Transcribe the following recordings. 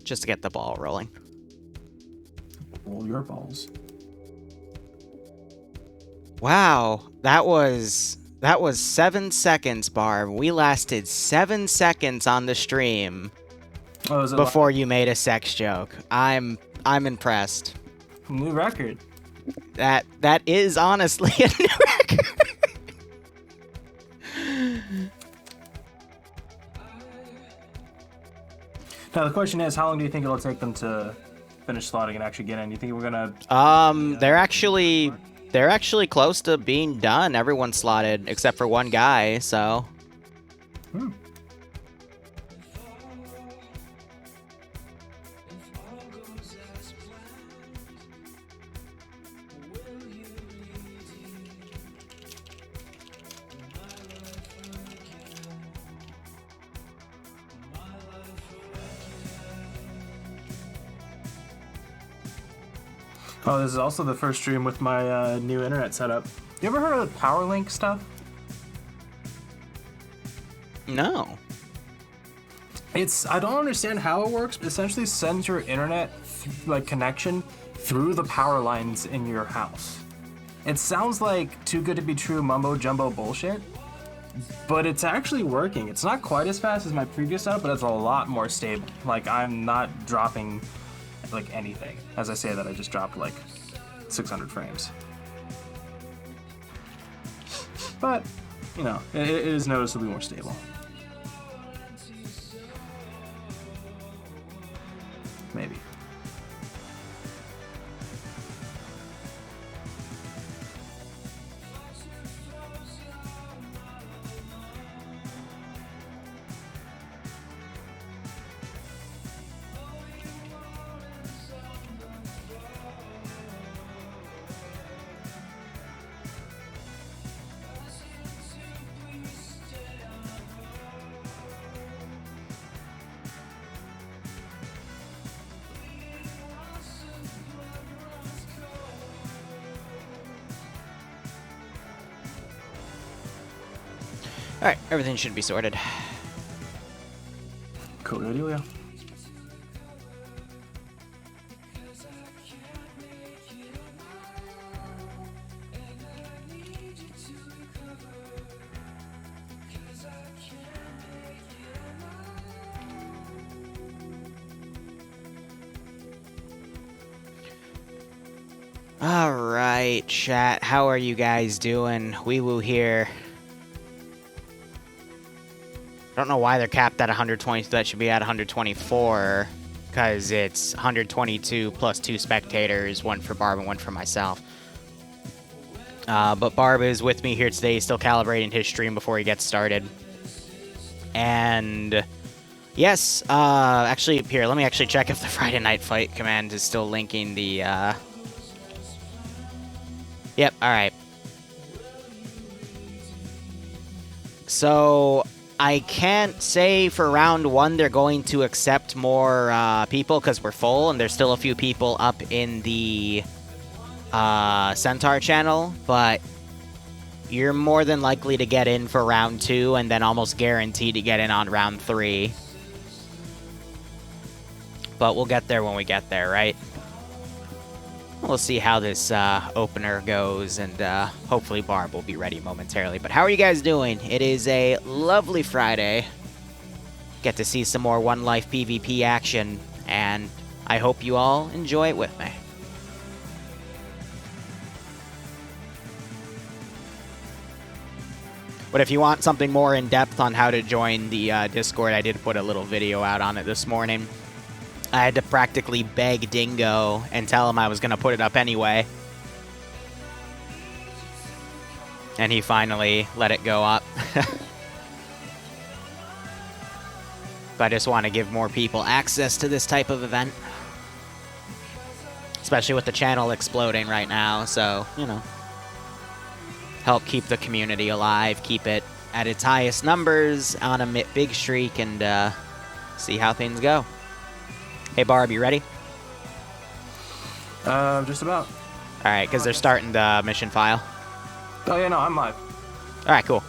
just to get the ball rolling. Roll your balls. Wow, that was 7 seconds, Barb. We lasted 7 seconds on the stream before you made a sex joke. I'm impressed. New record. That is honestly a new record. Now the question is, how long do you think it'll take them to finish slotting and actually get in? You think we're gonna? They're actually close to being done. Everyone's slotted except for one guy. So. Oh, this is also the first stream with my new internet setup. You ever heard of the PowerLink stuff? No. I don't understand how it works, but essentially sends your internet connection through the power lines in your house. It sounds like too good to be true mumbo jumbo bullshit, but it's actually working. It's not quite as fast as my previous setup, but it's a lot more stable. Like, I'm not dropping anything. As I say that, I just dropped 600 frames. But, it is noticeably more stable. Maybe. Alright, everything should be sorted. Cool, yeah. Alright, chat, how are you guys doing? Wee Woo here. I don't know why they're capped at 120, so that should be at 124, because it's 122 plus 2 spectators, one for Barb and one for myself. But Barb is with me here today, still calibrating his stream before he gets started. And yes, actually, here, let me actually check if the Friday Night Fight command is still linking the, Yep, alright. So I can't say for round 1 they're going to accept more people because we're full, and there's still a few people up in the Centaur channel, but you're more than likely to get in for round 2 and then almost guaranteed to get in on round 3. But we'll get there when we get there, right? We'll see how this opener goes, and hopefully Barb will be ready momentarily. But how are you guys doing? It is a lovely Friday. Get to see some more One Life PvP action, and I hope you all enjoy it with me. But if you want something more in-depth on how to join the Discord, I did put a little video out on it this morning. I had to practically beg Dingo and tell him I was going to put it up anyway. And he finally let it go up. But I just want to give more people access to this type of event. Especially with the channel exploding right now, so, you know. Help keep the community alive, keep it at its highest numbers on a big streak, and see how things go. Hey, Barb, you ready? Just about. All right, because they're starting the mission file. Oh, yeah, no, I'm live. All right, cool.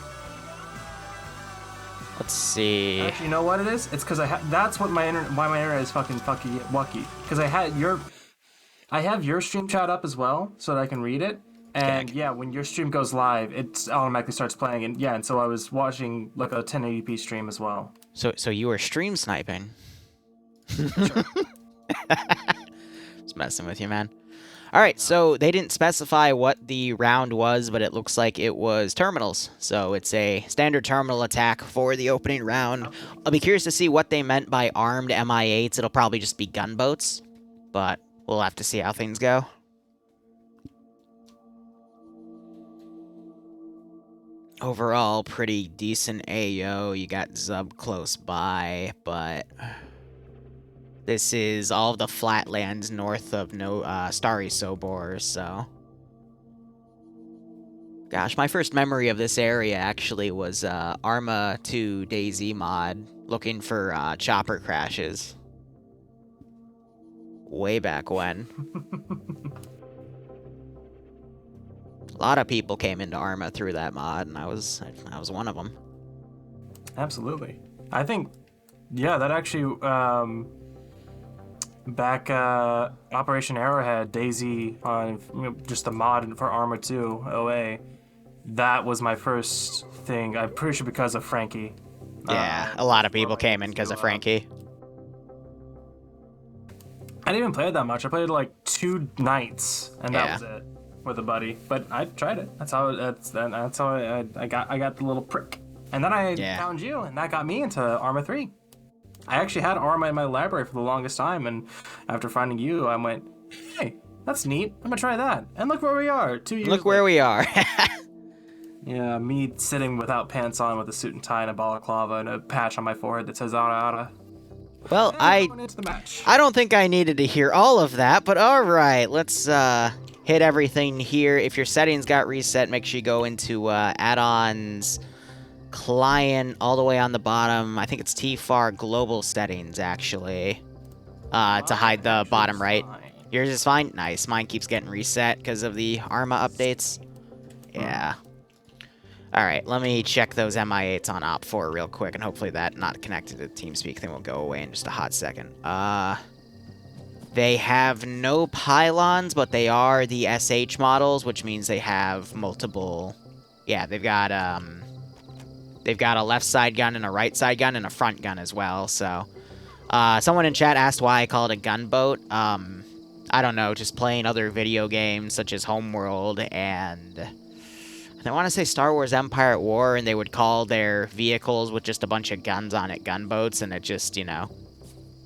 Let's see. Actually, you know what it is? It's because that's what my internet. Why my internet is fucking wacky. Because I have your stream chat up as well, so that I can read it. And yeah, when your stream goes live, it automatically starts playing. And yeah, and so I was watching like a 1080p stream as well. So you were stream sniping. Sure. Just messing with you, man. All right, so they didn't specify what the round was, but it looks like it was terminals. So it's a standard terminal attack for the opening round. I'll be curious to see what they meant by armed MI8s. It'll probably just be gunboats, but we'll have to see how things go. Overall, pretty decent AO. You got Zub close by, but this is all of the flatlands north of Starry Sobor, so... Gosh, my first memory of this area actually was Arma 2 DayZ mod, looking for chopper crashes. Way back when. A lot of people came into Arma through that mod, and I was one of them. Absolutely. I think, yeah, that actually... back Operation Arrowhead, DayZ on just the mod for Arma 2 OA, that was my first thing. I'm pretty sure because of Frankie. Yeah, a lot of people came in because of Frankie. I didn't even play it that much. I played it like 2 nights, and that was it with a buddy. But I tried it. That's how I got the little prick. And then I found you, and that got me into Arma 3. I actually had Arma in my library for the longest time, and after finding you, I went, hey, that's neat. I'm gonna try that. And look where we are, 2 years Look where we are. Yeah, me sitting without pants on with a suit and tie and a balaclava and a patch on my forehead that says Ara Ara. Well, Going into the match. I don't think I needed to hear all of that, but alright, let's hit everything here. If your settings got reset, make sure you go into add-ons, client, all the way on the bottom. I think it's TFAR global settings, actually, to hide the bottom right. Yours is fine? Nice. Mine keeps getting reset because of the Arma updates. Yeah. Alright, let me check those MI8s on Op4 real quick, and hopefully that not connected to the TeamSpeak thing will go away in just a hot second. They have no pylons, but they are the SH models, which means they have multiple... Yeah, they've got a left side gun and a right side gun and a front gun as well, so... someone in chat asked why I call it a gunboat. I don't know, just playing other video games such as Homeworld and... I want to say Star Wars Empire at War, and they would call their vehicles with just a bunch of guns on it gunboats, and it just, you know,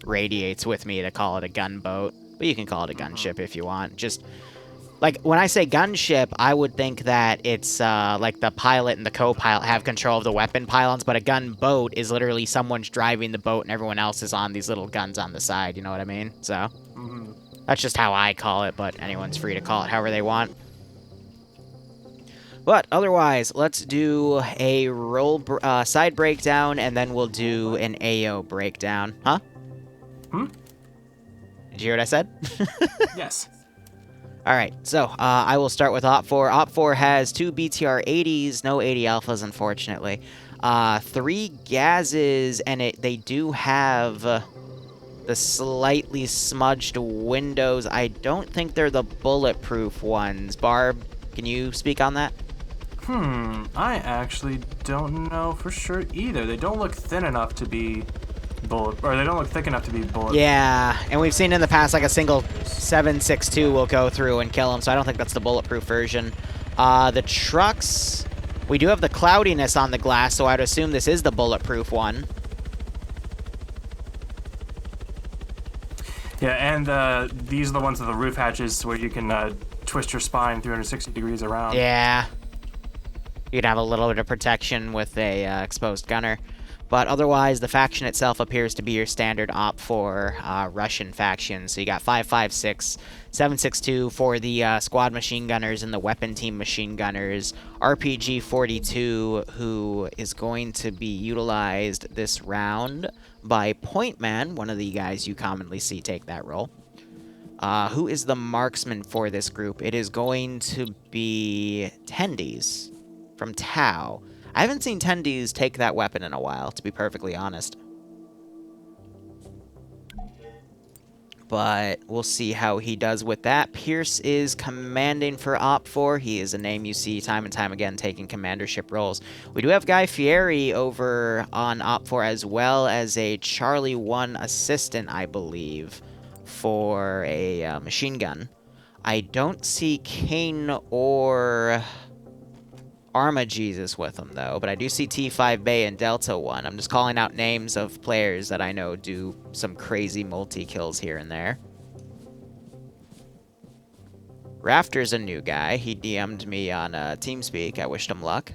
radiates with me to call it a gunboat. But you can call it a gunship if you want. Just, like, when I say gunship, I would think that it's, like, the pilot and the co-pilot have control of the weapon pylons, but a gunboat is literally someone's driving the boat and everyone else is on these little guns on the side, you know what I mean? So, that's just how I call it, but anyone's free to call it however they want. But otherwise, let's do a roll side breakdown, and then we'll do an AO breakdown. Huh? Did you hear what I said? Yes. All right, so I will start with Op4. Op4 has 2 BTR-80s, no 80 alphas, unfortunately. 3 Gazes, and they do have the slightly smudged windows. I don't think they're the bulletproof ones. Barb, can you speak on that? I actually don't know for sure either. They don't look thin enough to be they don't look thick enough to be bullet. Yeah, and we've seen in the past like a single 7.62 will go through and kill them, so I don't think that's the bulletproof version. The trucks, we do have the cloudiness on the glass, so I'd assume this is the bulletproof one. Yeah, and these are the ones with the roof hatches where you can twist your spine 360 degrees around. Yeah. You'd have a little bit of protection with a exposed gunner. But otherwise, the faction itself appears to be your standard Op4 Russian faction. So you got 5.56, 7.62 for the squad machine gunners and the weapon team machine gunners. RPG-42, who is going to be utilized this round by Pointman, one of the guys you commonly see take that role. Who is the marksman for this group? It is going to be Tendies from Tau. I haven't seen Tendies take that weapon in a while, to be perfectly honest. But we'll see how he does with that. Pierce is commanding for Op4. He is a name you see time and time again taking commandership roles. We do have Guy Fieri over on Op4 as well as a Charlie 1 assistant, I believe, for a machine gun. I don't see Kane or Arma Jesus with him, though, but I do see T5 Bay and Delta 1. I'm just calling out names of players that I know do some crazy multi-kills here and there. Rafter's a new guy. He DM'd me on TeamSpeak. I wished him luck.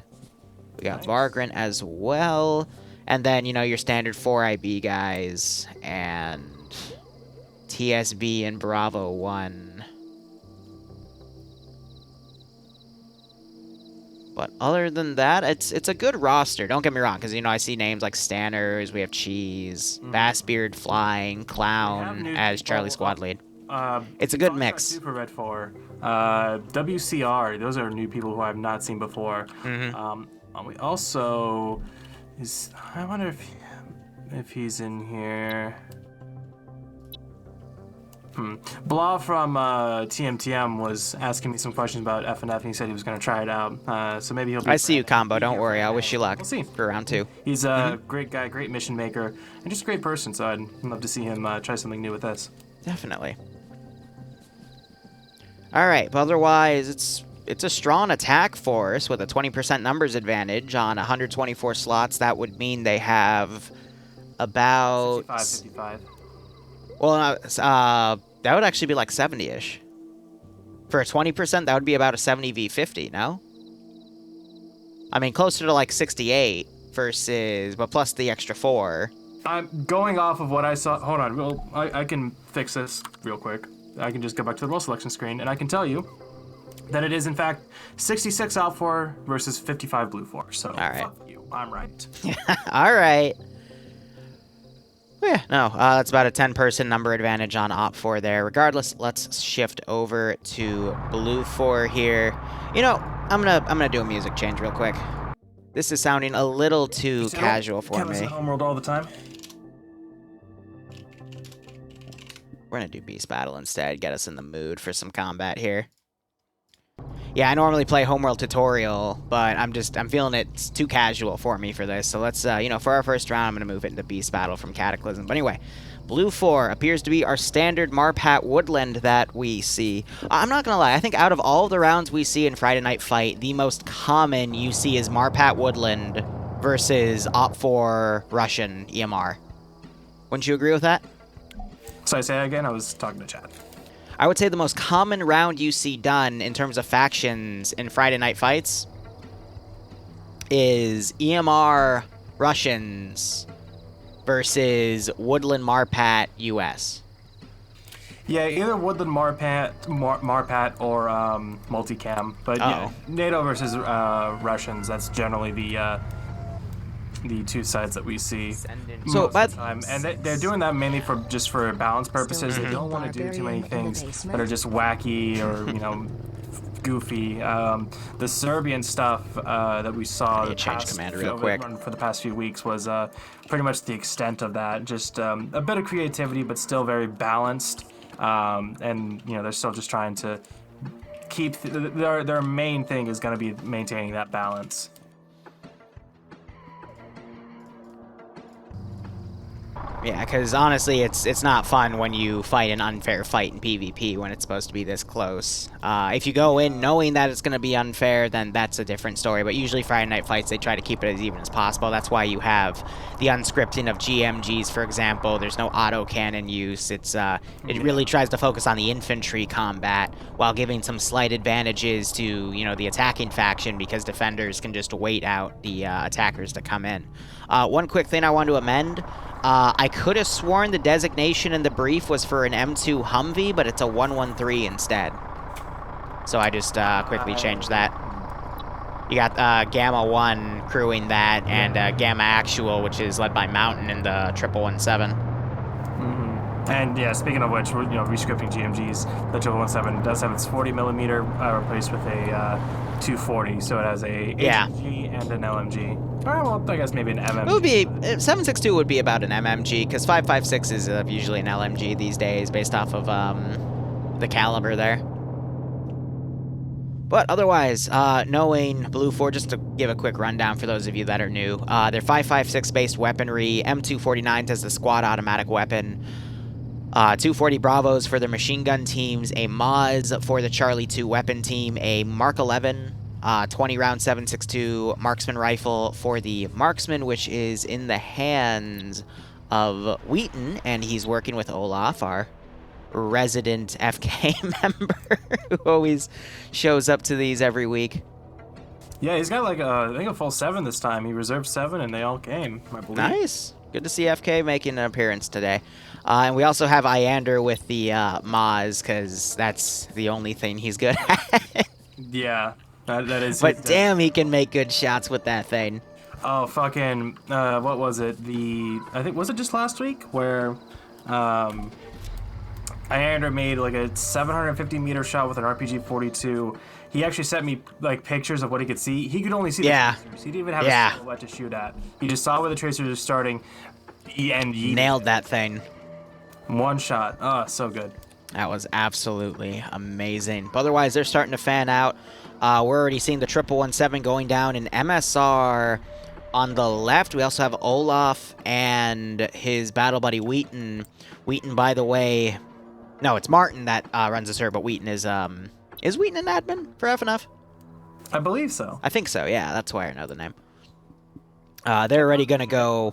We got Vargran as well. And then, you know, your standard 4IB guys and TSB and Bravo 1. But other than that, it's a good roster. Don't get me wrong, because, you know, I see names like Stanners, we have Cheese, Bassbeard Flying, Clown as Charlie Squad Lead. It's a good mix. Super Red 4. WCR, those are new people who I've not seen before. We also... I wonder if he's in here... Blah from TMTM was asking me some questions about FNF, and he said he was going to try it out. So maybe he'll be... I see you, Combo. Don't worry. I wish you luck. We'll see. For round 2. He's a great guy, great mission maker, and just a great person, so I'd love to see him try something new with this. Definitely. All right, but otherwise, it's a strong attack force with a 20% numbers advantage on 124 slots. That would mean they have about... 55. Well, that would actually be like 70-ish. For a 20%, that would be about a 70 v 50, no? I mean, closer to like 68 versus, but plus the extra 4. I'm going off of what I saw. Hold on, I can fix this real quick. I can just go back to the role selection screen, and I can tell you that it is, in fact, 66 out 4 versus 55 blue 4. So, all right. Fuck you. I'm right. All right. Yeah, no, that's about a 10-person number advantage on Op4 there. Regardless, let's shift over to Blue 4 here. You know, I'm gonna do a music change real quick. This is sounding a little too casual for me. Listen to Homeworld all the time. We're gonna do Beast Battle instead. Get us in the mood for some combat here. Yeah, I normally play Homeworld Tutorial, but I'm feeling it's too casual for me for this. So let's, you know, for our first round, I'm going to move it into Beast Battle from Cataclysm. But anyway, Blue 4 appears to be our standard Marpat Woodland that we see. I'm not going to lie, I think out of all the rounds we see in Friday Night Fight, the most common you see is Marpat Woodland versus Op4 Russian EMR. Wouldn't you agree with that? So I say that again? I was talking to chat. I would say the most common round you see done in terms of factions in Friday Night Fights is EMR Russians versus Woodland Marpat US. Yeah, either Woodland Marpat or Multicam. But yeah, NATO versus Russians, that's generally the two sides that we see so most of the time. And they're doing that mainly for balance purposes. They don't want to do too many things that are just wacky or, you know, goofy. The Serbian stuff that we saw for the past few weeks was pretty much the extent of that. Just a bit of creativity, but still very balanced. And, you know, they're still just trying to keep... Their main thing is going to be maintaining that balance. Yeah, because honestly, it's not fun when you fight an unfair fight in PvP when it's supposed to be this close. If you go in knowing that it's going to be unfair, then that's a different story. But usually Friday Night Fights, they try to keep it as even as possible. That's why you have the unscripting of GMGs, for example. There's no autocannon use. It really tries to focus on the infantry combat while giving some slight advantages to, you know, the attacking faction, because defenders can just wait out the attackers to come in. One quick thing I want to amend. I could have sworn the designation in the brief was for an M2 Humvee, but it's a 113 instead. So I just quickly changed that. You got Gamma 1 crewing that, and Gamma Actual, which is led by Mountain in the 1117. And yeah, speaking of which, we're, you know, rescripting GMGs. The 1117 does have its 40mm replaced with a 240, so it has a Yeah. HMG and an LMG. All right, well, I guess maybe an MMG. It would be 7.62 would be about an MMG because 5.56 is usually an LMG these days based off of the caliber there. But otherwise, knowing Blue 4, just to give a quick rundown for those of you that are new, they're 5.56 based weaponry, M249 as the squad automatic weapon, 240 Bravos for their machine gun teams, a Moz for the Charlie 2 weapon team, a Mark 11, 20 round 7.62 marksman rifle for the marksman, which is in the hands of Wheaton, and he's working with Olaf, our resident FK member who always shows up to these every week. Yeah, he's got like I think a full 7 this time. He reserved 7 and they all came, I believe. Nice. Good to see FK making an appearance today. And we also have Iander with the Moz, because that's the only thing he's good at. Yeah, that is. But damn, he can make good shots with that thing. Oh, fucking, what was it? I think, was it just last week where Iander made like a 750 meter shot with an RPG-42. He actually sent me like pictures of what he could see. He could only see the tracers. He didn't even have a silhouette to shoot at. He just saw where the tracers were starting, and he nailed that thing. One shot. Oh, so good. That was absolutely amazing. But otherwise, they're starting to fan out. We're already seeing the 117 going down in MSR on the left. We also have Olaf and his battle buddy Wheaton. Wheaton, by the way, no, it's Martin that runs the server, but Wheaton is Wheaton an admin for FNF? I believe so. I think so, yeah. That's why I know the name. They're already going to go,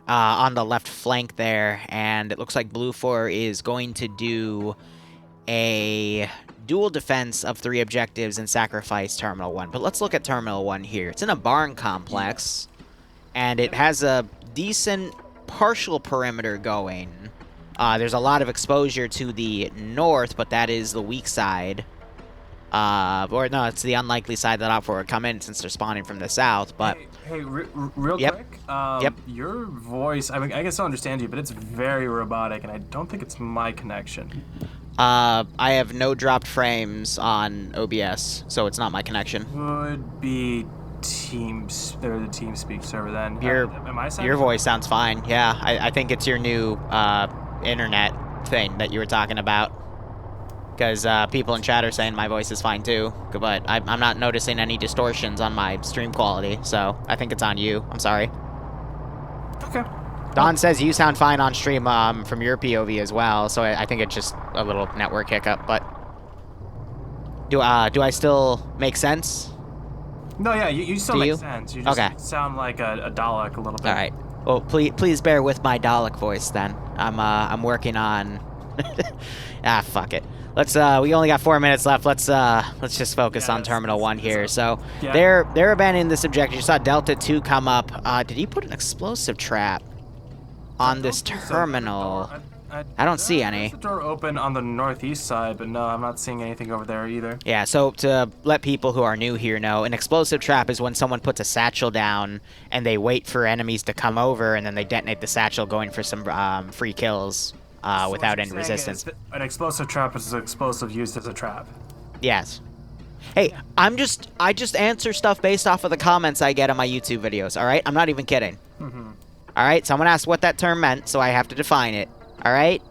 on the left flank there, and it looks like Blue 4 is going to do a dual defense of 3 objectives and sacrifice Terminal 1. But let's look at Terminal 1 here. It's in a barn complex, and it has a decent partial perimeter going. There's a lot of exposure to the north, but that is the weak side. Or no, it's the unlikely side that OpFor would come in since they're spawning from the south, but... Hey, real quick, your voice, I mean, I can still understand you, but it's very robotic, and I don't think it's my connection. I have no dropped frames on OBS, so it's not my connection. Would be the TeamSpeak server then. Your voice sounds fine, yeah. I think it's your new internet thing that you were talking about. Because people in chat are saying my voice is fine too, but I'm not noticing any distortions on my stream quality, so I think it's on you. I'm sorry. Okay. Don says you sound fine on stream from your POV as well, so I think it's just a little network hiccup, but... Do I still make sense? No, yeah, you still make sense. You just sound like a Dalek a little bit. All right. Well, please bear with my Dalek voice then. I'm working on... fuck it. Let's we only got 4 minutes left. Let's just focus on Terminal 1 here. So they're abandoning this objective. You saw Delta 2 come up. Did he put an explosive trap on this terminal? I don't see any. There's a door open on the northeast side, but no, I'm not seeing anything over there either. Yeah, so to let people who are new here know, an explosive trap is when someone puts a satchel down and they wait for enemies to come over and then they detonate the satchel, going for some free kills. Without any resistance. An explosive trap is an explosive used as a trap. Yes. Hey, I just answer stuff based off of the comments I get on my YouTube videos, alright? I'm not even kidding. Alright, someone asked what that term meant, so I have to define it. Alright?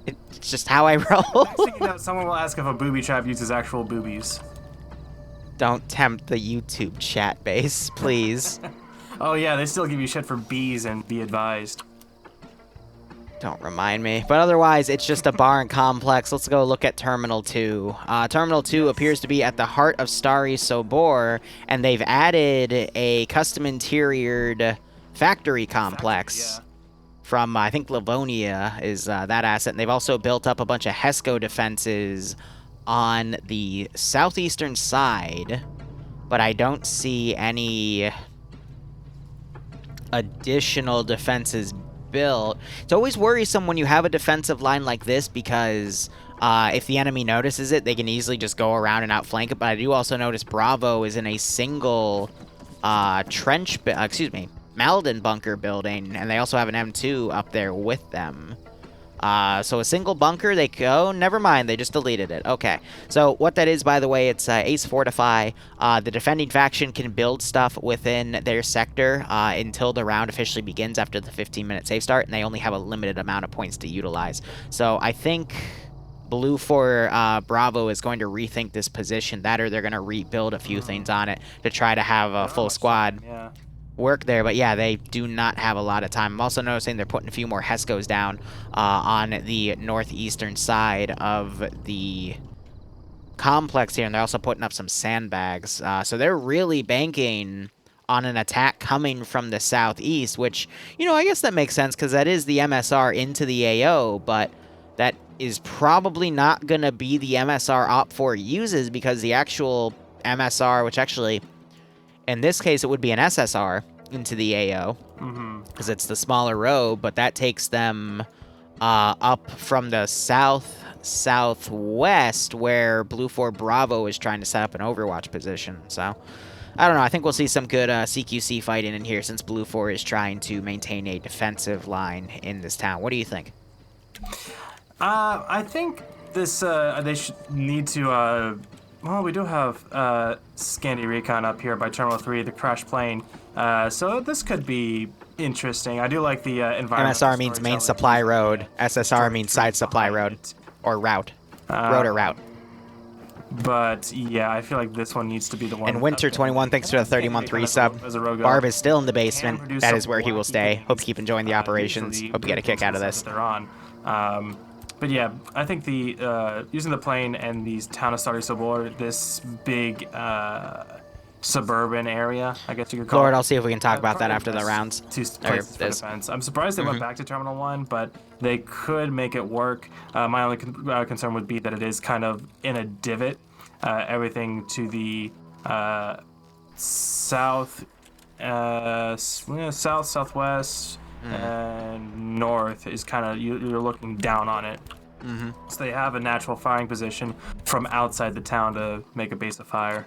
It's just how I roll. Next thing you know, someone will ask if a booby trap uses actual boobies. Don't tempt the YouTube chat base, please. Oh yeah, they still give you shit for bees, and be advised. Don't remind me. But otherwise, it's just a barn complex. Let's go look at Terminal 2. Terminal 2 appears to be at the heart of Starry Sobor, and they've added a custom interiored factory complex from, I think, Livonia is that asset. And they've also built up a bunch of HESCO defenses on the southeastern side, but I don't see any additional defenses built. It's always worrisome when you have a defensive line like this, because if the enemy notices it, they can easily just go around and outflank it. But I do also notice Bravo is in a single Malden bunker building, and they also have an M2 up there with them. So a single bunker, oh, never mind, they just deleted it. Okay, so what that is, by the way, it's Ace Fortify. The defending faction can build stuff within their sector until the round officially begins after the 15-minute save start, and they only have a limited amount of points to utilize. So I think Blue for Bravo is going to rethink this position, that or they're going to rebuild a few things on it to try to have a full squad. Yeah. Work there, but yeah, they do not have a lot of time. I'm also noticing they're putting a few more Hescos down on the northeastern side of the complex here, and they're also putting up some sandbags. So they're really banking on an attack coming from the southeast, which, you know, I guess that makes sense because that is the MSR into the AO, but that is probably not going to be the MSR OPT4 uses because the actual MSR, which actually, in this case, it would be an SSR into the AO because it's the smaller road, but that takes them up from the southwest where Blue 4 Bravo is trying to set up an Overwatch position. So, I don't know. I think we'll see some good CQC fighting in here since Blue 4 is trying to maintain a defensive line in this town. What do you think? I think this they should need to. Well, we do have Scandi Recon up here by Terminal 3, the crash plane. So this could be interesting. I do like the environment. MSR means main supply road. SSR means side supply road. Or route. Road or route. But yeah, I feel like this one needs to be the one. And Winter21, thanks for the 30-month resub. Barb is still in the basement. That is where he will stay. Hope you keep enjoying the operations. Hope you get a kick out of this. They're on. But yeah, I think the using the plane and these town of Starry Sabor, this big suburban area, I guess you could call it. Lord, I'll see if we can talk about that after the rounds. Two places for defense. I'm surprised they went back to Terminal 1, but they could make it work. My only concern would be that it is kind of in a divot. Everything to the south, southwest, and north is kind of, you're looking down on it. So they have a natural firing position from outside the town to make a base of fire.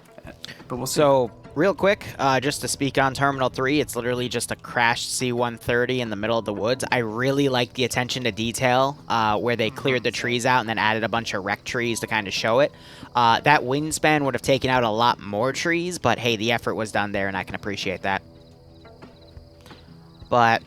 But we'll see. So, real quick, just to speak on Terminal 3, it's literally just a crashed C-130 in the middle of the woods. I really like the attention to detail where they cleared the trees out and then added a bunch of wrecked trees to kind of show it. That wingspan would have taken out a lot more trees, but hey, the effort was done there, and I can appreciate that. But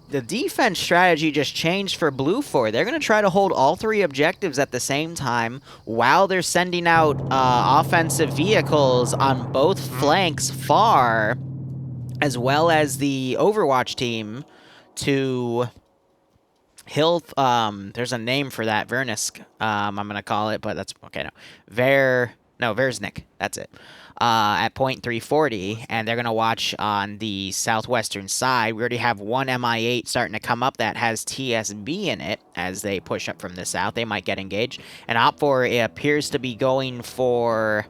the defense strategy just changed for Blue 4. They're going to try to hold all three objectives at the same time while they're sending out offensive vehicles on both flanks far, as well as the Overwatch team to Hill. There's a name for that, Vernisk. I'm going to call it, but that's okay. No, Versnik. That's it. At point 340, and they're going to watch on the southwestern side. We already have one MI8 starting to come up that has TSB in it as they push up from the south. They might get engaged. And OPT4 it appears to be going for...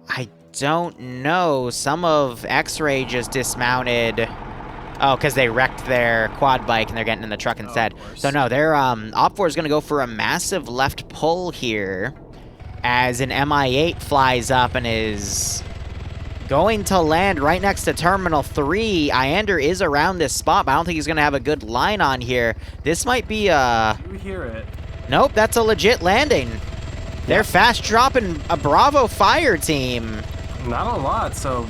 I don't know. Some of X-Ray just dismounted... Oh, because they wrecked their quad bike and they're getting in the truck instead. So no, they're OPT4 is going to go for a massive left pull here as an MI8 flies up and is going to land right next to Terminal 3. Iander is around this spot, but I don't think he's going to have a good line on here. This might be a... You hear it. Nope, that's a legit landing. They're fast dropping a Bravo fire team. Not a lot. So,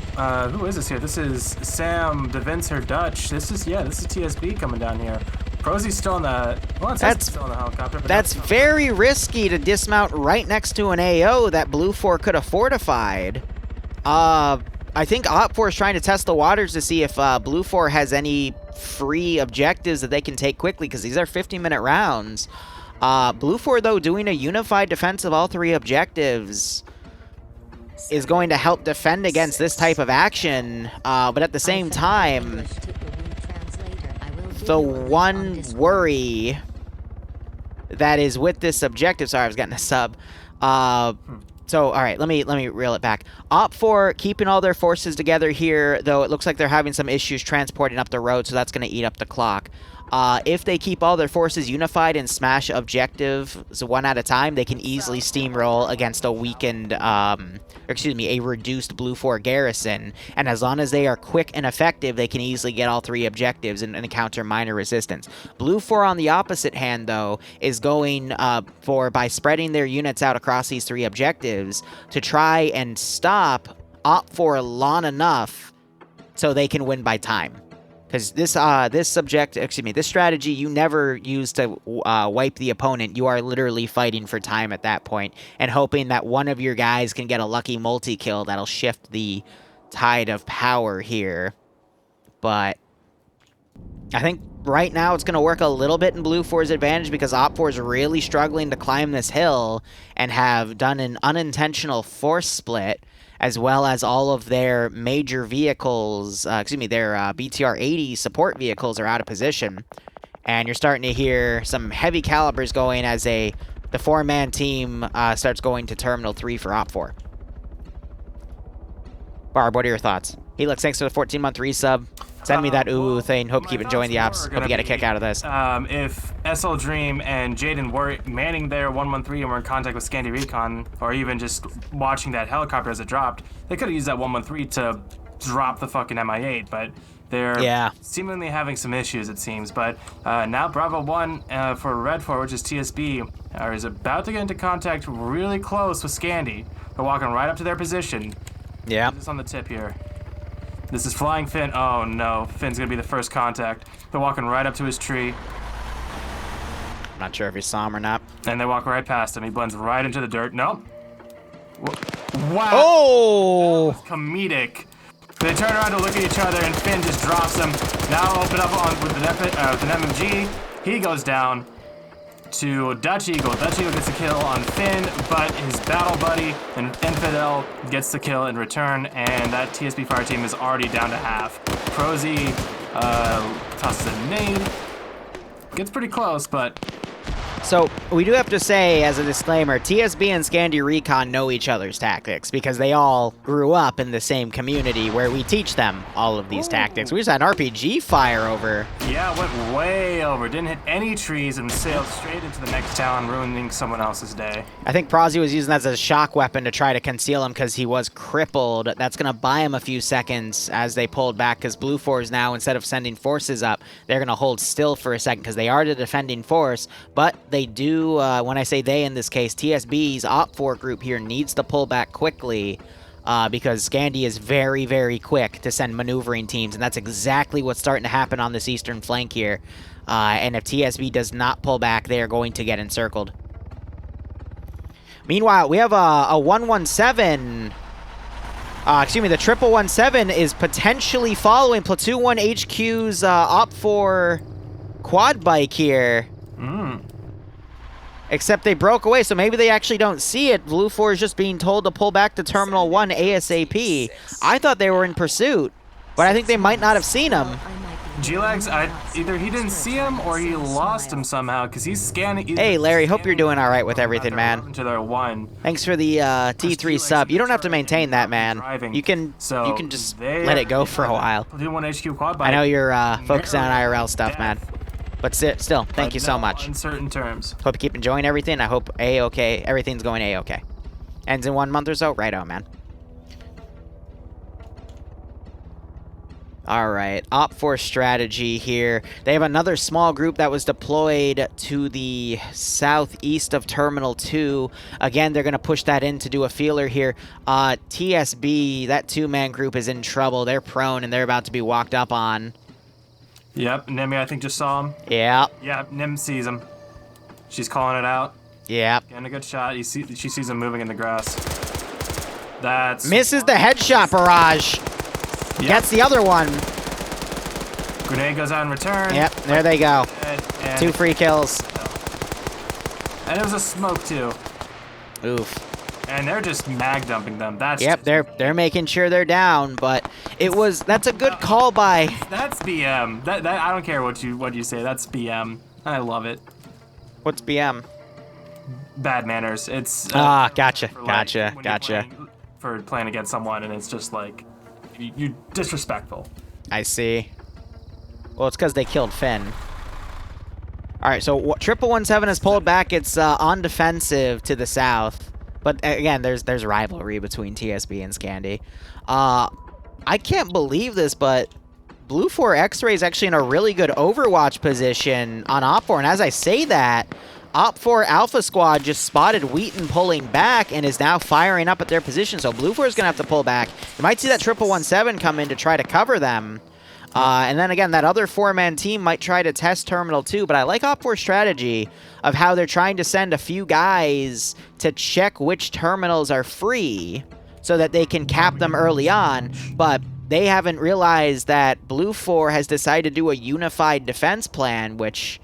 who is this here? This is Sam DeVincer Dutch. This is TSB coming down here. Prozy's still in the... Well, that's still in the helicopter. But that's very risky to dismount right next to an AO that Blue 4 could have fortified. I think OPT4 is trying to test the waters to see if Blue 4 has any free objectives that they can take quickly, because these are 50-minute rounds. Blue 4, though, doing a unified defense of all three objectives is going to help defend against this type of action, but at the same time, the one worry that is with this objective... Sorry, I was getting a sub. So, all right, let me reel it back. OPT4 keeping all their forces together here, though it looks like they're having some issues transporting up the road, so that's going to eat up the clock. If they keep all their forces unified and smash objectives one at a time, they can easily steamroll against a weakened, a reduced Blue 4 garrison. And as long as they are quick and effective, they can easily get all 3 objectives and encounter minor resistance. Blue 4, on the opposite hand, though, is going by spreading their units out across these 3 objectives to try and stop Op 4 long enough so they can win by time. Because this strategy you never use to wipe the opponent. You are literally fighting for time at that point and hoping that one of your guys can get a lucky multi-kill that'll shift the tide of power here. But I think right now it's going to work a little bit in Blue 4's advantage because Op 4 is really struggling to climb this hill and have done an unintentional force split, as well as all of their major vehicles, their BTR-80 support vehicles are out of position. And you're starting to hear some heavy calibers going as the 4-man team starts going to Terminal 3 for Op 4. Barb, what are your thoughts? Helix, thanks for the 14-month resub. Send me that ooh thing. Hope you keep enjoying the ops. Hope you get a kick out of this. If SL Dream and Jaden were manning their 113 and were in contact with Scandi Recon, or even just watching that helicopter as it dropped, they could have used that 113 to drop the fucking Mi-8, but they're seemingly having some issues, it seems. But now Bravo 1 for Red 4, which is TSB, is about to get into contact really close with Scandi. They're walking right up to their position. Yeah. This on the tip here. This is Flying Finn. Oh no, Finn's gonna be the first contact. They're walking right up to his tree. I'm not sure if he saw him or not. And they walk right past him. He blends right into the dirt. Nope. Wow. Oh! That was comedic. They turn around to look at each other and Finn just drops them. Now open up with an MMG. He goes down to Dutch Eagle. Dutch Eagle gets a kill on Finn, but his battle buddy and Infidel gets the kill in return, and that TSB fire team is already down to half. Prosy tosses a nade. Gets pretty close, but... So, we do have to say, as a disclaimer, TSB and Scandi Recon know each other's tactics because they all grew up in the same community where we teach them all of these tactics. We just had an RPG fire over. Yeah, went way over. Didn't hit any trees and sailed straight into the next town, ruining someone else's day. I think Prosy was using that as a shock weapon to try to conceal him because he was crippled. That's going to buy him a few seconds as they pulled back because Blue 4 is now, instead of sending forces up, they're going to hold still for a second because they are the defending force, but they do, when I say they in this case, TSB's Op 4 group here needs to pull back quickly because Scandi is very, very quick to send maneuvering teams, and that's exactly what's starting to happen on this eastern flank here. And if TSB does not pull back, they are going to get encircled. Meanwhile, we have a 117... the 117 is potentially following Platoon 1 HQ's Op 4 quad bike here. Except they broke away, so maybe they actually don't see it. Blue 4 is just being told to pull back to Terminal 1 ASAP. I thought they were in pursuit, but I think they might not have seen him. G-Legs, either he didn't see him or he lost him somehow, because he's scanning... Hey, Larry, hope you're doing all right with everything, man. To their 1. Thanks for the T3 sub. You don't have to maintain that, man. You can just let it go for a while. Platoon 1 HQ quad bike. I know you're focused on IRL stuff, man. But still, thank you so much. In certain terms. Hope you keep enjoying everything. I hope A-okay. Everything's going A-okay. Ends in 1 month or so? Righto, man. Alright, Op 4 strategy here. They have another small group that was deployed to the southeast of Terminal 2. Again, they're going to push that in to do a feeler here. TSB, that 2-man group is in trouble. They're prone and they're about to be walked up on. Yep, Nemi, I think, just saw him. Yeah. Yep, Nim sees him. She's calling it out. Yep. Getting a good shot. She sees him moving in the grass. That's... Misses the headshot barrage. Yep. Gets the other one. Grenade goes out in return. Yep, there they go. And 2 free kills. And it was a smoke, too. Oof. And they're just mag dumping them. That's yep, they're making sure they're down, but that's a good call by... That's BM. That I don't care what you say. That's BM. I love it. What's BM? Bad manners. It's gotcha. For playing against someone, and it's just like you're disrespectful. I see. Well, it's because they killed Finn. All right, so 1117 has pulled back. It's on defensive to the south. But again, there's rivalry between TSB and Scandi. I can't believe this, but Blue 4 X-Ray is actually in a really good Overwatch position on Op4. And as I say that, Op4 Alpha Squad just spotted Wheaton pulling back and is now firing up at their position. So Blue 4 is going to have to pull back. You might see that 1117 come in to try to cover them. And then again, that other 4-man team might try to test Terminal 2, but I like Op4's strategy of how they're trying to send a few guys to check which terminals are free so that they can cap them early on, but they haven't realized that Blue 4 has decided to do a unified defense plan, which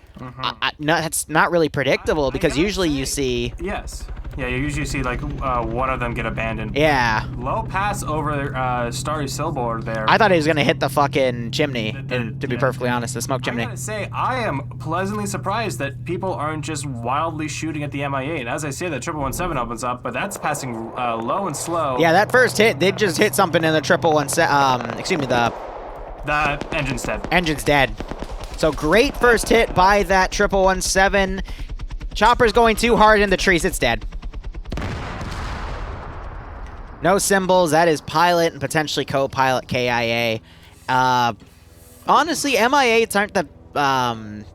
that's not really predictable because usually you see... Yes. Yeah, you usually see, like, one of them get abandoned. Yeah. Low pass over Starry Silboard there. I thought he was going to hit the fucking chimney, to be perfectly honest, the smoke chimney. I gotta say, I am pleasantly surprised that people aren't just wildly shooting at the MIA. And as I say, that 1117 opens up, but that's passing low and slow. Yeah, that first hit did just hit something in the 1117, excuse me, the engine's dead. Engine's dead. So great first hit by that 1117. Chopper's going too hard in the trees, it's dead. No symbols. That is pilot and potentially co-pilot KIA. Honestly, MI8s aren't the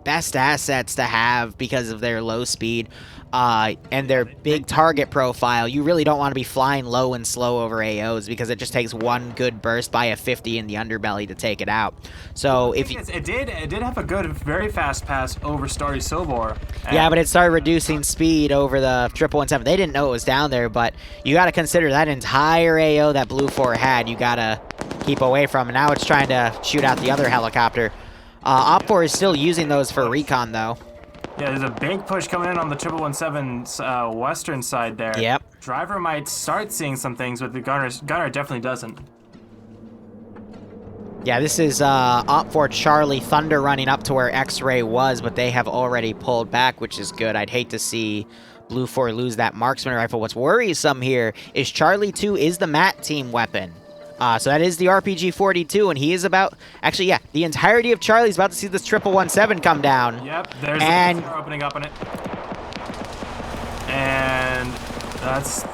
best assets to have because of their low speed and their big target profile. You really don't want to be flying low and slow over AOs because it just takes one good burst by a 50 in the underbelly to take it out. So if it did have a good, very fast pass over Starry Silbor. Yeah, but it started reducing speed over the 1117. They didn't know it was down there, but you got to consider that entire AO that Blue 4 had, you got to keep away from. And now it's trying to shoot out the other helicopter. Op4 is still using those for recon, though. Yeah, there's a big push coming in on the 1117's western side there. Yep. Driver might start seeing some things, but the Gunner definitely doesn't. Yeah, this is Op4 Charlie Thunder running up to where X-Ray was, but they have already pulled back, which is good. I'd hate to see Blue 4 lose that marksman rifle. What's worrisome here is Charlie 2 is the MAT team weapon. So that is the RPG-42, and he is about... Actually, yeah, the entirety of Charlie's about to see this 1117 come down. Yep, there's the door opening up on it. And that's...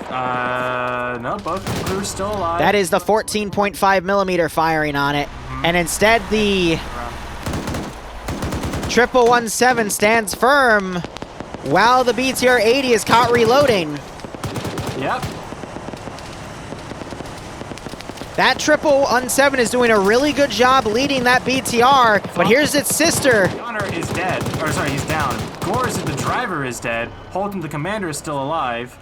no, both crews still alive. That is the 14.5 millimeter firing on it. And instead, the 1117 stands firm while the BTR-80 is caught reloading. Yep. That 1117 is doing a really good job leading that BTR, but here's its sister. Gunner is dead. Or sorry, he's down. Gores, the driver, is dead. Holton, the commander, is still alive.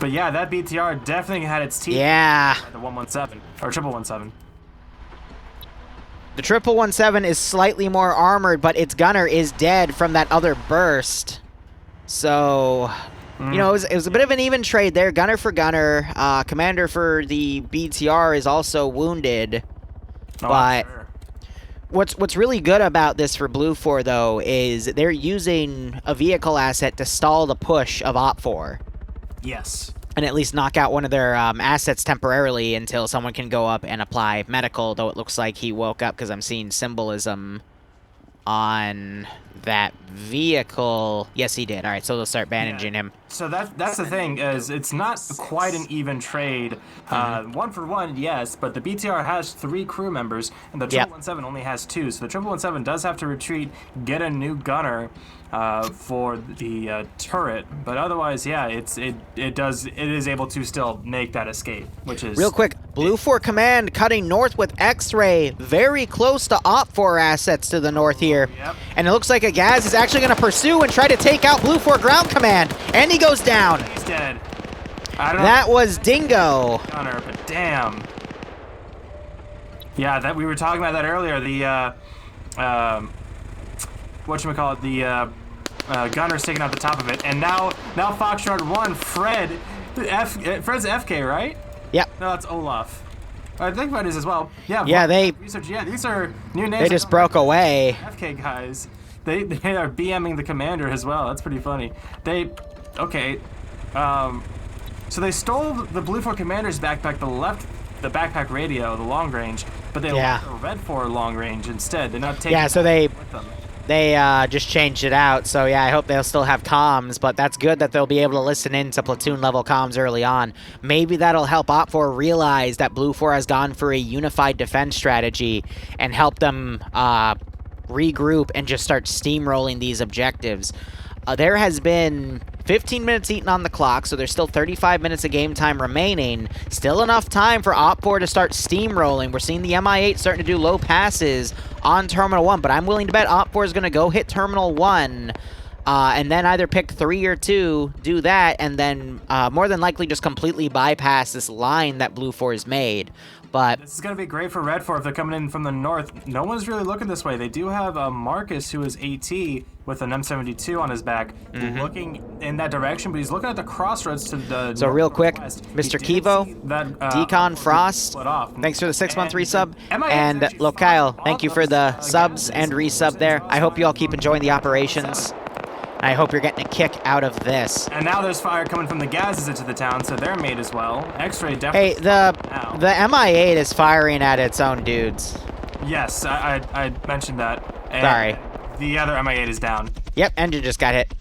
But yeah, that BTR definitely had its teeth. Yeah. The 117 or 1117. The 1117 is slightly more armored, but its gunner is dead from that other burst. So, you know, it was a bit of an even trade there. Gunner for gunner. Commander for the BTR is also wounded. Oh, but sure. what's really good about this for Blue 4, though, is they're using a vehicle asset to stall the push of Op 4. Yes. And at least knock out one of their assets temporarily until someone can go up and apply medical, though it looks like he woke up because I'm seeing symbolism on that vehicle. Yes, he did. All right, so they'll start bandaging him. So that's the thing, is it's not quite an even trade. 1 for 1, yes, but the BTR has 3 crew members, and the 1117 only has 2. So the 1117 does have to retreat, get a new gunner for the turret, but otherwise, yeah, it is able to still make that escape, which is... Real quick, Blue 4 Command cutting north with X-Ray, very close to Op 4 assets to the north here. Yep. And it looks like Agaz is actually going to pursue and try to take out Blue 4 Ground Command, and he goes down. He's dead. I don't know. That was Dingo. Gunner, but damn. Yeah, that we were talking about that earlier. The whatchamacallit, the gunner's taking out the top of it, and now Foxtrot 1, Fred's FK, right? Yep. No, that's Olaf. I think Fred is as well. Yeah. Yeah, these are new names. They just broke away. FK guys. They are BMing the commander as well. That's pretty funny. Okay. So they stole the Blue 4 commander's backpack, the backpack radio, the long range, but they left the Red 4 long range instead. They're not taking so they with them. They just changed it out, so yeah, I hope they'll still have comms, but that's good that they'll be able to listen in to platoon-level comms early on. Maybe that'll help OPFOR realize that Blue 4 has gone for a unified defense strategy and help them regroup and just start steamrolling these objectives. There has been 15 minutes eaten on the clock, so there's still 35 minutes of game time remaining. Still enough time for OPFOR to start steamrolling. We're seeing the MI8 starting to do low passes on Terminal 1, but I'm willing to bet OPFOR is going to go hit Terminal 1 and then either pick 3 or 2, do that, and then more than likely just completely bypass this line that Blue 4 has made. But this is going to be great for Red 4 if they're coming in from the north. No one's really looking this way. They do have Marcus, who is AT, with an M72 on his back, looking in that direction, but he's looking at the crossroads to the so real quick, northwest. Mr. Kivo, Decon Frost, thanks for the 6-month resub, and Kyle, thank you for the subs and resub there. I hope you all keep enjoying the operations. I hope you're getting a kick out of this. And now there's fire coming from the Gazes into the town, so they're made as well. X-ray definitely. Hey, the MI8 is firing at its own dudes. Yes, I mentioned that. And sorry. The other MI8 is down. Yep, engine just got hit.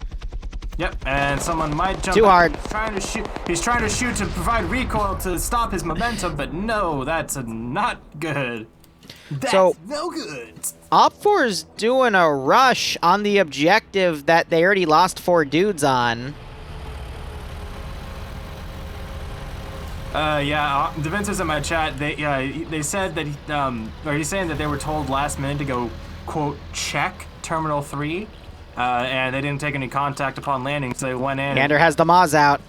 Yep, and someone might jump. Too hard. He's trying to shoot to provide recoil to stop his momentum, but no, that's not good. That's no good. OPFOR's doing a rush on the objective that they already lost 4 dudes on. Yeah, Devince's in my chat. They said that or he's saying that they were told last minute to go, quote, check Terminal 3, and they didn't take any contact upon landing, so they went in. Gander has the Maz out.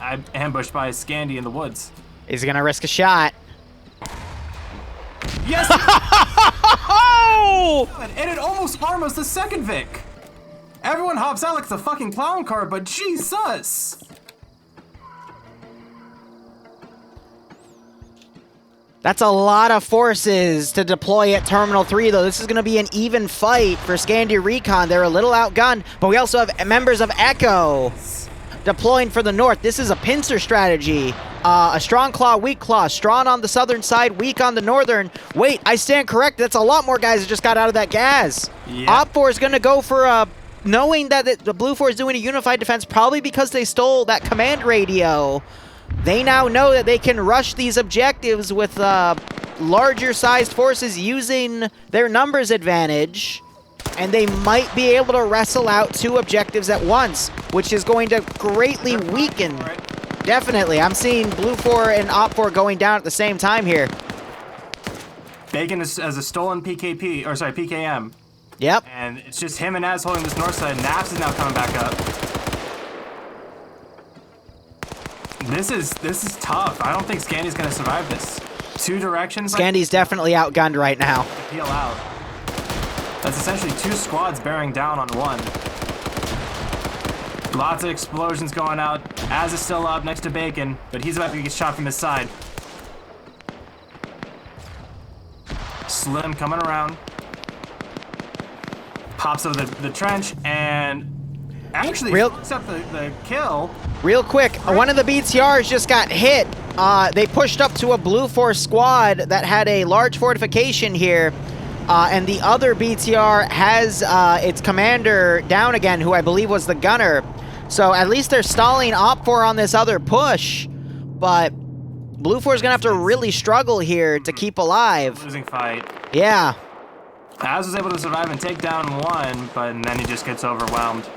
Ambushed by Scandi in the woods. He's gonna risk a shot. Yes! And it almost harmed us the second Vic. Everyone hops out like it's a fucking clown car, but Jesus! That's a lot of forces to deploy at Terminal 3, though. This is going to be an even fight for Scandi Recon. They're a little outgunned, but we also have members of Echo deploying for the north. This is a pincer strategy. A strong claw, weak claw. Strong on the southern side, weak on the northern. Wait, I stand corrected. That's a lot more guys that just got out of that gas. Yep. OPFOR is going to go for a... Knowing that the Blue 4 is doing a unified defense, probably because they stole that command radio, they now know that they can rush these objectives with larger-sized forces using their numbers advantage, and they might be able to wrestle out 2 objectives at once, which is going to greatly weaken... Definitely. I'm seeing Blue 4 and OPFOR going down at the same time here. Bacon is as a stolen PKM. Yep. And it's just him and Az holding this north side. Naps is now coming back up. This is tough. I don't think Scandi's going to survive this. 2 directions. Scandi's definitely outgunned right now. Peel out. That's essentially 2 squads bearing down on 1. Lots of explosions going out. Az is still up next to Bacon, but he's about to get shot from his side. Slim coming around. Pops over the trench and actually picks up the kill. Real quick, one of the BTRs just got hit. They pushed up to a Blue 4 squad that had a large fortification here. And the other BTR has its commander down again, who I believe was the gunner. So at least they're stalling OPFOR on this other push, but Blue 4 is going to have to really struggle here to keep alive. Losing fight. Yeah. Az was able to survive and take down 1, but then he just gets overwhelmed.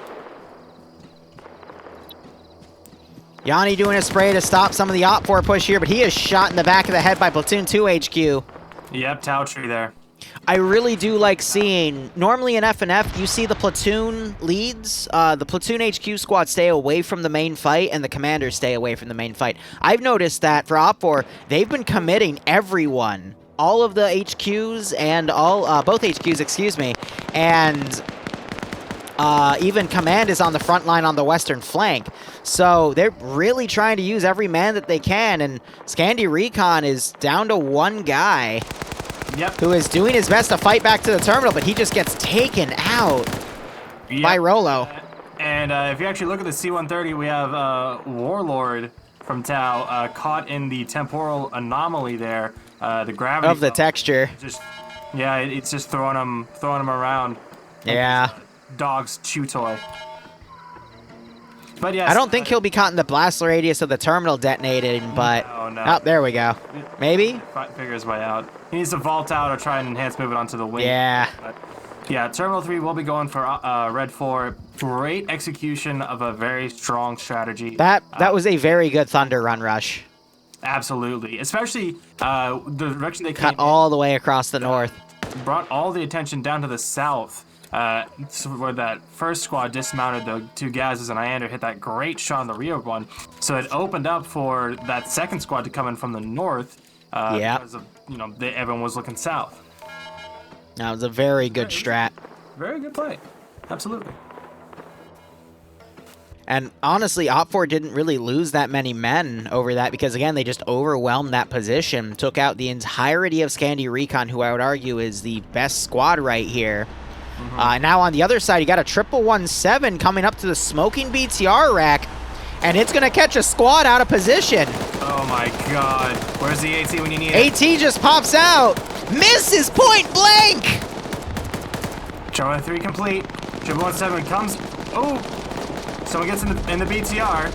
Yanni doing a spray to stop some of the OPFOR push here, but he is shot in the back of the head by Platoon 2 HQ. Yep, Tau Tree there. I really do like seeing, normally in FNF, you see the platoon leads, the platoon HQ squad stay away from the main fight, and the commanders stay away from the main fight. I've noticed that for OPFOR, they've been committing everyone, all of the HQs and both HQs, excuse me, and even command is on the front line on the western flank. So they're really trying to use every man that they can, and Scandi Recon is down to 1 guy. Yep. Who is doing his best to fight back to the terminal, but he just gets taken out by Rolo. And if you actually look at the C-130, we have Warlord from Tau caught in the temporal anomaly there. The gravity of the texture. Just, yeah, it's just throwing him around. Yeah. Dog's chew toy. But yes, I don't think he'll be caught in the blast radius of the terminal detonating, but... No. Oh, there we go. Maybe? Figure his way out. He needs to vault out or try and enhance movement onto the wing. Yeah. But yeah, Terminal 3 will be going for Red 4. Great execution of a very strong strategy. That was a very good Thunder Run rush. Absolutely. Especially the direction they Cut came all the way across the north. brought all the attention down to the south. So where that first squad dismounted the 2 Gazes and Iander hit that great shot on the rear one. So it opened up for that second squad to come in from the north. Because of, everyone was looking south. That was a very good strat. Very good play. Absolutely. And honestly, Op4 didn't really lose that many men over that because, again, they just overwhelmed that position, took out the entirety of Scandi Recon, who I would argue is the best squad right here. Now on the other side, you got a 117 coming up to the smoking BTR rack, and it's going to catch a squad out of position. Oh my god. Where's the AT when you need it? AT just pops out. Misses point blank. Charlie 3 complete. 117 comes. Oh! Someone gets in the BTR.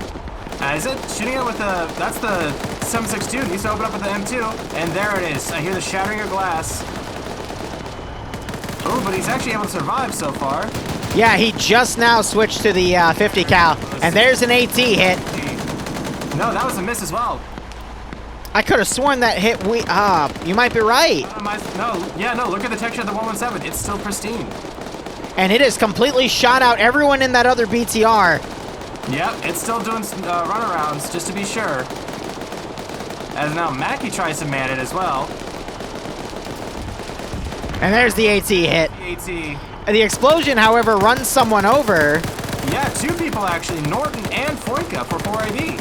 Is it shooting it with the... That's the 762. Needs to open up with the M2. And there it is. I hear the shattering of glass. Oh, but he's actually able to survive so far. Yeah, he just now switched to the 50 cal. And there's an AT hit. No, that was a miss as well. I could have sworn that hit you might be right. No, look at the texture of the 117. It's still pristine. And it has completely shot out everyone in that other BTR. Yep, it's still doing some runarounds, just to be sure. As now Mackie tries to man it as well. And there's the AT hit. The explosion, however, runs someone over. Yeah, 2 people actually, Norton and Foyka for 4AD.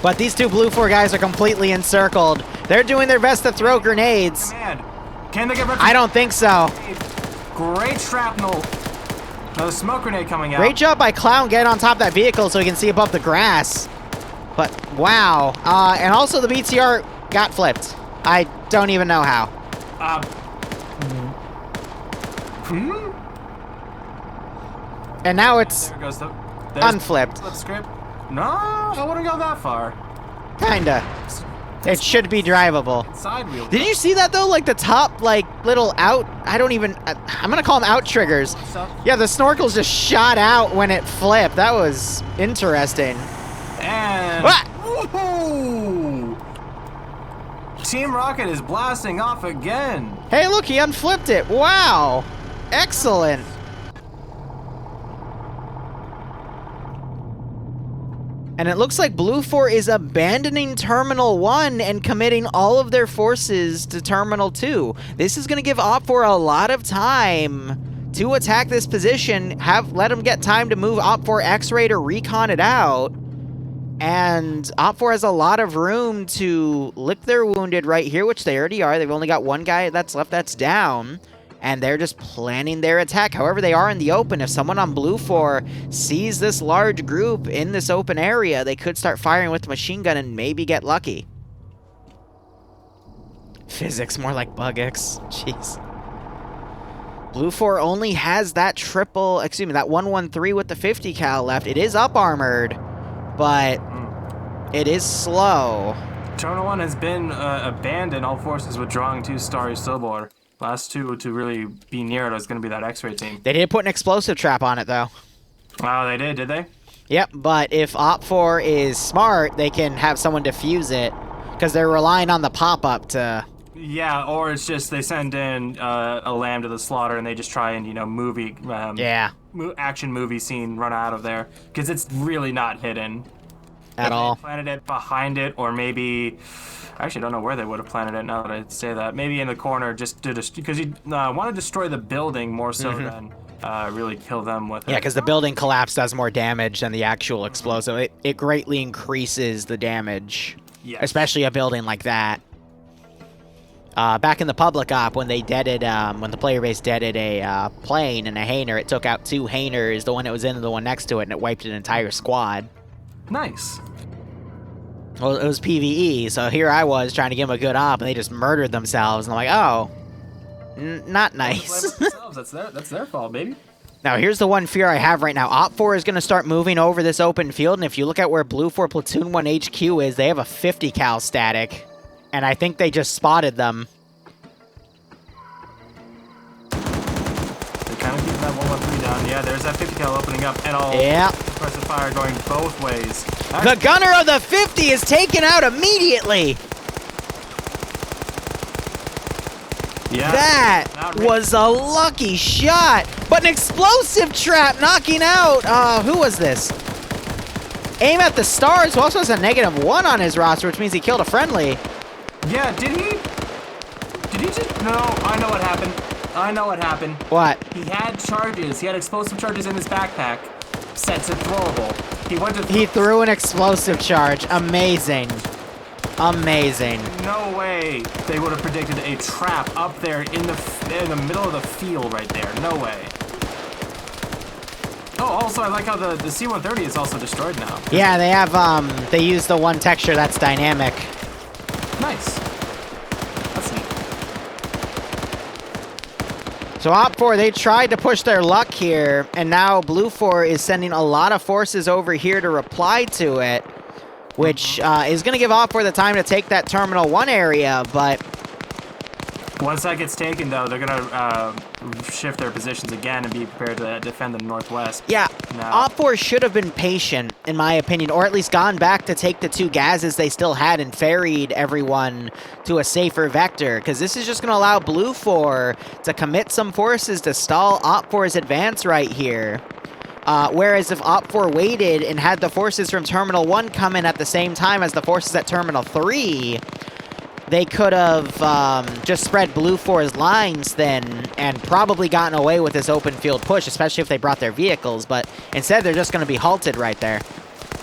But these 2 Blue 4 guys are completely encircled. They're doing their best to throw grenades. Can they get rid of... I don't think so. Great shrapnel. Another smoke grenade coming out. Great job by Clown getting on top of that vehicle so he can see above the grass. But, wow. And also the BTR got flipped. I don't even know how. And now it's unflipped. Flip script. No, I wouldn't go that far. Kinda. It should be drivable. Side wheel. Did you see that though? Like the top, little out. I'm gonna call them out triggers. Yeah, the snorkels just shot out when it flipped. That was interesting. And Team Rocket is blasting off again. Hey, look, he unflipped it. Wow, excellent. And it looks like Blue 4 is abandoning Terminal 1 and committing all of their forces to Terminal 2. This is going to give Op4 a lot of time to attack this position, let them get time to move Op4 X-ray to recon it out. And Op4 has a lot of room to lick their wounded right here, which they already are. They've only got 1 guy that's left that's down. And they're just planning their attack. However, they are in the open. If someone on Blue 4 sees this large group in this open area, they could start firing with the machine gun and maybe get lucky. Physics, more like Bugix. Jeez. Blue 4 only has that that 113 with the 50 cal left. It is up-armored, but it is slow. Terminal 1 has been abandoned. All forces withdrawing to Starry Sobor. Last 2 to really be near it is going to be that X-ray team. They did put an explosive trap on it, though. Oh, they did they? Yep, but if Op4 is smart, they can have someone defuse it, because they're relying on the pop-up to... Yeah, or it's just they send in a lamb to the slaughter and they just try and, action movie scene run out of there, because it's really not hidden. At all. They planted it behind it, or maybe... I actually don't know where they would have planted it now that I say that. Maybe in the corner, just because you want to destroy the building more so than really kill them with it. Yeah, because the building collapse does more damage than the actual explosive. It greatly increases the damage, especially a building like that. Back in the public op, when they deaded, when the player base deaded a plane and a Hainer, it took out 2 Hainers, the one that was in and the one next to it, and it wiped an entire squad. Nice. Well, it was PvE, so here I was trying to give them a good op, and they just murdered themselves, and I'm like, oh. Not nice. That's their fault, baby. Now, here's the one fear I have right now. Op4 is going to start moving over this open field, and if you look at where Blue 4 Platoon 1 HQ is, they have a 50 cal static, and I think they just spotted them. They're kind of keeping that 113 down. Yeah, there's that 50 cal opening up, and all suppressive fire going both ways. The gunner of the 50 is taken out immediately. Yeah, that was a lucky shot, but an explosive trap knocking out, who was this? Aim at the stars, who also has a -1 on his roster, which means he killed a friendly. Yeah, did he just, no, I know what happened. I know what happened. What? He had charges, he had explosive charges in his backpack, set to throwable. He threw an explosive charge, amazing. Amazing. No way they would have predicted a trap up there in the middle of the field right there. No way. Oh, also, I like how the C-130 is also destroyed now. Yeah, they have, they use the one texture that's dynamic. Nice. That's neat. So Op4, they tried to push their luck here, and now Blue 4 is sending a lot of forces over here to reply to it, which is going to give Op4 the time to take that Terminal 1 area, but... Once that gets taken, though, they're going to shift their positions again and be prepared to defend the northwest. Yeah, Op4 should have been patient, in my opinion, or at least gone back to take the 2 gases they still had and ferried everyone to a safer vector, because this is just going to allow Blue 4 to commit some forces to stall Op4's advance right here. Whereas if Op4 waited and had the forces from Terminal 1 come in at the same time as the forces at Terminal 3, they could have just spread Blue 4's lines then and probably gotten away with this open field push, especially if they brought their vehicles, but instead they're just going to be halted right there.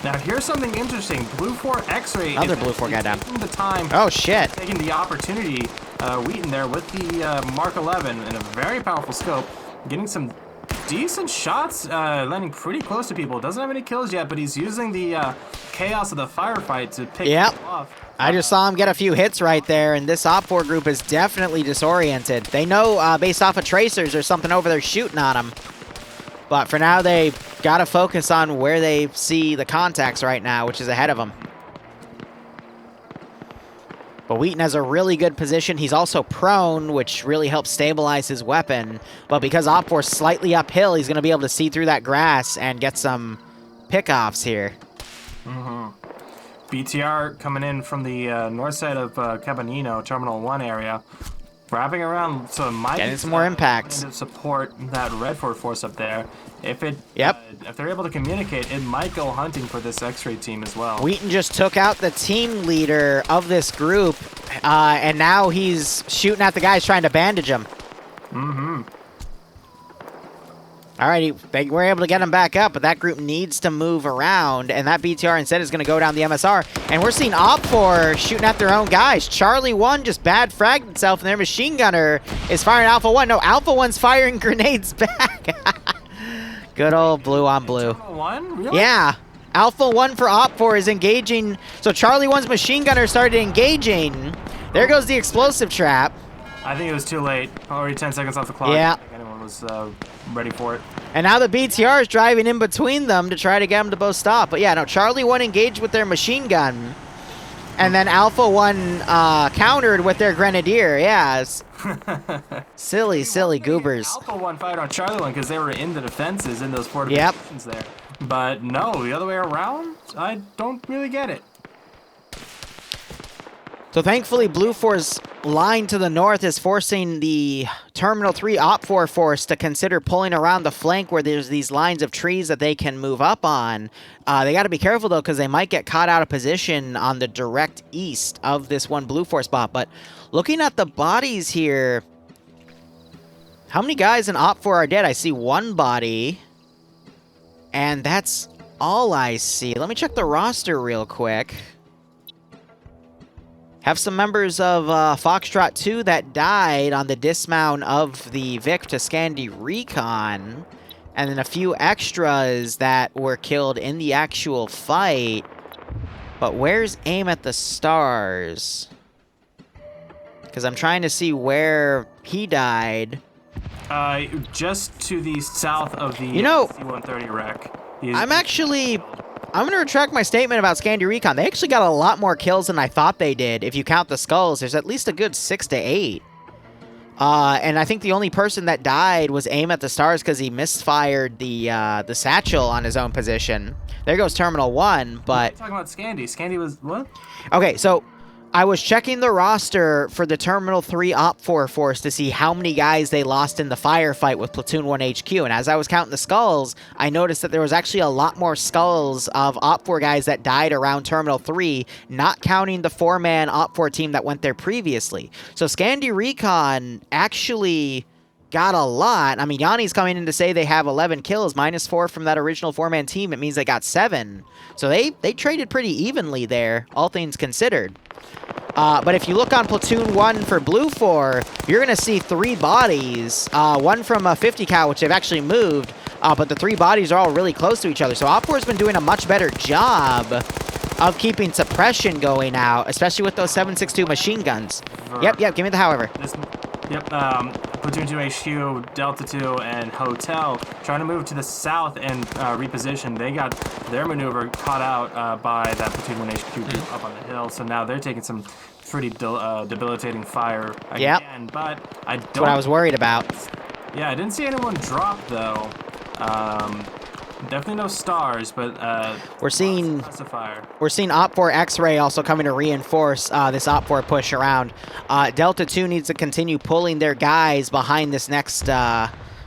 Now here's something interesting. Blue 4 X-Ray. Another Blue 4 guy down. Taking the time. Oh, shit. Taking the opportunity, Wheaton there with the Mark 11 in a very powerful scope, getting some decent shots, landing pretty close to people. Doesn't have any kills yet, but he's using the chaos of the firefight to pick people off. I just saw him get a few hits right there, and this Op4 group is definitely disoriented. They know, based off of tracers, there's something over there shooting on them. But for now, they got to focus on where they see the contacts right now, which is ahead of them. But Wheaton has a really good position. He's also prone, which really helps stabilize his weapon. But because Op4's slightly uphill, he's going to be able to see through that grass and get some pickoffs here. BTR coming in from the north side of Cabanino, Terminal 1 area. Wrapping around, so it might getting some more impacts to support that Redford force up there. If it, if they're able to communicate, it might go hunting for this X-ray team as well. Wheaton just took out the team leader of this group, and now he's shooting at the guys trying to bandage him. All right, they were able to get him back up, but that group needs to move around, and that BTR instead is going to go down the MSR. And we're seeing Op4 shooting at their own guys. Charlie 1 just bad fragged himself, and their machine gunner is firing Alpha 1. No, Alpha 1's firing grenades back. Good old blue on blue. Alpha 1? Really? Yeah. Alpha 1 for Op4 is engaging. So Charlie 1's machine gunner started engaging. There goes the explosive trap. I think it was too late. Already 10 seconds off the clock. Yeah. I think anyone was ready for it. And now the BTR is driving in between them to try to get them to both stop. But yeah, no, Charlie 1 engaged with their machine gun. And then Alpha 1 countered with their grenadier. Yeah. Silly goobers. Alpha 1 fired on Charlie 1 because they were in the defenses in those fortifications there. But no, the other way around, I don't really get it. So thankfully, Blue 4's line to the north is forcing the Terminal 3 Op4 force to consider pulling around the flank where there's these lines of trees that they can move up on. They got to be careful, though, because they might get caught out of position on the direct east of this one Blue 4 spot. But looking at the bodies here, how many guys in Op4 are dead? I see one body, and that's all I see. Let me check the roster real quick. Have some members of Foxtrot 2 that died on the dismount of the Vic to Scandi Recon, and then a few extras that were killed in the actual fight. But where's Aim at the Stars? Because I'm trying to see where he died. Just to the south of the C-130 wreck. I'm going to retract my statement about Scandi Recon. They actually got a lot more kills than I thought they did. If you count the skulls, there's at least a good 6 to 8. And I think the only person that died was Aim at the Stars because he misfired the satchel on his own position. There goes Terminal 1, but... What are you talking about Scandi? Scandi was... what? Okay, so I was checking the roster for the Terminal 3 Op 4 force to see how many guys they lost in the firefight with Platoon 1 HQ, and as I was counting the skulls, I noticed that there was actually a lot more skulls of Op 4 guys that died around Terminal 3, not counting the 4-man Op 4 team that went there previously. So Scandi Recon actually got a lot. I mean, Yanni's coming in to say they have 11 kills, minus 4 from that original 4-man team. It means they got 7. So they traded pretty evenly there, all things considered. But if you look on Platoon 1 for Blue 4, you're going to see 3 bodies. One from a 50 cal, which they've actually moved, but the 3 bodies are all really close to each other. So Op 4's been doing a much better job of keeping suppression going out, especially with those 7.62 machine guns. Yep, give me the however. Platoon 2 HQ, Delta 2, and Hotel trying to move to the south and reposition. They got their maneuver caught out by that Platoon 1 HQ group up on the hill, so now they're taking some pretty debilitating fire again. But I don't... That's what I was worried about. Yeah, I didn't see anyone drop, though. Definitely no stars, but we're seeing Op 4 X-Ray also coming to reinforce this Op 4 push around. Delta 2 needs to continue pulling their guys behind this next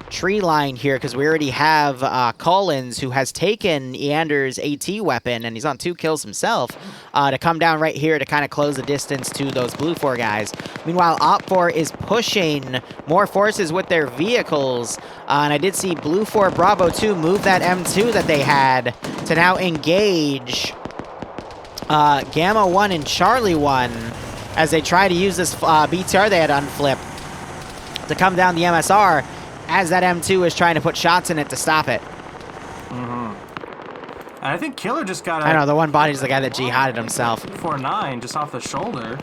tree line here because we already have Collins, who has taken Eander's AT weapon, and he's on 2 kills himself, to come down right here to kind of close the distance to those Blue 4 guys. Meanwhile, Op 4 is pushing more forces with their vehicles, and I did see Blue 4 Bravo 2 move that M2 that they had to now engage Gamma 1 and Charlie 1 as they try to use this BTR they had unflipped to come down the MSR, as that M2 is trying to put shots in it to stop it. And I think Killer just got I know, the one body's the guy that jihaded himself. 4-9 just off the shoulder.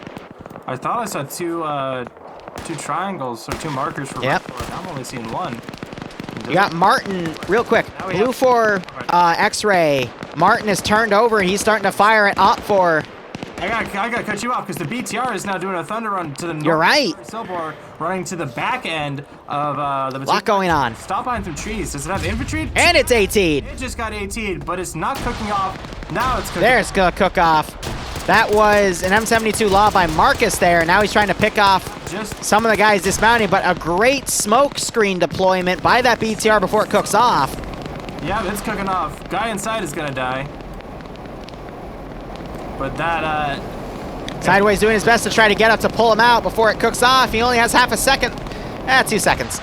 I thought I saw two triangles, or 2 markers for Red 4. I'm only seeing 1. You got Martin, real quick. Blue 4 X-Ray. Martin is turned over, and he's starting to fire at Op 4. I gotta cut you off because the BTR is now doing a thunder run to the north. You're right. Silver running to the back end of the. Lot going on. Stop behind some trees. Does it have infantry? And it's 18. It just got 18, but it's not cooking off. Now it's cooking. There, it's gonna cook off. That was an M72 law by Marcus there. Now he's trying to pick off some of the guys dismounting, but a great smoke screen deployment by that BTR before it cooks off. Yeah, it's cooking off. Guy inside is gonna die. But that, Sideways doing his best to try to get up to pull him out before it cooks off. He only has half a second. 2 seconds.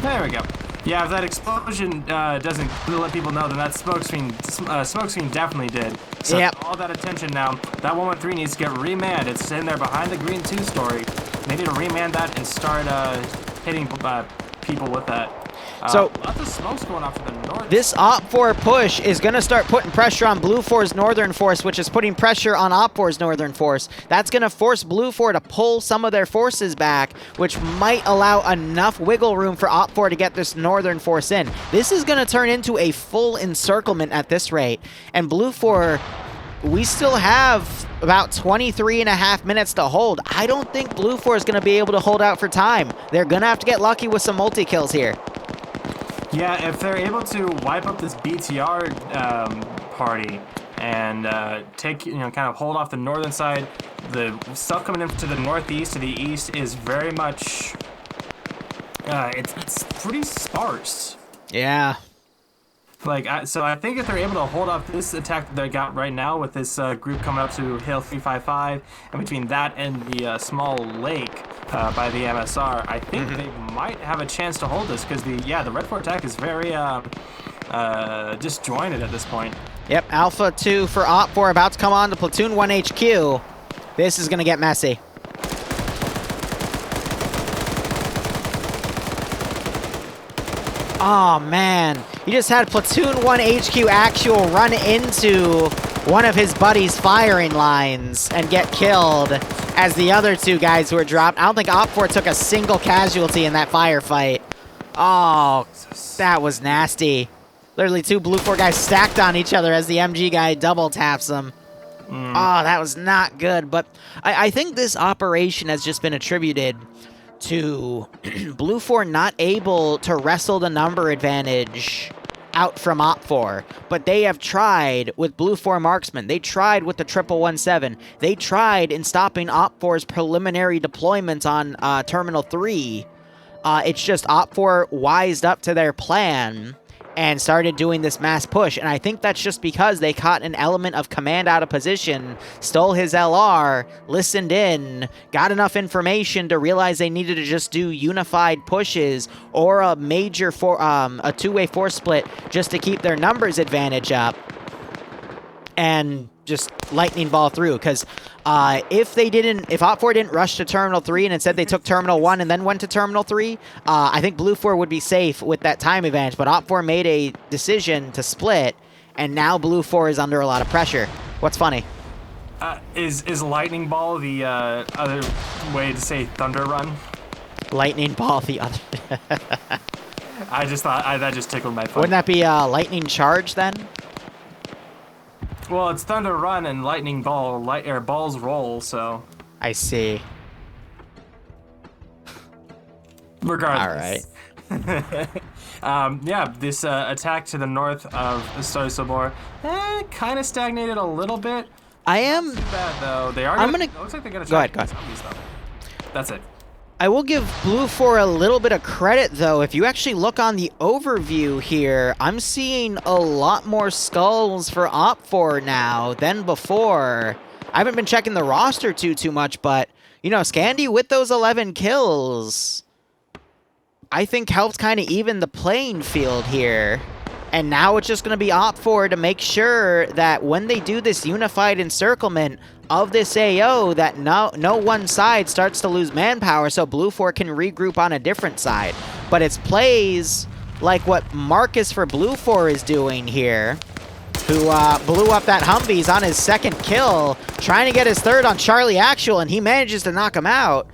There we go. Yeah, if that explosion doesn't let people know, then that smoke screen definitely did. So all that attention now, that 113 needs to get remanned. It's sitting there behind the green 2-story. They need to remand that and start hitting people with that. So lots of smoke's going off to the north. This Op 4 push is going to start putting pressure on Blue 4's northern force, which is putting pressure on Op 4's northern force. That's going to force Blue 4 to pull some of their forces back, which might allow enough wiggle room for Op 4 to get this northern force in. This is going to turn into a full encirclement at this rate. And Blue 4, we still have about 23.5 minutes to hold. I don't think Blue 4 is going to be able to hold out for time. They're going to have to get lucky with some multi-kills here. Yeah, if they're able to wipe up this BTR party and take, kind of hold off the northern side, the stuff coming in to the northeast, to the east is very much, it's pretty sparse. Yeah. So I think if they're able to hold off this attack that they got right now with this group coming up to Hill 355, and between that and the small lake by the MSR, I think they might have a chance to hold this because the Red 4 attack is very disjointed at this point. Yep, Alpha 2 for Op 4 about to come on to Platoon 1 HQ. This is going to get messy. Oh, man. He just had Platoon 1 HQ Actual run into one of his buddies' firing lines and get killed as the other two guys who were dropped. I don't think Op4 took a single casualty in that firefight. Oh, that was nasty. Literally 2 Blue 4 guys stacked on each other as the MG guy double taps them. Oh, that was not good. But I think this operation has just been attributed to Blue 4 not able to wrestle the number advantage out from Op4, but they have tried with Blue 4 marksman. They tried with the 1117. They tried in stopping Op4's preliminary deployments on Terminal 3. It's just Op4 wised up to their plan and started doing this mass push, and I think that's just because they caught an element of command out of position, stole his LR, listened in, got enough information to realize they needed to just do unified pushes or a major a two-way force split just to keep their numbers advantage up and just lightning ball through. Because if Op4 didn't rush to Terminal 3 and instead they took Terminal 1 and then went to Terminal 3, I think Blue 4 would be safe with that time advantage. But Op4 made a decision to split, and now Blue 4 is under a lot of pressure. What's funny? Is lightning ball the other way to say thunder run? Lightning ball the other. I just thought that just tickled my fun. Wouldn't that be lightning charge then? Well, it's thunder run and lightning ball, balls roll, so. I see. Regardless. All right. Yeah, this attack to the north of Sobor kind of stagnated a little bit. I am. Not too bad though. They are. Looks like they're gonna. Go ahead. That's it. I will give Blue 4 a little bit of credit, though. If you actually look on the overview here, I'm seeing a lot more skulls for Op4 now than before. I haven't been checking the roster too much, but, you know, Scandy with those 11 kills, I think helped kind of even the playing field here. And now it's just going to be Op4 to make sure that when they do this unified encirclement of this AO, that no one side starts to lose manpower, so Blue 4 can regroup on a different side. But it's plays like what Marcus for Blue 4 is doing here, who blew up that Humvees on his second kill, trying to get his third on Charlie Actual, and he manages to knock him out.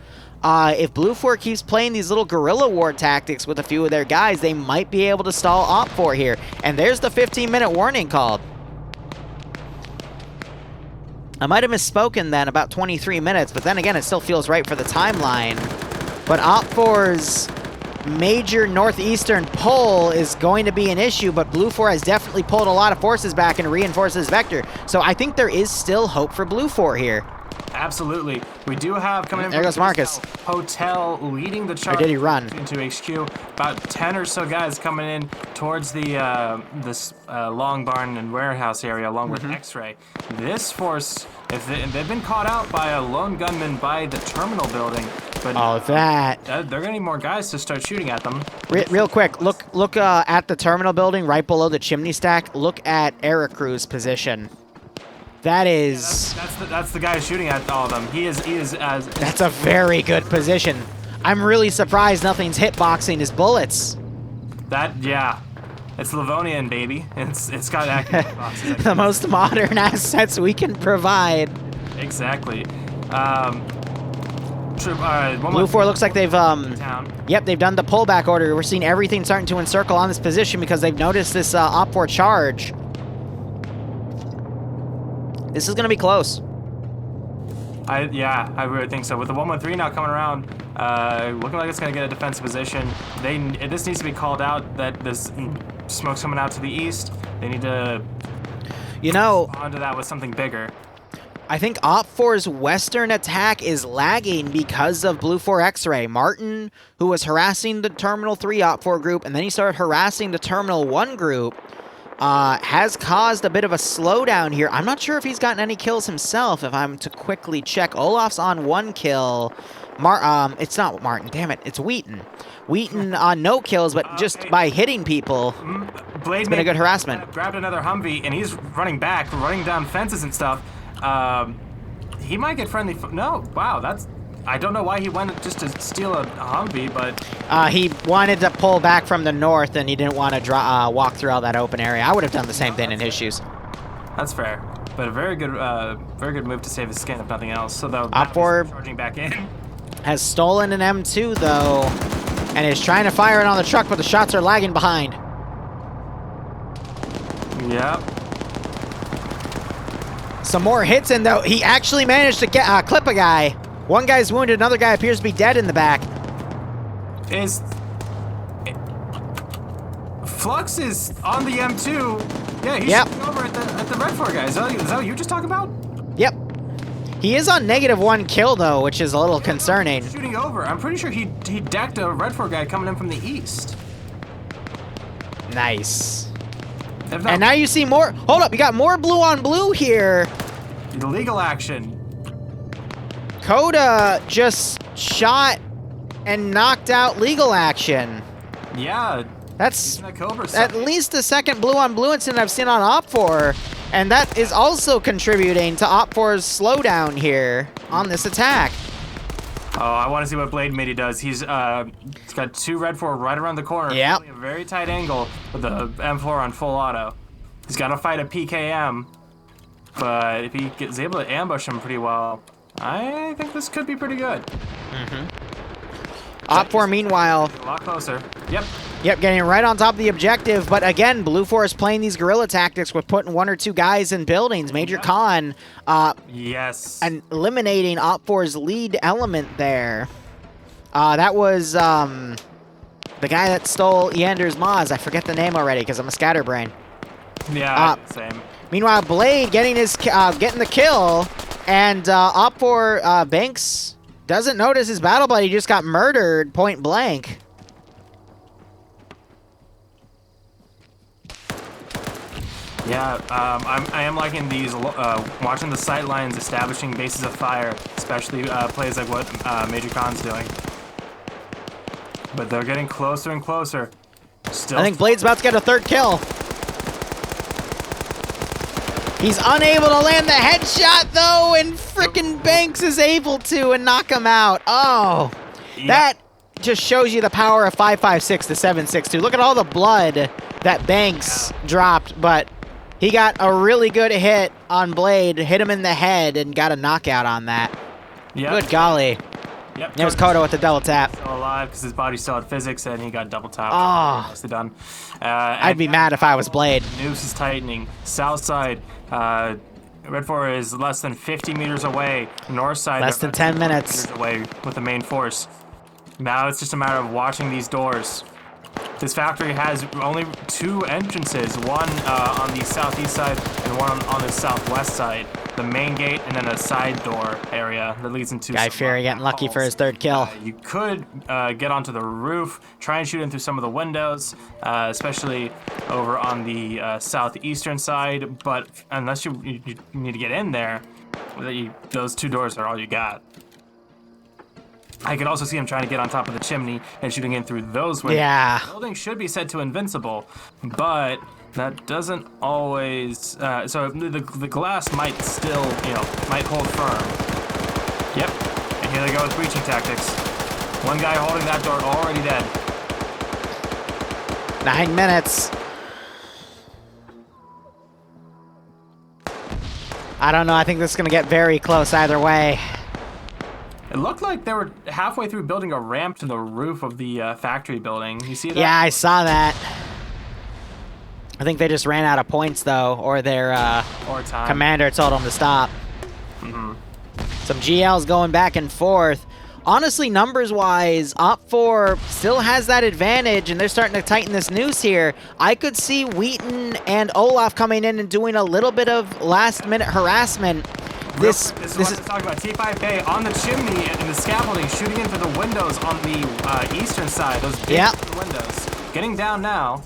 If Blue 4 keeps playing these little guerrilla war tactics with a few of their guys, they might be able to stall Op4 here. And there's the 15-minute warning called. I might have misspoken then, about 23 minutes, but then again, it still feels right for the timeline. But Op4's major northeastern pull is going to be an issue, but Blue 4 has definitely pulled a lot of forces back and reinforced his vector. So I think there is still hope for Blue 4 here. Absolutely. We do have coming in. There goes Marcus. Hotel leading the charge. Or did he run? Into HQ. About 10 or so guys coming in towards the this long barn and warehouse area along with X-Ray. This force, if they've been caught out by a lone gunman by the terminal building, but they're gonna need more guys to start shooting at them. Real quick, look at the terminal building right below the chimney stack. Look at Ericrew's position. That is... That's the guy shooting at all of them. He is as... That's a very good position. I'm really surprised nothing's hitboxing his bullets. Yeah. It's Livonian, baby. It's got active hitboxes. The most modern assets we can provide. Exactly. Blue 4 looks like they've... Yep, they've done the pullback order. We're seeing everything starting to encircle on this position because they've noticed this Op4 charge. This is going to be close. I really think so. With the 113 now coming around, looking like it's going to get a defensive position. This needs to be called out that this smoke's coming out to the east. They need to respond to that with something bigger. I think Op4's western attack is lagging because of Blue 4 X-Ray. Martin, who was harassing the Terminal 3 Op4 group, and then he started harassing the Terminal 1 group, has caused a bit of a slowdown here. I'm not sure if he's gotten any kills himself, if I'm to quickly check. Olaf's on 1 kill. It's not Martin, damn it, it's Wheaton. Wheaton on no kills, but just by hitting people, it's been a good harassment. Grabbed another Humvee, and he's running back, running down fences and stuff. He might get friendly. No, wow, that's... I don't know why he went just to steal a Humvee, but... he wanted to pull back from the north, and he didn't want to walk through all that open area. I would have done the same thing in his shoes. That's fair. But a very good move to save his skin, if nothing else. So the Op4 charging back in. has stolen an M2 though, and is trying to fire it on the truck, but the shots are lagging behind. Yep. Some more hits in though. He actually managed to get clip a guy. One guy's wounded, another guy appears to be dead in the back. Flux is on the M2. Yeah, he's shooting over at the Red 4 guy. Is that what you were just talking about? Yep. He is on -1 kill though, which is a little concerning. Shooting over. I'm pretty sure he decked a Red 4 guy coming in from the east. Nice. And now you see more. Hold up, you got more blue on blue here. Illegal action. Coda just shot and knocked out legal action. Yeah. That's at least the second blue on blue incident I've seen on Op4, and that is also contributing to Op4's slowdown here on this attack. Oh, I want to see what Blade Midi does. He's got 2 Red 4 right around the corner. Yep. A very tight angle with the M4 on full auto. He's got to fight a PKM, but if he is able to ambush him pretty well, I think this could be pretty good. Op4, meanwhile, a lot closer. Yep. Yep, getting right on top of the objective, but again, Blue 4 is playing these guerrilla tactics with putting 1 or 2 guys in buildings. Major Khan yes. And eliminating Op4's lead element there. That was the guy that stole Yander's Maz. I forget the name already because I'm a scatterbrain. Yeah, same. Meanwhile, Blade getting his getting the kill, and Op4 Banks doesn't notice his battle buddy just got murdered point blank. Yeah, I am liking these, watching the sight lines, establishing bases of fire, especially plays like what Major Khan's doing. But they're getting closer and closer. Still, I think Blade's about to get a 3rd kill. He's unable to land the headshot, though, and frickin' Banks is able to and knock him out. Oh, that just shows you the power of 5.56 to 7.62. Look at all the blood that Banks dropped, but he got a really good hit on Blade, hit him in the head, and got a knockout on that. Yep. Good golly. Yep. There's Kodo with the double tap. Still alive because his body still had physics, and he got double tapped. Oh. Nicely done. I'd be mad if I was Blade. Noose is tightening. South side, Red 4 is less than 50 meters away. North side, less than 10 minutes away with the main force. Now it's just a matter of watching these doors. This factory has only 2 entrances, one on the southeast side and one on the southwest side. The main gate and then a side door area that leads into Guy Fury getting lucky for his 3rd kill. You could get onto the roof, try and shoot in through some of the windows, especially over on the southeastern side, but unless you need to get in there, those 2 doors are all you got. I could also see him trying to get on top of the chimney and shooting in through those windows. Yeah. The building should be set to invincible, but that doesn't always. So the glass might still, might hold firm. Yep. And here they go with breaching tactics. One guy holding that door already dead. 9 minutes. I don't know. I think this is going to get very close either way. It looked like they were halfway through building a ramp to the roof of the factory building. You see that? Yeah, I saw that. I think they just ran out of points, though, or their commander told them to stop. Some GLs going back and forth. Honestly, numbers-wise, Op4 still has that advantage, and they're starting to tighten this noose here. I could see Wheaton and Olaf coming in and doing a little bit of last-minute harassment. This is what I'm talking about. T5K on the chimney and the scaffolding, shooting into the windows on the eastern side. Those big windows. Getting down now.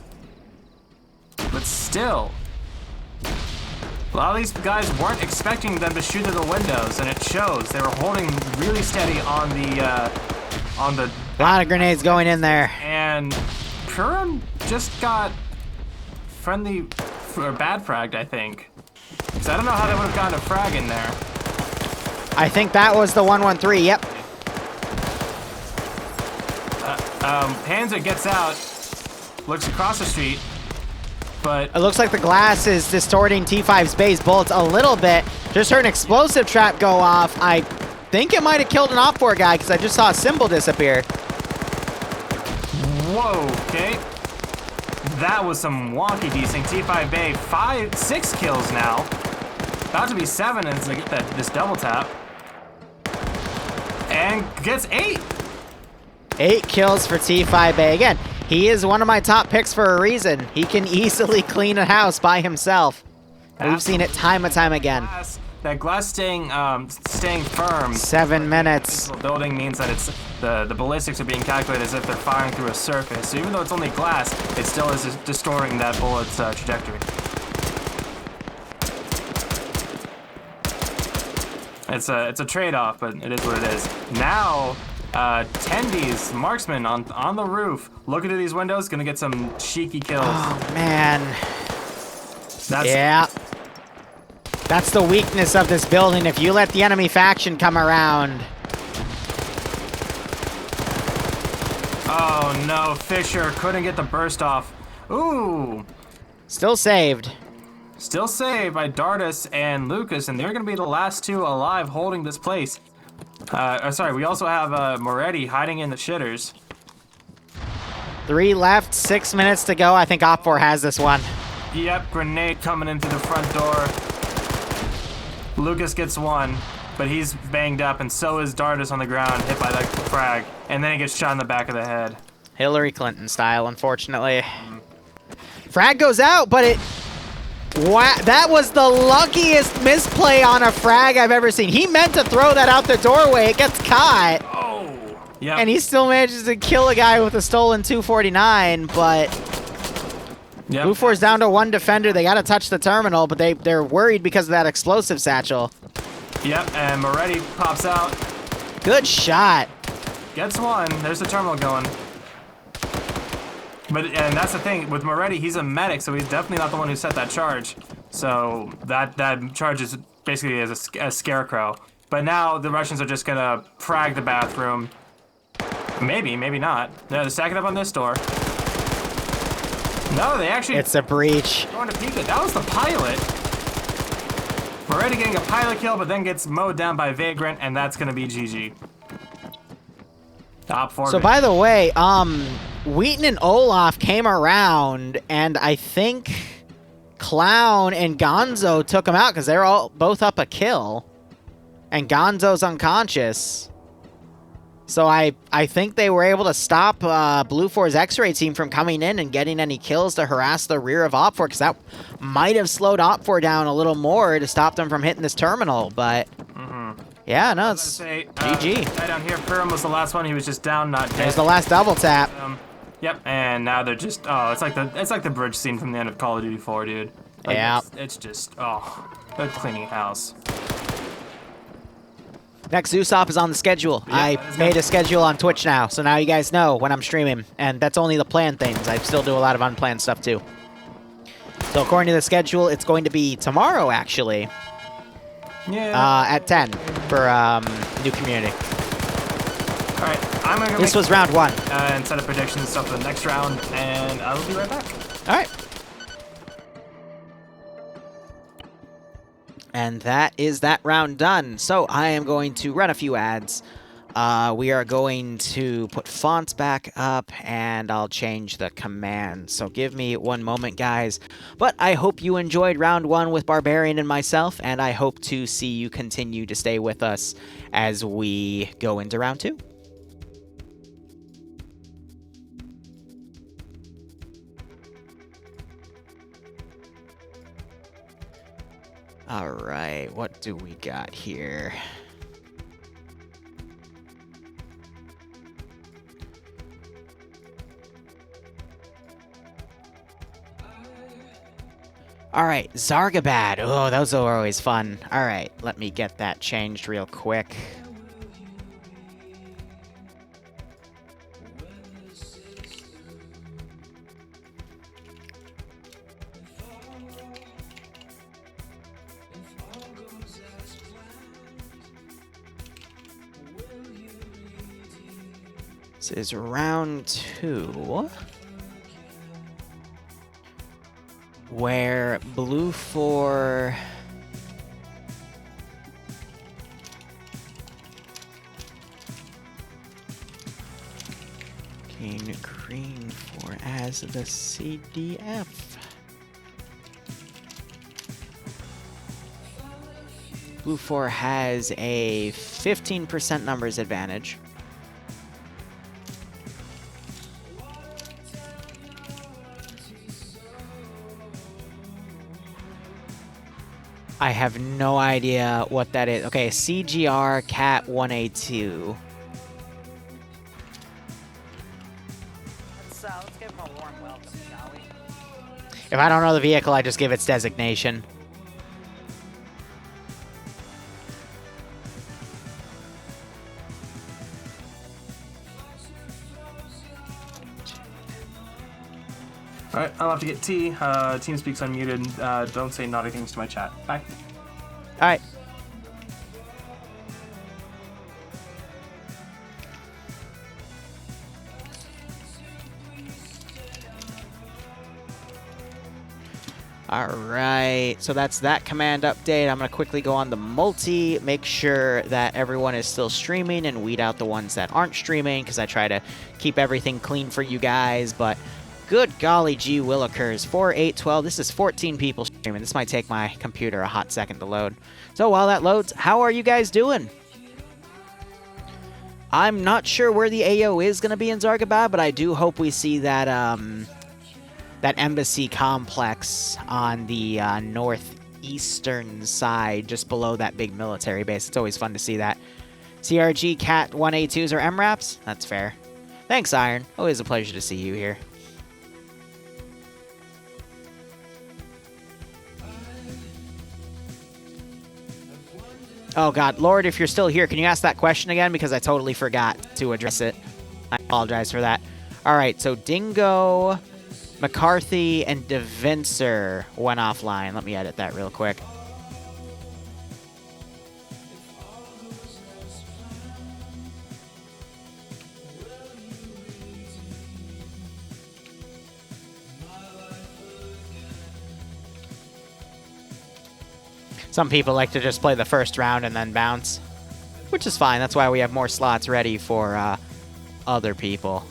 But still, a lot of these guys weren't expecting them to shoot through the windows, and it shows. They were holding really steady on the A lot of grenades going in there. And Purim just got friendly or bad fragged, I think. Because I don't know how they would have gotten a frag in there. I think that was the 113, yep. Panzer gets out, looks across the street. But It looks like the glass is distorting T5's base bullets a little bit. Just heard an explosive trap go off. I think it might have killed an Op4 guy because I just saw a symbol disappear. whoa, okay. That was some wonky desync. T5 Bay, 6 kills now. About to be 7 as they get this double tap. And gets 8. 8 kills for T5A. Again, he is one of my top picks for a reason. He can easily clean a house by himself. We've seen it time and time again. That glass staying firm. 7 minutes. Building means that it's the ballistics are being calculated as if they're firing through a surface. So even though it's only glass, it still is distorting that bullet's trajectory. It's a trade-off, but it is what it is. Now, Tendy's marksman on the roof, looking at these windows, gonna get some cheeky kills. Oh man. Yeah. That's the weakness of this building. If you let the enemy faction come around. Oh no, Fisher couldn't get the burst off. Ooh. Still saved. Still saved by Dardus and Lucas, and they're going to be the last 2 alive holding this place. Sorry, we also have Moretti hiding in the shitters. 3 left, 6 minutes to go. I think Op4 has this one. Yep, grenade coming in through the front door. Lucas gets 1, but he's banged up, and so is Dardus on the ground, hit by that frag, and then he gets shot in the back of the head. Hillary Clinton style, unfortunately. Frag goes out, but it... Wow, that was the luckiest misplay on a frag I've ever seen. He meant to throw that out the doorway. It gets caught. Oh, yeah. And he still manages to kill a guy with a stolen 249, but... Yep. Blue 4's down to 1 defender. They got to touch the terminal, but they're worried because of that explosive satchel. Yep, and Moretti pops out. Good shot. Gets 1. There's the terminal going. And that's the thing, with Moretti, he's a medic, so he's definitely not the one who set that charge. So that charge is basically as a scarecrow. But now the Russians are just gonna frag the bathroom. Maybe, maybe not. No, they're stacking up on this door. No, they actually... It's a breach. Going to peek it. That was the pilot. Moretti getting a pilot kill, but then gets mowed down by Vagrant, and that's gonna be GG. Top 4. So by the way, Wheaton and Olaf came around, and I think Clown and Gonzo took him out because they're both up a kill, and Gonzo's unconscious. So I think they were able to stop Blue 4's X-Ray team from coming in and getting any kills to harass the rear of Op4, because that might have slowed Op4 down a little more to stop them from hitting this terminal, but... Yeah, no, it's GG. Guy down here, Purim was the last one. He was just down, not dead. There's the last double tap. Yep, and now they're just it's like the bridge scene from the end of Call of Duty 4, dude. Like, yeah. It's just they're cleaning house. Next Zusop is on the schedule. Yeah, I made a schedule on Twitch now, so now you guys know when I'm streaming, and that's only the planned things. I still do a lot of unplanned stuff too. So according to the schedule, it's going to be tomorrow actually. Yeah. At 10 for new community. All right, I'm gonna go This was round 1. And set up predictions and stuff for the next round, and I will be right back. All right. And that is that round done. So I am going to run a few ads. We are going to put fonts back up, and I'll change the command. So give me 1 moment, guys. But I hope you enjoyed round 1 with Barbarian and myself, and I hope to see you continue to stay with us as we go into round 2. All right, what do we got here? All right, Zargabad. Oh, those are always fun. All right, let me get that changed real quick. This is round 2. where Blue 4... Green 4 as the CDF. Blue 4 has a 15% numbers advantage. I have no idea what that is. Okay, CGR Cat 1A2. Let's give him a warm welcome, shall we? If I don't know the vehicle, I just give its designation. Alright, I'll have to get T. TeamSpeak's unmuted. Don't say naughty things to my chat. Bye. Alright. Alright, so that's that command update. I'm going to quickly go on the multi, make sure that everyone is still streaming, and weed out the ones that aren't streaming, because I try to keep everything clean for you guys, but good golly gee willikers, 4, 8, 12, this is 14 people streaming. This might take my computer a hot second to load. So while that loads, how are you guys doing? I'm not sure where the AO is going to be in Zargabad, but I do hope we see that, that embassy complex on the northeastern side, just below that big military base. It's always fun to see that. CRG Cat 1A2s or MRAPs? That's fair. Thanks, Iron. Always a pleasure to see you here. Oh god, Lord, if you're still here, can you ask that question again? Because I totally forgot to address it. I apologize for that. Alright, so Dingo, McCarthy, and DeVincer went offline. Let me edit that real quick. Some people like to just play the first round and then bounce, which is fine. That's why we have more slots ready for other people.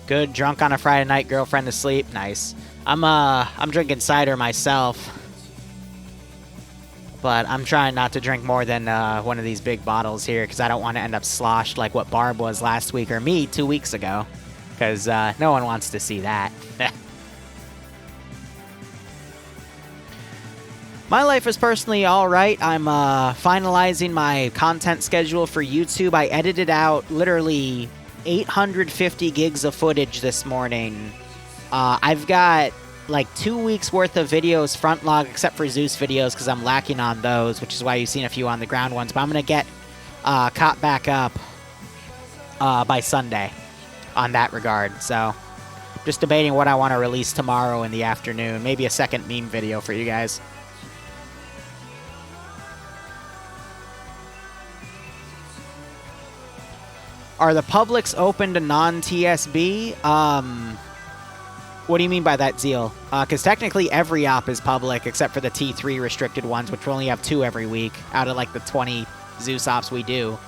Good, drunk on a Friday night, girlfriend asleep. Nice. I'm drinking cider myself, but I'm trying not to drink more than one of these big bottles here because I don't want to end up sloshed like what Barb was last week or me 2 weeks ago, because no one wants to see that. My life is personally all right. I'm finalizing my content schedule for YouTube. I edited out literally 850 gigs of footage this morning. I've got like 2 weeks worth of videos front log, except for Zeus videos, because I'm lacking on those, which is why you've seen a few on the ground ones. But I'm going to get caught back up by Sunday on that regard. So just debating what I want to release tomorrow in the afternoon. Maybe a second meme video for you guys. Are the publics open to non-TSB? What do you mean by that, Zeal? Because technically every op is public except for the T3 restricted ones, which we only have 2 every week out of like the 20 Zeus ops we do.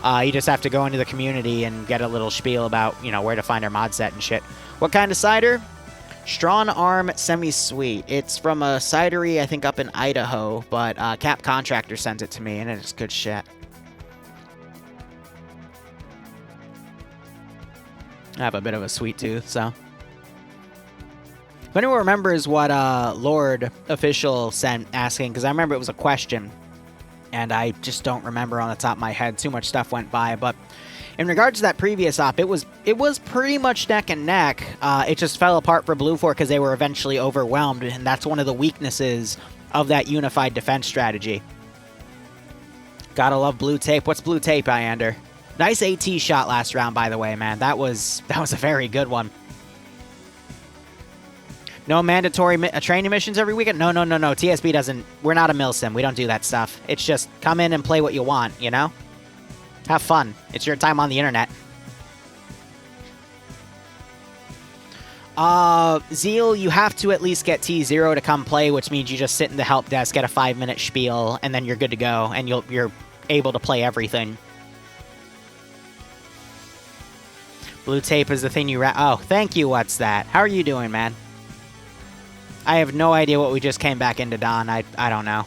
You just have to go into the community and get a little spiel about, you know, where to find our mod set and shit. What kind of cider? Strawn Arm Semi-Sweet. It's from a cidery, I think, up in Idaho, but Cap Contractor sent it to me, and it's good shit. I have a bit of a sweet tooth, so. If anyone remembers what Lord Official sent asking, because I remember it was a question, and I just don't remember on the top of my head. Too much stuff went by, but in regards to that previous op, it was pretty much neck and neck. It just fell apart for Blue 4 because they were eventually overwhelmed, and that's one of the weaknesses of that unified defense strategy. Gotta love blue tape. What's blue tape, Iander? Nice AT shot last round, by the way, man. That was a very good one. No mandatory training missions every weekend? No. TSB doesn't... We're not a milsim. We don't do that stuff. It's just come in and play what you want, you know? Have fun. It's your time on the internet. Zeal, you have to at least get T0 to come play, which means you just sit in the help desk, get a 5-minute spiel, and then you're good to go, and you're able to play everything. Blue tape is the thing you oh, thank you, what's that? How are you doing, man? I have no idea what we just came back into, Don. I don't know.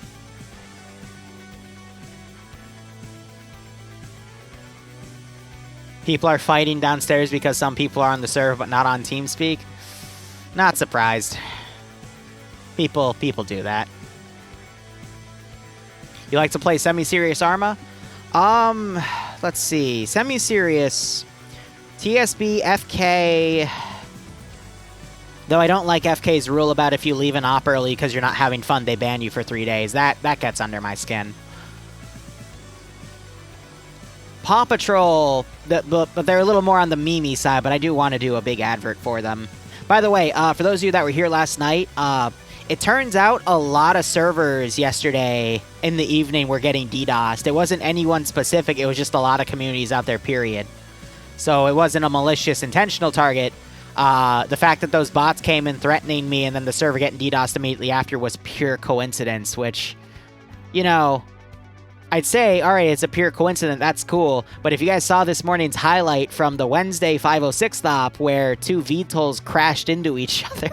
People are fighting downstairs because some people are on the server but not on TeamSpeak. Not surprised. People do that. You like to play semi-serious Arma? Let's see. Semi-serious... TSB, FK... Though I don't like FK's rule about if you leave an op early because you're not having fun, they ban you for 3 days. That gets under my skin. Paw Patrol, but they're a little more on the meme side, but I do want to do a big advert for them. By the way, for those of you that were here last night, it turns out a lot of servers yesterday in the evening were getting DDoSed. It wasn't anyone specific, it was just a lot of communities out there, period. So it wasn't a malicious, intentional target. The fact that those bots came in threatening me and then the server getting DDoSed immediately after was pure coincidence, which, you know, I'd say, all right, it's a pure coincidence, that's cool, but if you guys saw this morning's highlight from the Wednesday 506 stop where 2 VTOLs crashed into each other,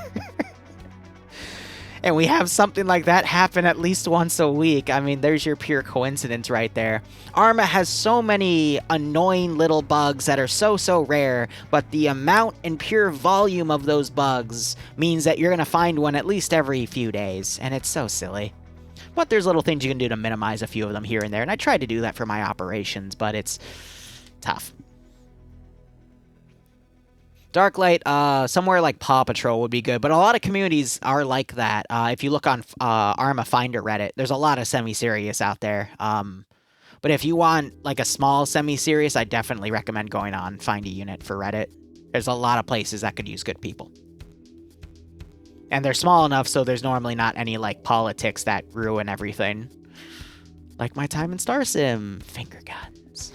and we have something like that happen at least once a week, I mean, there's your pure coincidence right there. Arma has so many annoying little bugs that are so rare, but the amount and pure volume of those bugs means that you're going to find one at least every few days, and it's so silly. But there's little things you can do to minimize a few of them here and there, and I try to do that for my operations, but it's tough. Darklight, somewhere like Paw Patrol would be good, but a lot of communities are like that. If you look on Arma Finder Reddit, there's a lot of semi-serious out there. But if you want like a small semi-serious, I definitely recommend going on Find a Unit for Reddit. There's a lot of places that could use good people. And they're small enough so there's normally not any like politics that ruin everything. Like my time in Star Sim. Finger guns.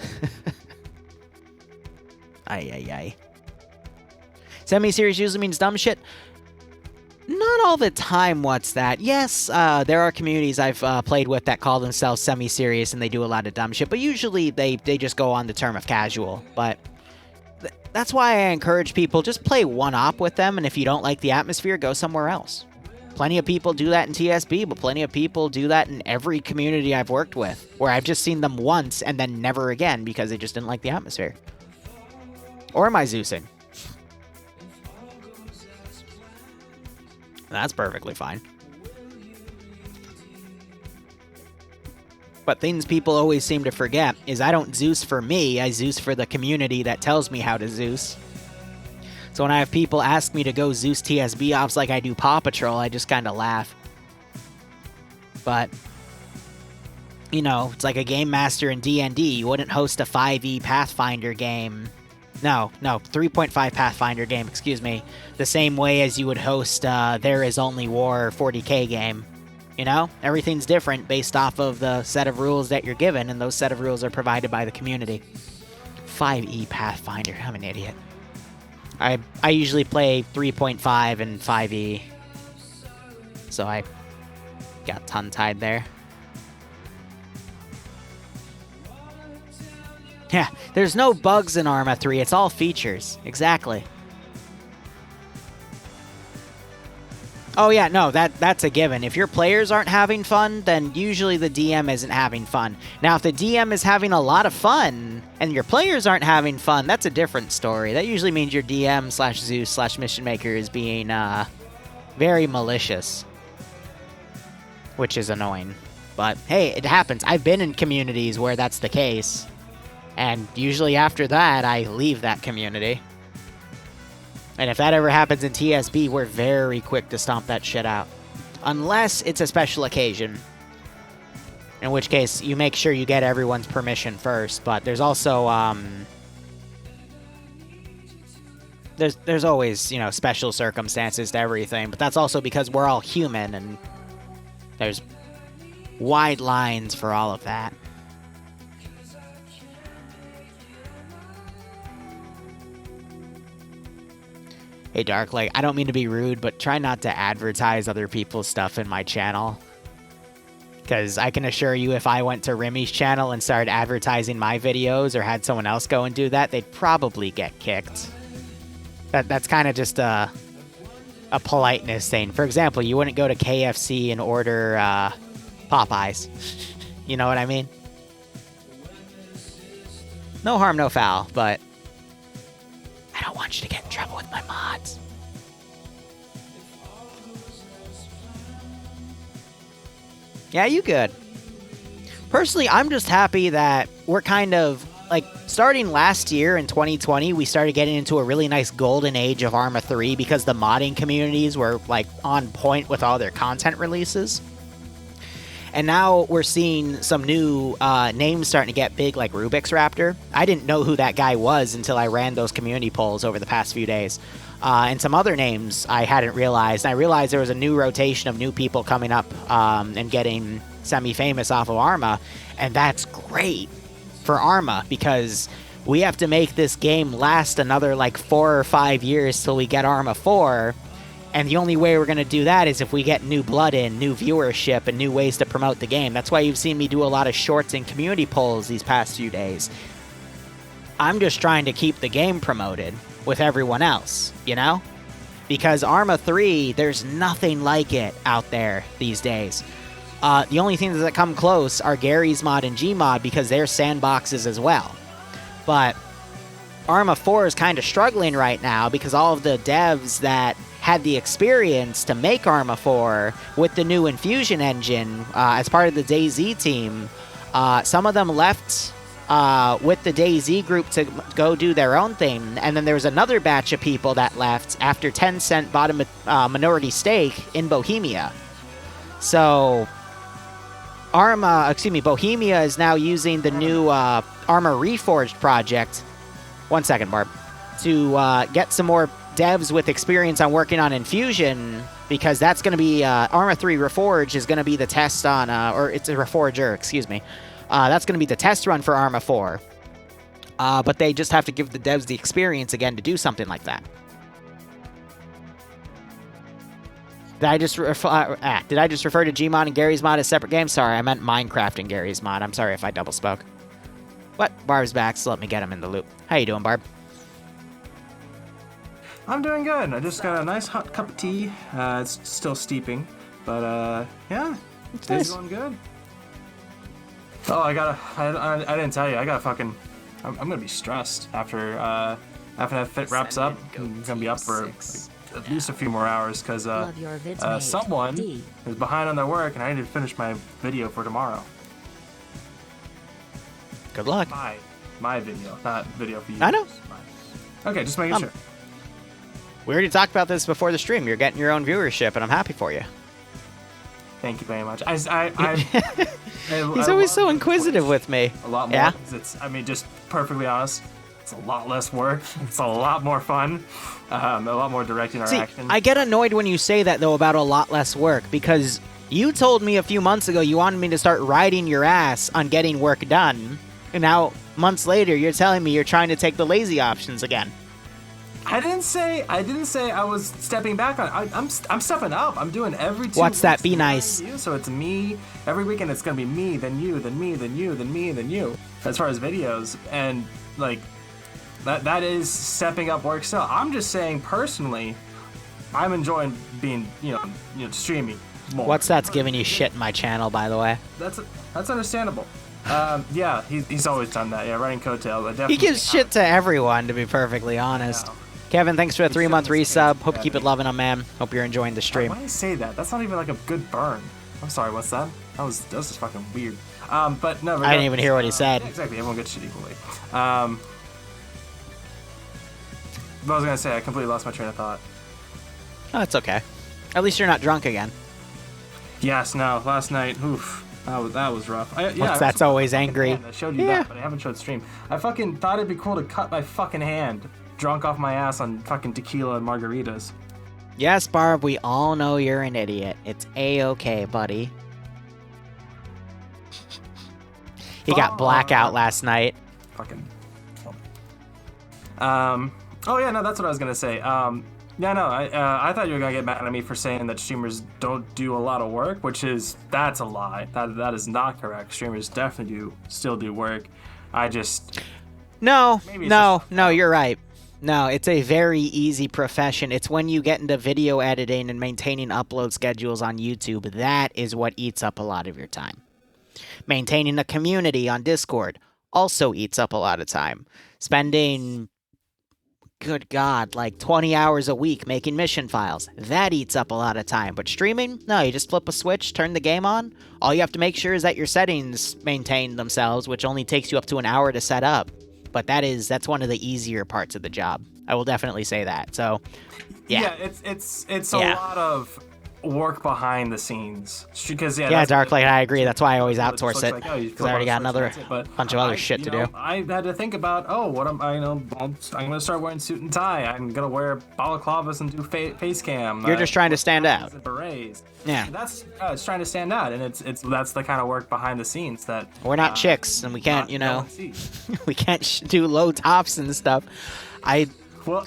Ay. Semi-serious usually means dumb shit. Not all the time, what's that? Yes, there are communities I've played with that call themselves semi-serious and they do a lot of dumb shit, but usually they just go on the term of casual. But that's why I encourage people, just play one op with them, and if you don't like the atmosphere, go somewhere else. Plenty of people do that in TSB, but plenty of people do that in every community I've worked with, where I've just seen them once and then never again because they just didn't like the atmosphere. Or am I Zeusing? That's perfectly fine. But things people always seem to forget is I don't Zeus for me, I Zeus for the community that tells me how to Zeus. So when I have people ask me to go Zeus TSB ops like I do Paw Patrol, I just kind of laugh. But, you know, it's like a game master in D&D. You wouldn't host a 5e Pathfinder game. No, 3.5 Pathfinder game, excuse me. The same way as you would host There Is Only War 40k game. You know? Everything's different based off of the set of rules that you're given, and those set of rules are provided by the community. 5e Pathfinder, I'm an idiot. I usually play 3.5 and 5e. So I got tongue-tied there. Yeah, there's no bugs in Arma 3, it's all features. Exactly. Oh yeah, no, that's a given. If your players aren't having fun, then usually the DM isn't having fun. Now, if the DM is having a lot of fun, and your players aren't having fun, that's a different story. That usually means your DM / Zeus / Mission Maker is being very malicious. Which is annoying. But hey, it happens. I've been in communities where that's the case. And usually after that, I leave that community. And if that ever happens in TSB, we're very quick to stomp that shit out. Unless it's a special occasion. In which case, you make sure you get everyone's permission first. But there's also, there's always, you know, special circumstances to everything, but that's also because we're all human and there's wide lines for all of that. Hey Dark, like, I don't mean to be rude, but try not to advertise other people's stuff in my channel. Because I can assure you, if I went to Remy's channel and started advertising my videos or had someone else go and do that, they'd probably get kicked. That's kind of just a politeness thing. For example, you wouldn't go to KFC and order Popeyes. You know what I mean? No harm, no foul, but I don't want you to get in trouble with my mods. Yeah, you good. Personally, I'm just happy that we're kind of, like, starting last year in 2020, we started getting into a really nice golden age of Arma 3 because the modding communities were, like, on point with all their content releases. And now we're seeing some new names starting to get big, like Rubik's Raptor. I didn't know who that guy was until I ran those community polls over the past few days. And some other names I hadn't realized. And I realized there was a new rotation of new people coming up and getting semi-famous off of Arma. And that's great for Arma because we have to make this game last another like 4 or 5 years till we get Arma 4. And the only way we're going to do that is if we get new blood in, new viewership, and new ways to promote the game. That's why you've seen me do a lot of shorts and community polls these past few days. I'm just trying to keep the game promoted with everyone else, you know? Because Arma 3, there's nothing like it out there these days. The only things that come close are Gary's mod and Gmod because they're sandboxes as well. But Arma 4 is kind of struggling right now because all of the devs that had the experience to make Arma 4 with the new Infusion engine as part of the DayZ team, some of them left with the DayZ group to go do their own thing, and then there was another batch of people that left after Tencent bought a minority stake in Bohemia. So Bohemia is now using the new Arma Reforged project. 1 second, Barb. To get some more devs with experience on working on Infusion, because that's going to be Arma 3 Reforged is going to be the test on, or it's a Reforger, excuse me. That's going to be the test run for Arma 4. But they just have to give the devs the experience again to do something like that. Did I just refer to Gmod and Gary's mod as separate games? Sorry, I meant Minecraft and Gary's mod. I'm sorry if I double spoke. But Barb's back, so let me get him in the loop. How you doing, Barb? I'm doing good. I just got a nice hot cup of tea. It's still steeping, but yeah, today's going good. Oh, I didn't tell you. I'm gonna be stressed after that fit wraps up. I'm gonna be up for at least a few more hours because someone is behind on their work, and I need to finish my video for tomorrow. Good luck. My video, not video for you. I know. Okay, just making sure. We already talked about this before the stream. You're getting your own viewership, and I'm happy for you. Thank you very much. He's always so inquisitive with me. A lot more. Yeah. Just perfectly honest, it's a lot less work. It's a lot more fun. A lot more direct interaction. See, I get annoyed when you say that, though, about a lot less work, because you told me a few months ago you wanted me to start riding your ass on getting work done, and now, months later, you're telling me you're trying to take the lazy options again. I didn't say I was stepping back on. I'm stepping up. I'm doing every 2 weeks. What's that? Be nice. So it's me every weekend. It's gonna be me, then you, then me, then you, then me, then you. As far as videos, and like that is stepping up work. Still, I'm just saying personally, I'm enjoying being streaming more. What's that's giving you shit in my channel, by the way? That's understandable. Yeah, he's always done that. Yeah, writing coattails. He gives shit to everyone, to be perfecly honest. Yeah. Kevin, thanks for the 3-month resub. Hope you keep it loving him, man. Hope you're enjoying the stream. Why do you say that? That's not even like a good burn. I'm sorry, what's that? That was just fucking weird. But no. I didn't even hear what he said. Yeah, exactly, everyone gets shit equally. But I was gonna say, I completely lost my train of thought. Oh, it's okay. At least you're not drunk again. Yes, no. Last night, oof. That was rough. That's always angry. I showed you that, but I haven't showed stream. I fucking thought it'd be cool to cut my fucking hand drunk off my ass on fucking tequila and margaritas. Yes, Barb, we all know you're an idiot. It's A-okay, buddy. He got blackout last night. Fucking. Oh yeah, no, that's what I was gonna say. Yeah, no, I thought you were gonna get mad at me for saying that streamers don't do a lot of work, that's a lie. That is not correct. Streamers definitely still do work. No, you're right. No, it's a very easy profession. It's when you get into video editing and maintaining upload schedules on YouTube, that is what eats up a lot of your time. Maintaining a community on Discord also eats up a lot of time. Spending, good God, like 20 hours a week making mission files, that eats up a lot of time. But streaming, no, you just flip a switch, turn the game on. All you have to make sure is that your settings maintain themselves, which only takes you up to an hour to set up. But that's one of the easier parts of the job. I will definitely say that. So, yeah. Yeah, it's a lot of work behind the scenes. Because Darklight, I agree. That's why I always outsource it. Like, because I already got another bunch of other shit to do. I had to think about, I'm going to start wearing suit and tie. I'm going to wear balaclavas and do face cam. You're just trying to stand out. Berets. Yeah. That's it's trying to stand out, and that's the kind of work behind the scenes that we're not chicks, and we can't, we can't do low tops and stuff. I will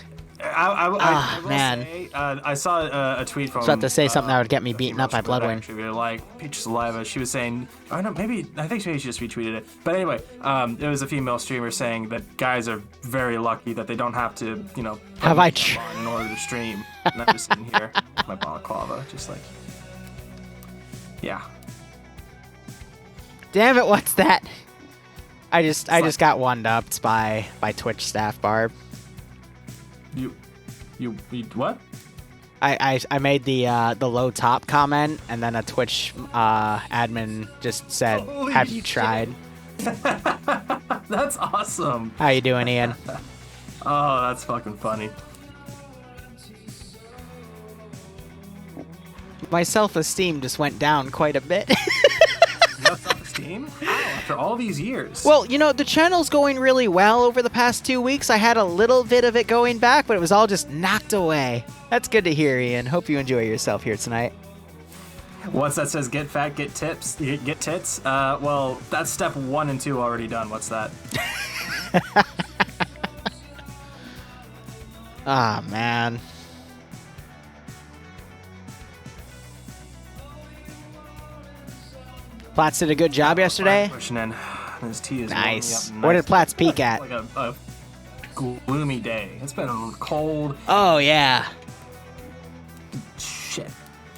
say, I saw a tweet from. I was about to say something that would get me beaten up by Bloodwind. Like Peach Saliva, she was saying, I think she just retweeted it. But anyway, there was a female streamer saying that guys are very lucky that they don't have to, have I on in order to stream. And I'm just sitting here, my balaclava, just like, yeah. Damn it! What's that? I just got one-upped by Twitch staff, Barb. You what? I made the low top comment, and then a Twitch admin just said, Holy "Have you tried?" That's awesome. How you doing, Ian? Oh, that's fucking funny. My self-esteem just went down quite a bit. No self-esteem? How? After all these years? Well, the channel's going really well over the past 2 weeks. I had a little bit of it going back, but it was all just knocked away. That's good to hear, Ian. Hope you enjoy yourself here tonight. What's that says? Get fat, get tips, get tits? Well, that's step 1 and 2 already done. What's that? Ah, man. Platts did a good job yesterday. Pushing in. His tea is nice. Warming up. Where did Platts peak at? Like a gloomy day. It's been cold. Oh yeah. Shit.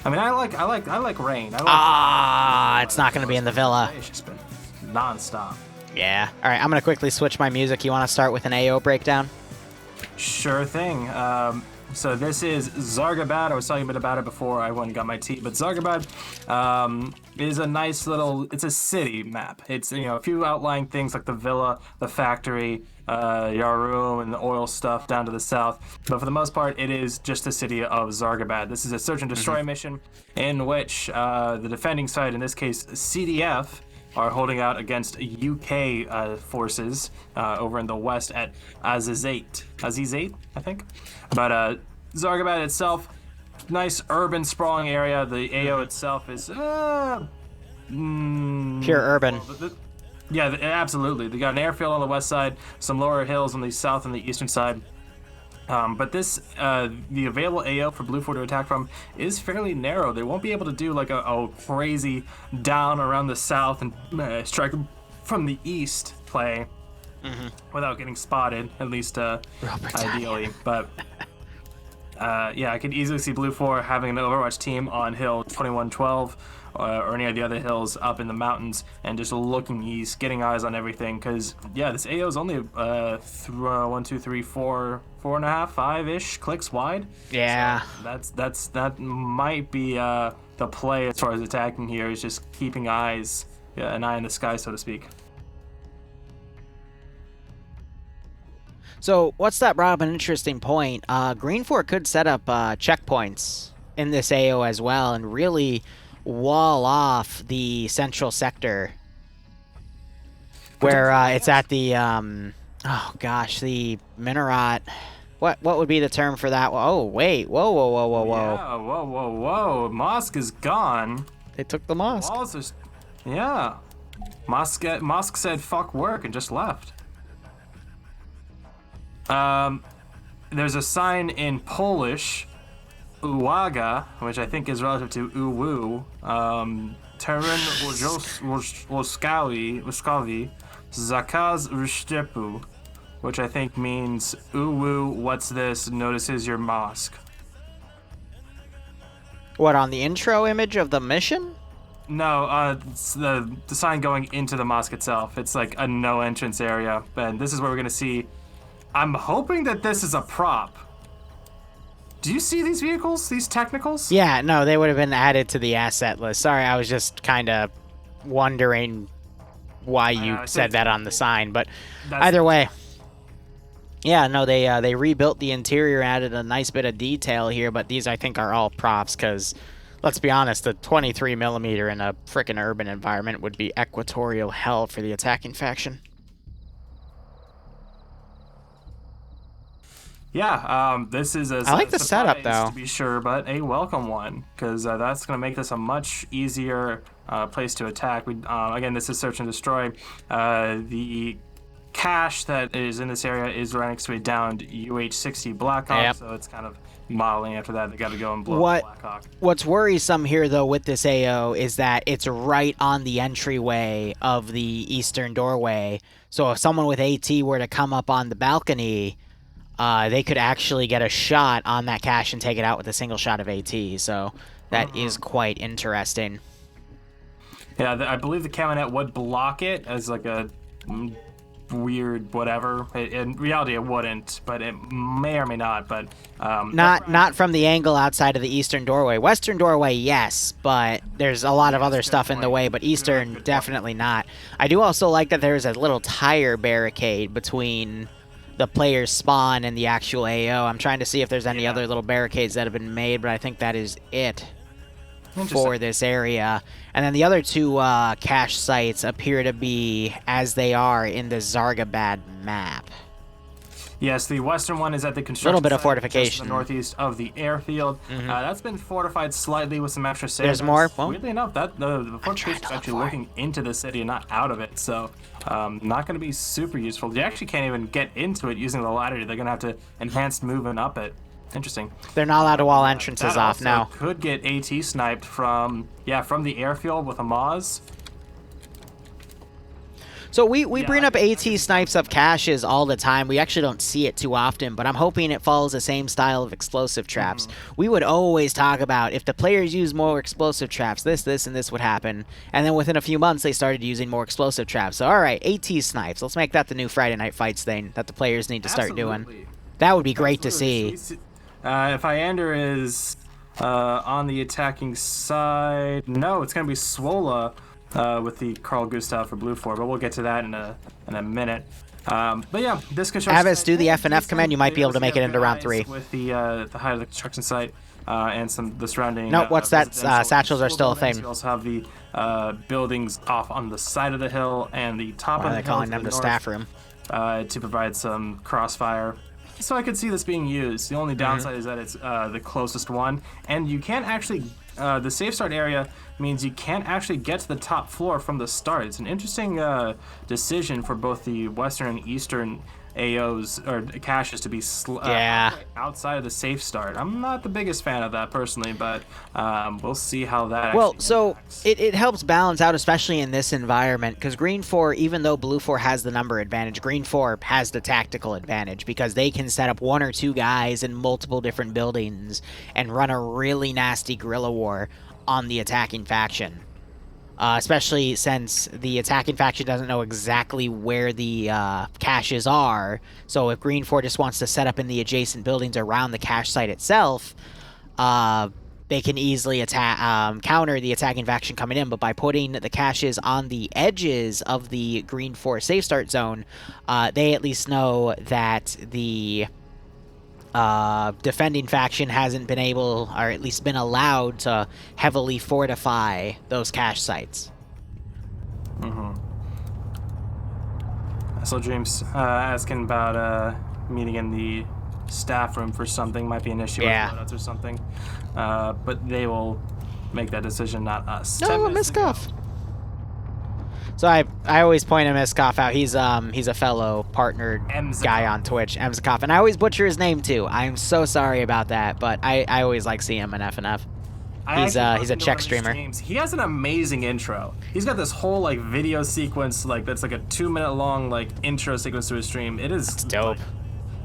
I mean, I like rain. It's not gonna be in the villa. It's just been nonstop. Yeah. All right. I'm gonna quickly switch my music. You want to start with an AO breakdown? Sure thing. So this is Zargabad. I was talking a bit about it before I went and got my tea, but Zargabad is a nice it's a city map. It's, a few outlying things like the villa, the factory, Yarum, and the oil stuff down to the south. But for the most part, it is just the city of Zargabad. This is a search and destroy mission in which the defending side, in this case CDF, are holding out against UK forces over in the west at Azizate, I think. But Zargabad itself, nice urban sprawling area. The AO itself is pure urban. Yeah, absolutely. They got an airfield on the west side, some lower hills on the south and the eastern side. But the available AO for Blue 4 to attack from is fairly narrow. They won't be able to do like a crazy down around the south and strike from the east play without getting spotted, at least ideally. But I could easily see Blue 4 having an Overwatch team on hill 2112 or any of the other hills up in the mountains and just looking east, getting eyes on everything. Because, this AO is only 1, 2, 3, 4, 4.5, 5-ish clicks wide. Yeah. So that might be the play as far as attacking here, is just keeping an eye in the sky, so to speak. So what's that brought up an interesting point. Green 4 could set up checkpoints in this AO as well and really wall off the central sector where it's at the the Minarat. What would be the term for that? Oh, wait. Whoa, whoa, whoa, whoa, whoa. Yeah, whoa, whoa, whoa. Mosque is gone. They took the mosque. Walls are... Yeah. Mosque said fuck work and just left. There's a sign in Polish, Uwaga, which I think is relative to uwu. Teren Łoskawi, Zakaz Uszczepu, which I think means uwu, what's this, notices your mosque. What, on the intro image of the mission? No, it's the sign going into the mosque itself. It's like a no entrance area, and this is where we're gonna see. I'm hoping that this is a prop. Do you see these vehicles, these technicals? Yeah, no, they would have been added to the asset list. Sorry, I was just kind of wondering why you said that on the sign, but either way. Yeah, no, they rebuilt the interior, added a nice bit of detail here, but these I think are all props because, let's be honest, the 23mm in a frickin' urban environment would be equatorial hell for the attacking faction. Yeah, this is a I like the setup, though. To be sure, but a welcome one, because that's going to make this a much easier place to attack. Again, this is search and destroy. The cache that is in this area is right next to a downed UH-60 Blackhawk, so it's kind of modeling after that. They got to go and blow up Blackhawk. What's worrisome here, though, with this AO is that it's right on the entryway of the eastern doorway. So if someone with AT were to come up on the balcony, they could actually get a shot on that cache and take it out with a single shot of AT. So that is quite interesting. Yeah, I believe the Cabinet would block it as like a weird whatever. In reality, it wouldn't, but it may or may not. But not from the angle outside of the eastern doorway. Western doorway, yes, but there's a lot of other stuff in the way. But eastern, definitely not. I do also like that there's a little tire barricade between the player's spawn and the actual AO. I'm trying to see if there's any other little barricades that have been made, but I think that is it for this area. And then the other two cache sites appear to be as they are in the Zargabad map. Yes, the western one is at the construction little bit of site fortification. just to the northeast of the airfield. That's been fortified slightly with some extra sails. There's more? Well, weirdly enough, the fortification is actually looking into the city and not out of it, so not going to be super useful. You actually can't even get into it using the ladder. They're going to have to enhance moving up it. Interesting. They're not allowed to wall entrances off now. Could get AT sniped from the airfield with a Moz. So we bring up AT snipes of caches all the time. We actually don't see it too often, but I'm hoping it follows the same style of explosive traps. We would always talk about if the players use more explosive traps, this, and this would happen. And then within a few months, they started using more explosive traps. So all right, AT snipes. Let's make that the new Friday Night Fights thing that the players need to start doing. That would be great to see. If Iander is on the attacking side, no, it's going to be Swola. With the Carl Gustav for Blue 4, but we'll get to that in a minute. But yeah, this construction Avis, do the F and F command. You might be able to make it into round 3. With the height of the construction site and the surrounding. Nope, what's that? Satchels are still a thing. We also have the buildings off on the side of the hill and the top of the hill. They're calling them the staff room. To provide some crossfire. So I could see this being used. The only downside is that it's the closest one, and you can't actually. The safe start area means you can't actually get to the top floor from the start. It's an interesting decision for both the western and eastern AOs or caches to be outside of the safe start. I'm not the biggest fan of that personally, but we'll see how that. Well, so it helps balance out, especially in this environment, because Green 4, even though Blue 4 has the number advantage, Green 4 has the tactical advantage because they can set up 1 or 2 guys in multiple different buildings and run a really nasty guerrilla war on the attacking faction. Especially since the attacking faction doesn't know exactly where the caches are. So if Green 4 just wants to set up in the adjacent buildings around the cache site itself, they can easily counter the attacking faction coming in. But by putting the caches on the edges of the Green 4 safe start zone, they at least know that the defending faction hasn't been able, or at least been allowed, to heavily fortify those cache sites. So James asking about meeting in the staff room for something. Might be an issue with loadouts or something. But they will make that decision, not us. No, Miskoff. So I always point Miskoff out. He's a fellow partnered guy on Twitch, Miskoff, and I always butcher his name too. I'm so sorry about that, but I always like seeing him in FNF. He's a Czech streamer. He has an amazing intro. He's got this whole like video sequence that's like a 2-minute long like intro sequence to his stream. It's dope. Like,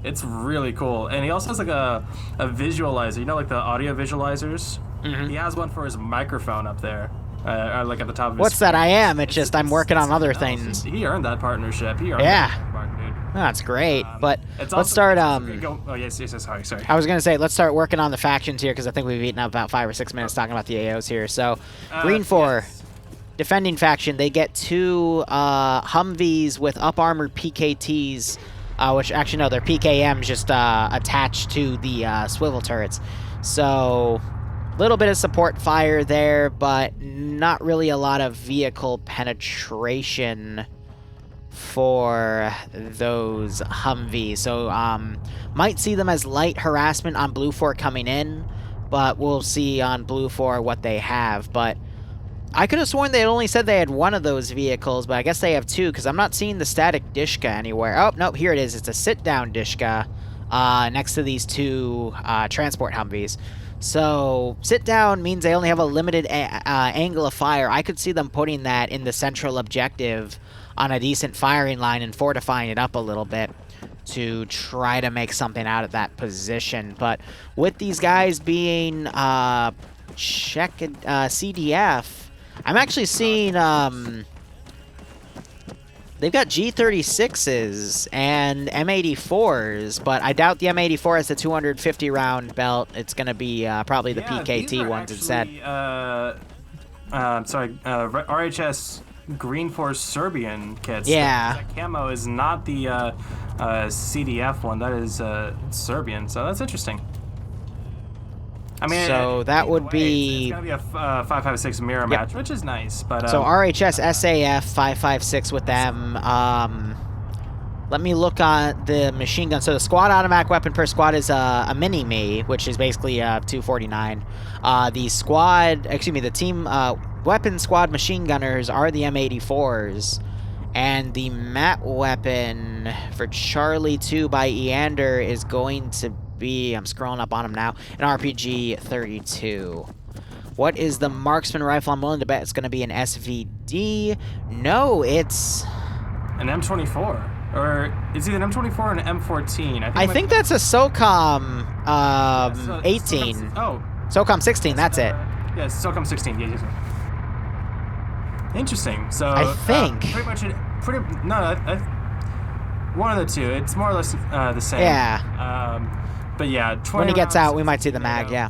it's really cool, and he also has like a visualizer. You know, like the audio visualizers. Mm-hmm. He has one for his microphone up there. Like at the top of his What's screen. that? I am. It's just I'm working on other things. He earned that partnership. He earned that mark, dude. That's great. But let's start. Oh yes. Sorry. I was gonna say let's start working on the factions here because I think we've eaten up about 5 or 6 minutes talking about the AOs here. So Green 4, defending faction. They get 2 Humvees with up armored PKTs, which actually no, they're PKMs just attached to the swivel turrets. So. Little bit of support fire there, but not really a lot of vehicle penetration for those Humvees. So might see them as light harassment on Blue 4 coming in, but we'll see on Blue 4 what they have. But I could have sworn they only said they had 1 of those vehicles, but I guess they have 2 because I'm not seeing the static Dishka anywhere. Oh, nope, here it is. It's a sit-down Dishka next to these 2 transport Humvees. So, sit down means they only have a limited angle of fire. I could see them putting that in the central objective on a decent firing line and fortifying it up a little bit to try to make something out of that position. But with these guys being CDF, I'm actually seeing... They've got G36s and M84s, but I doubt the M84 has the 250-round belt. It's going to be probably the PKT ones instead. RHS Green Force Serbian kits. Yeah. That camo is not the CDF one. That is Serbian, so that's interesting. I mean, so that would be... It's going to be a 5.56 mirror match, which is nice. But so RHS SAF 5.56 with them. Let me look on the machine gun. So the squad automatic weapon per squad is a mini-me, which is basically a 249. The team weapon squad machine gunners are the M84s. And the mat weapon for Charlie 2 by Eander is going to be, I'm scrolling up on him now, an RPG 32. What is the marksman rifle? I'm willing to bet it's going to be an SVD. No, it's... an M24. Or is it an M24 or an M14? I think that's a SOCOM 18. SOCOM 16, that's it. Yeah, SOCOM 16. Yeah. Interesting. So I think one of the two. It's more or less the same. Yeah. But yeah, 20 when he gets rounds, out, we might see the mag. Yeah.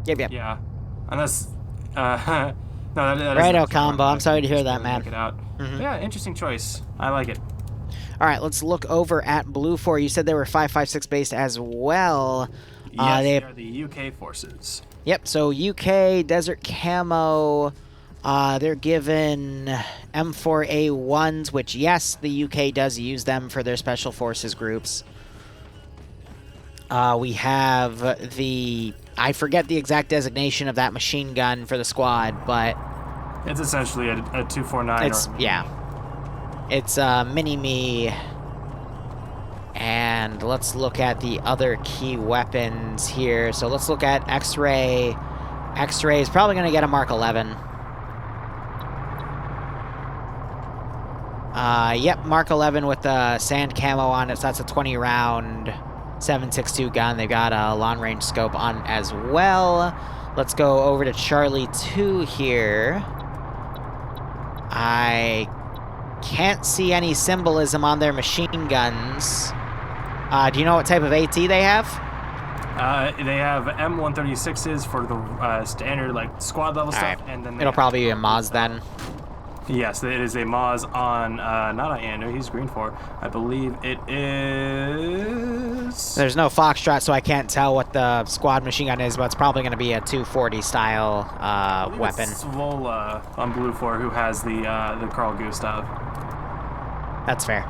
Yep. Yeah. Unless no, that Righto combo. I'm sorry to hear that, man. Check it out. Yeah, interesting choice. I like it. All right, let's look over at Blue 4. You said they were 5.56 based as well. Yes, they are the UK forces. Yep. So UK Desert Camo. They're given M4A1s, which, yes, the UK does use them for their special forces groups. We have the... I forget the exact designation of that machine gun for the squad, but... It's essentially a 249. It's a mini-me. And let's look at the other key weapons here. So let's look at X-Ray. X-Ray is probably going to get a Mark 11. Yep, Mark 11 with the sand camo on it, so that's a 20-round 7.62 gun. They've got a long-range scope on as well. Let's go over to Charlie 2 here. I can't see any symbolism on their machine guns. Do you know what type of AT they have? They have M136s for the standard like squad level stuff, and then it'll probably be a Maz then. Yes, it is a Maz on not Iander, he's green 4. I believe it is. There's no Foxtrot, so I can't tell what the squad machine gun is, but it's probably going to be a 240 style weapon. It's Svola on Blue 4 who has the Carl Gustav. That's fair.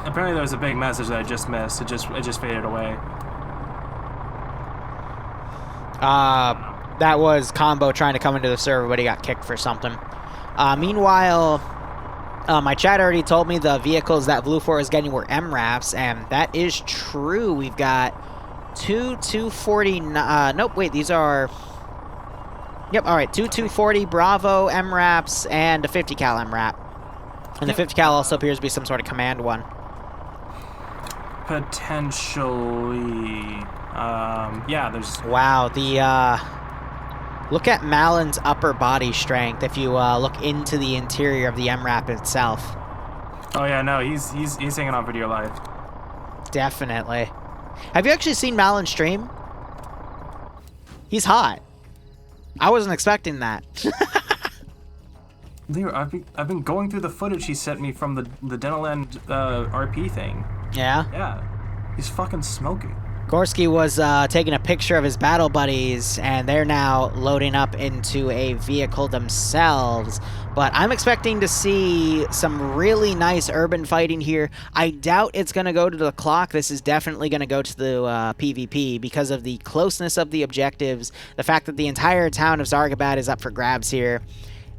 Apparently there was a big message that I just missed. It just faded away. That was Combo trying to come into the server, but he got kicked for something. Meanwhile, my chat already told me the vehicles that Blue 4 is getting were MRAPs, and that is true. We've got two 240... nope, wait, these are... Yep, alright, two 240 Bravo MRAPs and a 50 cal MRAP. And the 50 cal also appears to be some sort of command one. Potentially... yeah, there's... Wow, the, look at Malin's upper body strength if you, look into the interior of the MRAP itself. Oh yeah, no, he's hanging on video live. Definitely. Have you actually seen Malin stream? He's hot. I wasn't expecting that. Liru, I've been going through the footage he sent me from the Dental End RP thing. Yeah? Yeah. He's fucking smoking. Gorski was taking a picture of his battle buddies, and they're now loading up into a vehicle themselves. But I'm expecting to see some really nice urban fighting here. I doubt it's going to go to the clock. This is definitely going to go to the PvP because of the closeness of the objectives, the fact that the entire town of Zargabad is up for grabs here.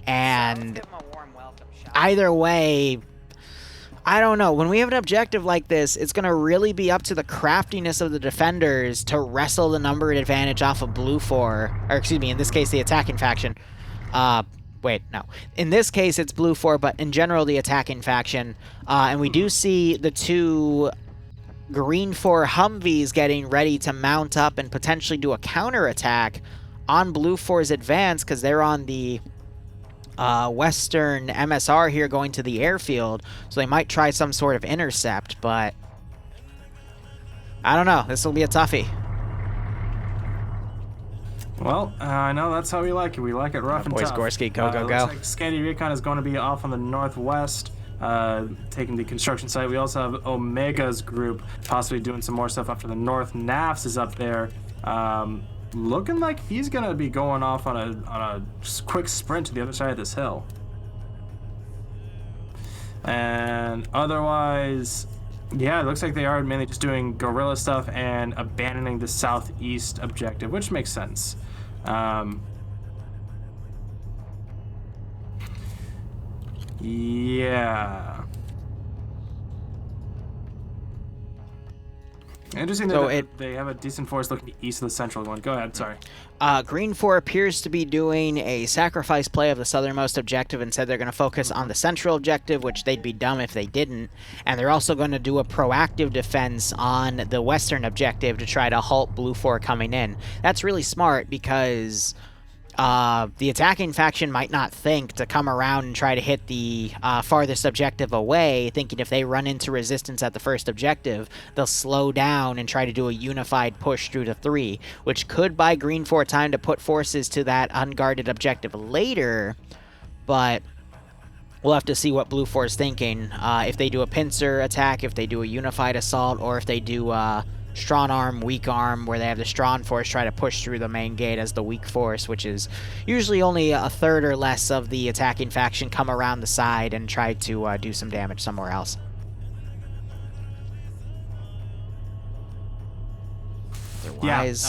And either way, I don't know. When we have an objective like this, it's going to really be up to the craftiness of the defenders to wrestle the number advantage off of Blue 4. Or, excuse me, in this case, the attacking faction. Wait, no. In this case, it's Blue 4, but in general, the attacking faction. And we do see the two Green 4 Humvees getting ready to mount up and potentially do a counterattack on Blue 4's advance, because they're on the western MSR here going to the airfield, so they might try some sort of intercept, but I don't know. This will be a toughie. Well, I know that's how we like it. We like it rough and boys, tough. Gorski, go, go, Looks go. like Scandi Recon is going to be off on the northwest, taking the construction site. We also have Omega's group possibly doing some more stuff up to the north. Nafs is up there. Looking like he's going to be going off on a quick sprint to the other side of this hill. And otherwise, yeah, it looks like they are mainly just doing guerrilla stuff and abandoning the southeast objective, which makes sense. Yeah. Interesting that they have a decent force looking east of the central one. Go ahead, sorry. Green 4 appears to be doing a sacrifice play of the southernmost objective and said they're going to focus on the central objective, which they'd be dumb if they didn't. And they're also going to do a proactive defense on the western objective to try to halt Blue 4 coming in. That's really smart because the attacking faction might not think to come around and try to hit the farthest objective away, thinking if they run into resistance at the first objective, they'll slow down and try to do a unified push through to 3, which could buy Green 4 time to put forces to that unguarded objective later, but we'll have to see what Blue 4 is thinking. If they do a pincer attack, if they do a unified assault, or if they do strong arm, weak arm, where they have the strong force try to push through the main gate as the weak force, which is usually only a third or less of the attacking faction come around the side and try to do some damage somewhere else. Otherwise,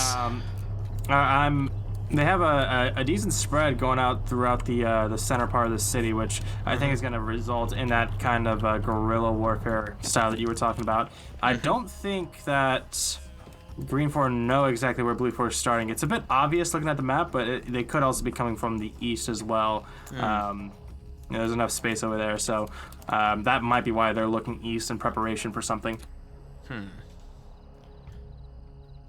they have a decent spread going out throughout the center part of the city, which I think is going to result in that kind of guerrilla warfare style that you were talking about. I don't think that Green 4 know exactly where Blue 4 is starting. It's a bit obvious looking at the map, but they could also be coming from the east as well. There's enough space over there, so that might be why they're looking east in preparation for something.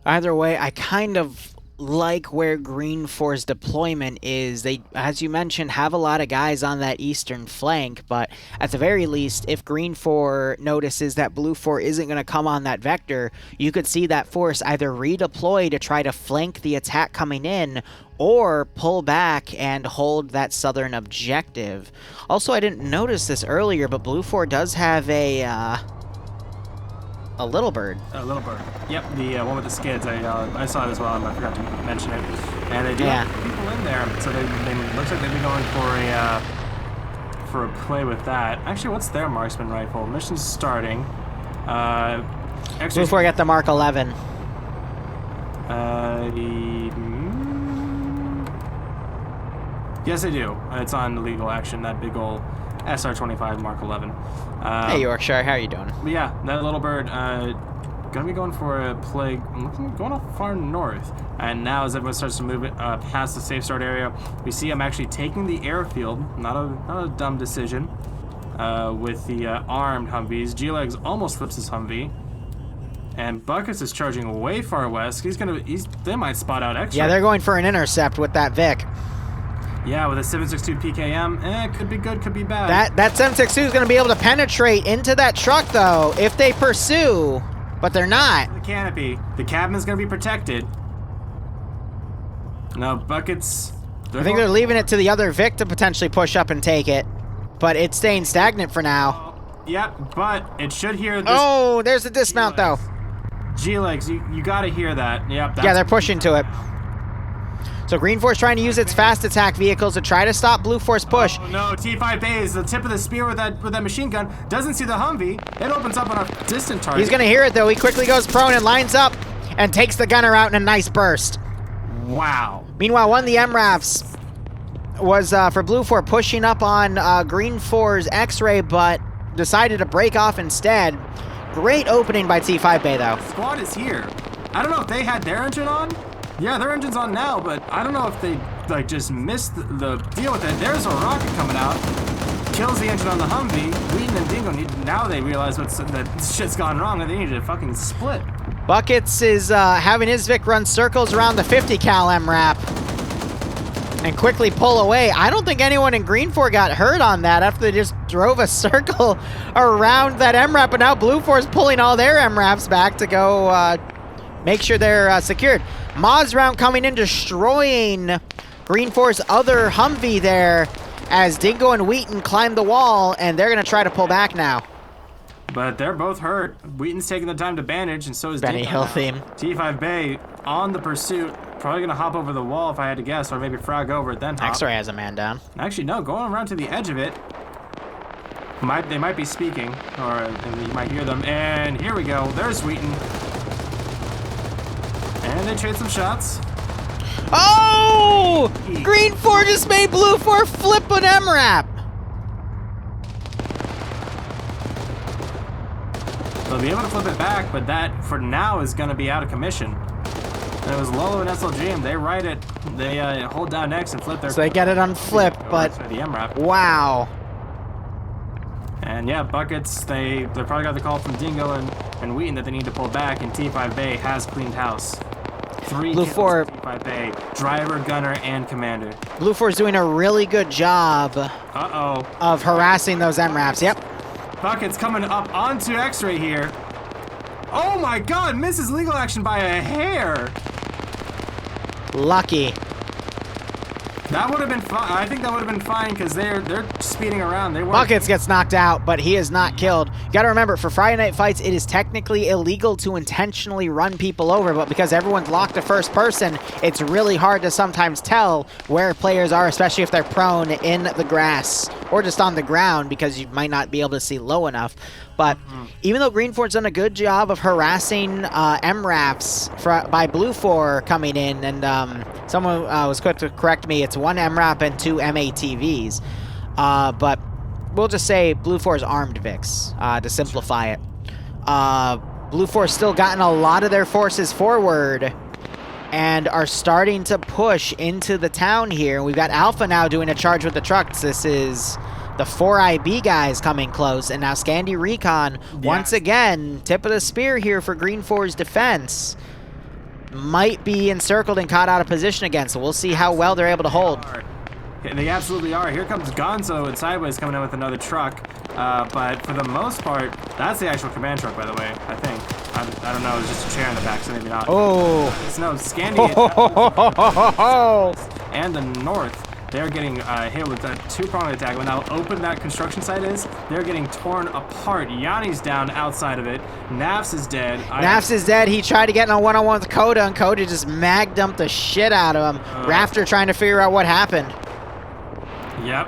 Either way, I kind of like where Green 4's deployment is. They, as you mentioned, have a lot of guys on that eastern flank, but at the very least, if Green 4 notices that Blue 4 isn't going to come on that vector, you could see that force either redeploy to try to flank the attack coming in, or pull back and hold that southern objective. Also, I didn't notice this earlier, but Blue 4 does have a Little Bird. A Little Bird. Yep, the one with the skids. I saw it as well, and I forgot to mention it. And they do have people in there, so they looks like they'd be going for a play with that. Actually, what's their marksman rifle? Mission's starting. X-ray. Before I get the Mark 11. Yes, I do. It's on legal action, that big ol' SR-25 Mark 11. Hey, Yorkshire, how are you doing? But yeah, that little bird, gonna be going for a plague. I'm looking, going off far north. And now as everyone starts to move it past the safe start area, we see I'm actually taking the airfield. Not a dumb decision. With the armed Humvees. G-Legs almost flips his Humvee. And Buckets is charging way far west. They might spot out X-ray. Yeah, they're going for an intercept with that Vic. Yeah, with a 7.62 PKM, could be good, could be bad. That 7.62 is going to be able to penetrate into that truck, though, if they pursue, but they're not. The canopy. The cabin is going to be protected. No, Buckets... I think they're leaving it to the other Vic to potentially push up and take it, but it's staying stagnant for now. Yep, but it should hear this. Oh, there's the dismount, though. G-Legs, you got to hear that. Yep. Yeah, they're pushing to it. So Green Force trying to use its fast attack vehicles to try to stop Blue Force push. Oh no, T5 Bay is the tip of the spear with that machine gun. Doesn't see the Humvee. It opens up on a distant target. He's gonna hear it though. He quickly goes prone and lines up and takes the gunner out in a nice burst. Wow. Meanwhile, one of the MRAFs was for Blue Force pushing up on Green Force's X-Ray, but decided to break off instead. Great opening by T5 Bay though. Squad is here. I don't know if they had their engine on. Yeah, their engine's on now, but I don't know if they like just missed the deal with it. There's a rocket coming out, kills the engine on the Humvee. Wheaton and Dingo now they realize that shit's gone wrong and they need to fucking split. Buckets is having his Vic run circles around the 50 cal MRAP and quickly pull away. I don't think anyone in Green 4 got hurt on that after they just drove a circle around that MRAP, but now Blue 4 is pulling all their MRAPs back to go make sure they're secured. Moz round coming in, destroying Green 4's other Humvee there as Dingo and Wheaton climb the wall, and they're going to try to pull back now. But they're both hurt. Wheaton's taking the time to bandage, and so is Benny Dingo Hill now. theme. T5 Bay on the pursuit. Probably going to hop over the wall if I had to guess, or maybe frag over it, then hop. X-Ray has a man down. Actually, no, going around to the edge of it. They might be speaking, or you might hear them. And here we go. There's Wheaton. And they trade some shots. Oh! Green 4 just made Blue 4 flip an MRAP. They'll be able to flip it back, but that, for now, is going to be out of commission. And it was Lolo and SLG, and they ride it. They hold down X and flip their... So they get it on flip, but... The MRAP. Wow. And yeah, Buckets, they probably got the call from Dingo and Wheaton that they need to pull back, and T5 Bay has cleaned house. 3 Blue kills 4. T5 Bay, driver, gunner, and commander. Blue 4 is doing a really good job of harassing those MRAPs. Yep. Buckets coming up onto X-Ray here. Oh my god, misses legal action by a hair. Lucky. That would have been fine. I think that would have been fine because they're speeding around. Buckets gets knocked out, but he is not killed. You gotta remember, for Friday Night Fights, it is technically illegal to intentionally run people over, but because everyone's locked to first person, it's really hard to sometimes tell where players are, especially if they're prone in the grass or just on the ground, because you might not be able to see low enough. But even though Green 4's done a good job of harassing MRAPs by Blue 4 coming in, and someone was quick to correct me, it's 1 MRAP and 2 MATVs. But we'll just say Blue 4's armed Vics, to simplify it. Blue 4's still gotten a lot of their forces forward and are starting to push into the town here. We've got Alpha now doing a charge with the trucks. This is the 4IB guys coming close, and now Scandi Recon, once again, tip of the spear here for Green 4's defense. Might be encircled and caught out of position again, so we'll see how well they're able to hold. They absolutely are. Here comes Gonzo and Sideways coming in with another truck. But for the most part, that's the actual command truck, by the way, I think. I don't know, it's just a chair in the back, so maybe not. Oh! It's no, Scandi and the North. They're getting hit with a 2-pronged attack. When how open that construction site is, they're getting torn apart. Yanni's down outside of it. Nafs is dead. Nafs is dead. He tried to get in a one-on-one with Coda, and Coda just mag dumped the shit out of him. Rafter trying to figure out what happened. Yep.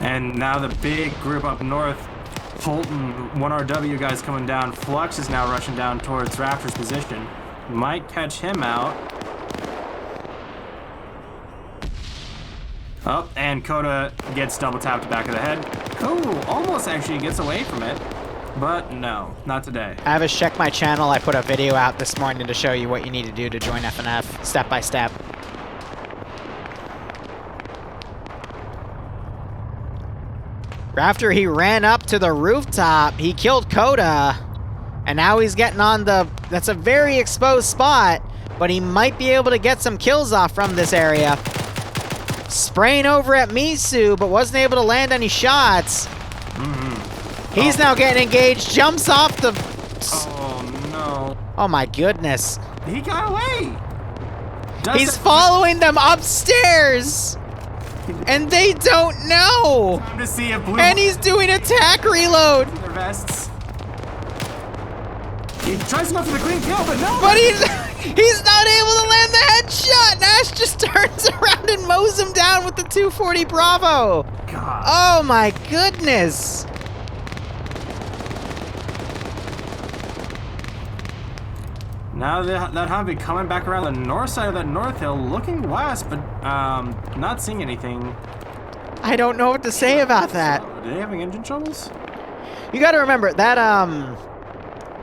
And now the big group up north Fulton, 1RW guys coming down. Flux is now rushing down towards Raptor's position. Might catch him out. Oh, and Coda gets double tapped to the back of the head. Cool, almost actually gets away from it. But no, not today. Avis, check my channel. I put a video out this morning to show you what you need to do to join FNF, step by step. After he ran up to the rooftop, he killed Coda, and now he's getting on the... That's a very exposed spot, but he might be able to get some kills off from this area. Spraying over at Misu, but wasn't able to land any shots. He's now getting engaged, jumps off the... Oh, no. Oh, my goodness. He got away. He's following them upstairs, and they don't know. Time to see a blue... And he's doing attack reload. Their vests. He tries to go for the green kill, but no. But he's not able to land the headshot. Nash just turns around and mows him down with the 240 Bravo. God. Oh my goodness. Now that Humvee coming back around the north side of that north hill, looking west, but not seeing anything. I don't know what to say about that. Are they having engine troubles? You got to remember that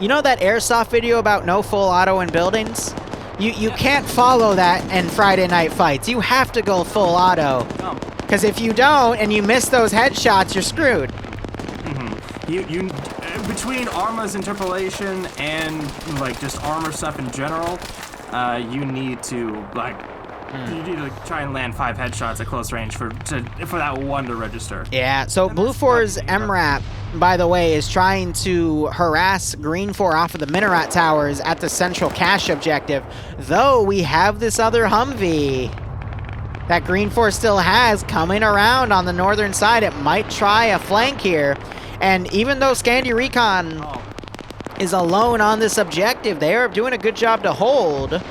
you know that airsoft video about no full auto in buildings? You can't follow that in Friday Night Fights. You have to go full auto. Because if you don't and you miss those headshots, you're screwed. You between Arma's interpolation and like just armor stuff in general, you need to try and land 5 headshots at close range for that one to register. Yeah. So Blue 4's MRAP, by the way, is trying to harass Green 4 off of the Minaret towers at the central cache objective. Though we have this other Humvee that Green 4 still has coming around on the northern side. It might try a flank here. And even though Scandi Recon is alone on this objective, they are doing a good job to hold,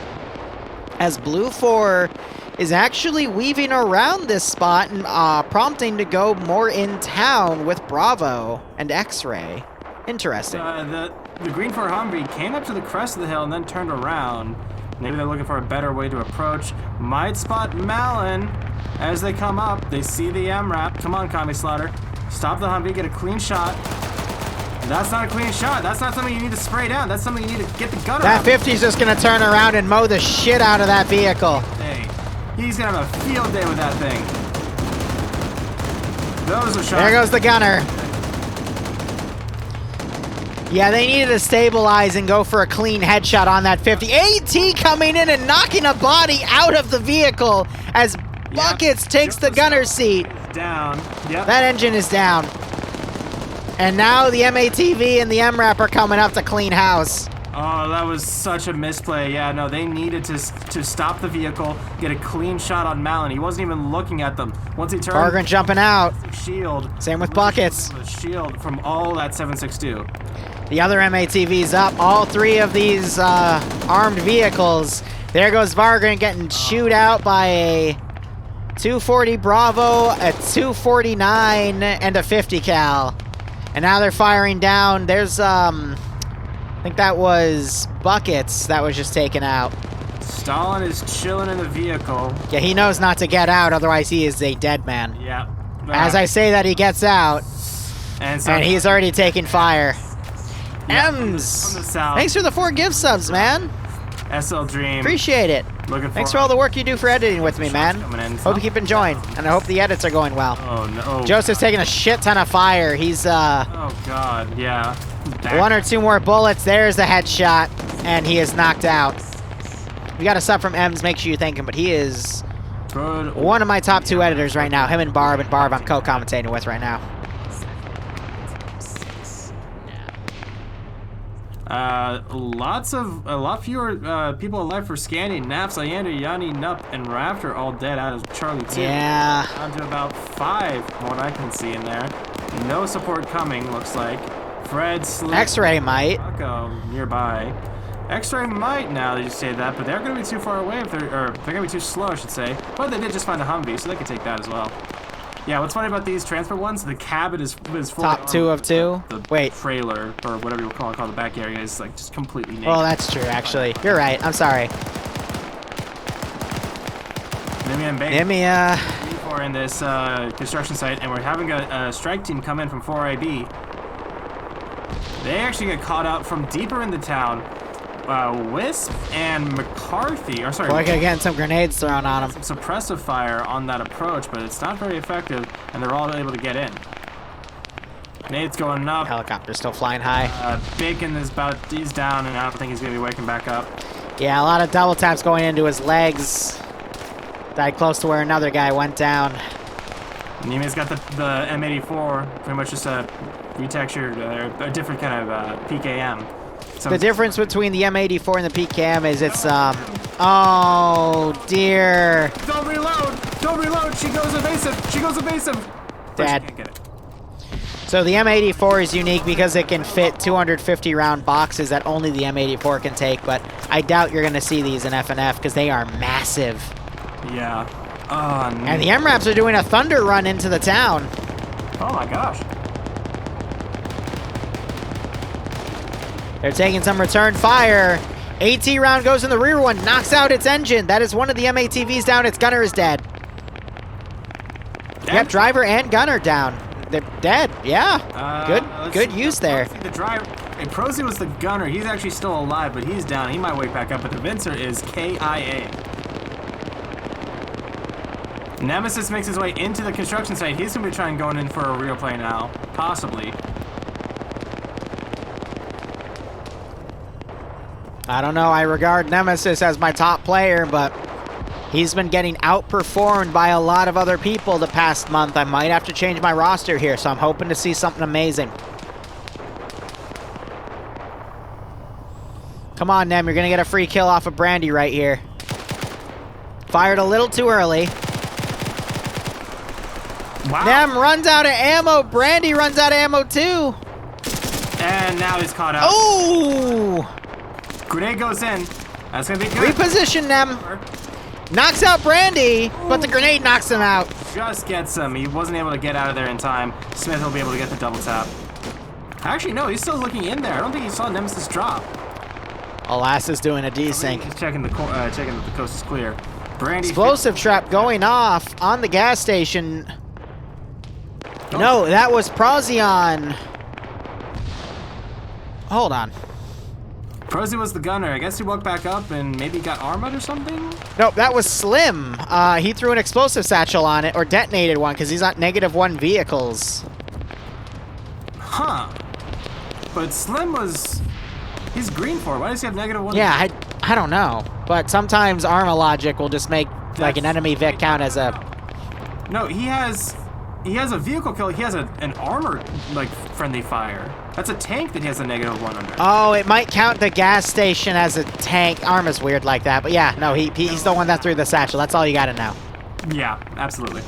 as Blue 4 is actually weaving around this spot and prompting to go more in town with Bravo and X-Ray. Interesting. The Green 4 Humvee came up to the crest of the hill and then turned around. Maybe they're looking for a better way to approach. Might spot Malin as they come up. They see the MRAP. Come on, Kami Slaughter. Stop the Humvee, get a clean shot. That's not a clean shot. That's not something you need to spray down. That's something you need to get the gunner That out. 50's just going to turn around and mow the shit out of that vehicle. Hey, he's going to have a field day with that thing. Those are shots. There goes the gunner. Yeah, they needed to stabilize and go for a clean headshot on that 50. AT coming in and knocking a body out of the vehicle as Buckets takes the gunner seat. Down. Yep. That engine is down. And now the MATV and the MRAP are coming up to clean house. Oh, that was such a misplay. Yeah, no, they needed to stop the vehicle, get a clean shot on Malin. He wasn't even looking at them. Once he turned... Bargren jumping out. Shield. Same with Buckets. Shield from all that 7.62. The other MATV's up. All 3 of these armed vehicles. There goes Bargren getting chewed out by a 240 Bravo, a 249, and a 50 cal. And now they're firing down. There's, I think that was Buckets that was just taken out. Stalin is chilling in the vehicle. Yeah, he knows not to get out, otherwise he is a dead man. Yeah. As I say that, he gets out, and he's already taking fire. Ems! From the south. Thanks for the 4 gift subs, man. SL Dream. Appreciate it. Thanks for all the work you do for editing with me, man. Hope you keep enjoying, and I hope the edits are going well. Oh, no. Joseph's taking a shit ton of fire. He's, Oh, God, yeah. 1 or 2 more bullets. There's the headshot, and he is knocked out. We got a sub from Ems. Make sure you thank him, but he is one of my top 2 editors right now. Him and Barb I'm co-commentating with right now. A lot fewer people alive for Scandi, Naps, Ayander, Yanni, Nup, and Raptor all dead out of Charlie 2. Yeah. Down to about 5, from what I can see in there. No support coming, looks like. Fred, Slick, X-Ray might. Bucko nearby. X-Ray might now that you say that, but they're going to be too far away if they're going to be too slow, I should say. But they did just find a Humvee, so they can take that as well. Yeah, what's funny about these transport ones? The cabin is fully Top 2 of 2. The Wait. trailer or whatever you call the back area is like just completely naked. Well, that's true. Actually, you're right. I'm sorry. Bohemia and Bohemia. We're in this construction site, and we're having a strike team come in from 4IB. They actually get caught out from deeper in the town. Wisp and McCarthy, or sorry, We're getting some grenades thrown on them. some suppressive fire on that approach, but it's not very effective, and they're all able to get in. Grenades going up. Helicopter still flying high. Bacon is he's down, and I don't think he's gonna be waking back up. Yeah, a lot of double taps going into his legs. Died close to where another guy went down. Nima's got the M84, pretty much just a retextured, a different kind of PKM. So The difference between the M84 and the PKM is it's, oh dear. Don't reload! Don't reload! She goes evasive! She goes evasive! But Dad. she can't get it. So the M84 is unique because it can fit 250 round boxes that only the M84 can take, but I doubt you're going to see these in FNF because they are massive. Yeah. Oh, no. And the MRAPs are doing a thunder run into the town. Oh my gosh. They're taking some return fire. AT round goes in the rear one, knocks out its engine. That is one of the MATVs down. Its gunner is dead. Yep, driver and gunner down. They're dead. Yeah. Good use there. The driver. Hey, Prosy was the gunner. He's actually still alive, but he's down. He might wake back up. But the Vincer is KIA. Nemesis makes his way into the construction site. He's gonna be trying going in for a real play now, possibly. I don't know. I regard Nemesis as my top player, but he's been getting outperformed by a lot of other people the past month. I might have to change my roster here, so I'm hoping to see something amazing. Come on, Nem. You're going to get a free kill off of Brandy right here. Fired a little too early. Wow. Nem runs out of ammo. Brandy runs out of ammo, too. And now he's caught up. Oh! Grenade goes in. That's going to be good. Reposition Nem. Knocks out Brandy, but the grenade knocks him out. Just gets him. He wasn't able to get out of there in time. Smith will be able to get the double tap. Actually, no, he's still looking in there. I don't think he saw Nemesis drop. Alas is doing a desync. He's checking checking that the coast is clear. Brandy. Explosive trap going off on the gas station. Oh. No, that was Prozyon. Hold on. Prosy was the gunner. I guess he woke back up and maybe got armored or something? Nope, that was Slim. He threw an explosive satchel on it, or detonated one, because he's on -1 vehicles. Huh. But Slim was... He's green for it. Why does he have -1? Yeah, I don't know. But sometimes Arma Logic will just make like an enemy Vic count as a... No, he has a vehicle kill. He has an armor, like, friendly fire. That's a tank that he has a -1 under. Oh, it might count the gas station as a tank. Arma's weird like that. But yeah, no, he's the one that threw the satchel. That's all you gotta know. Yeah, absolutely.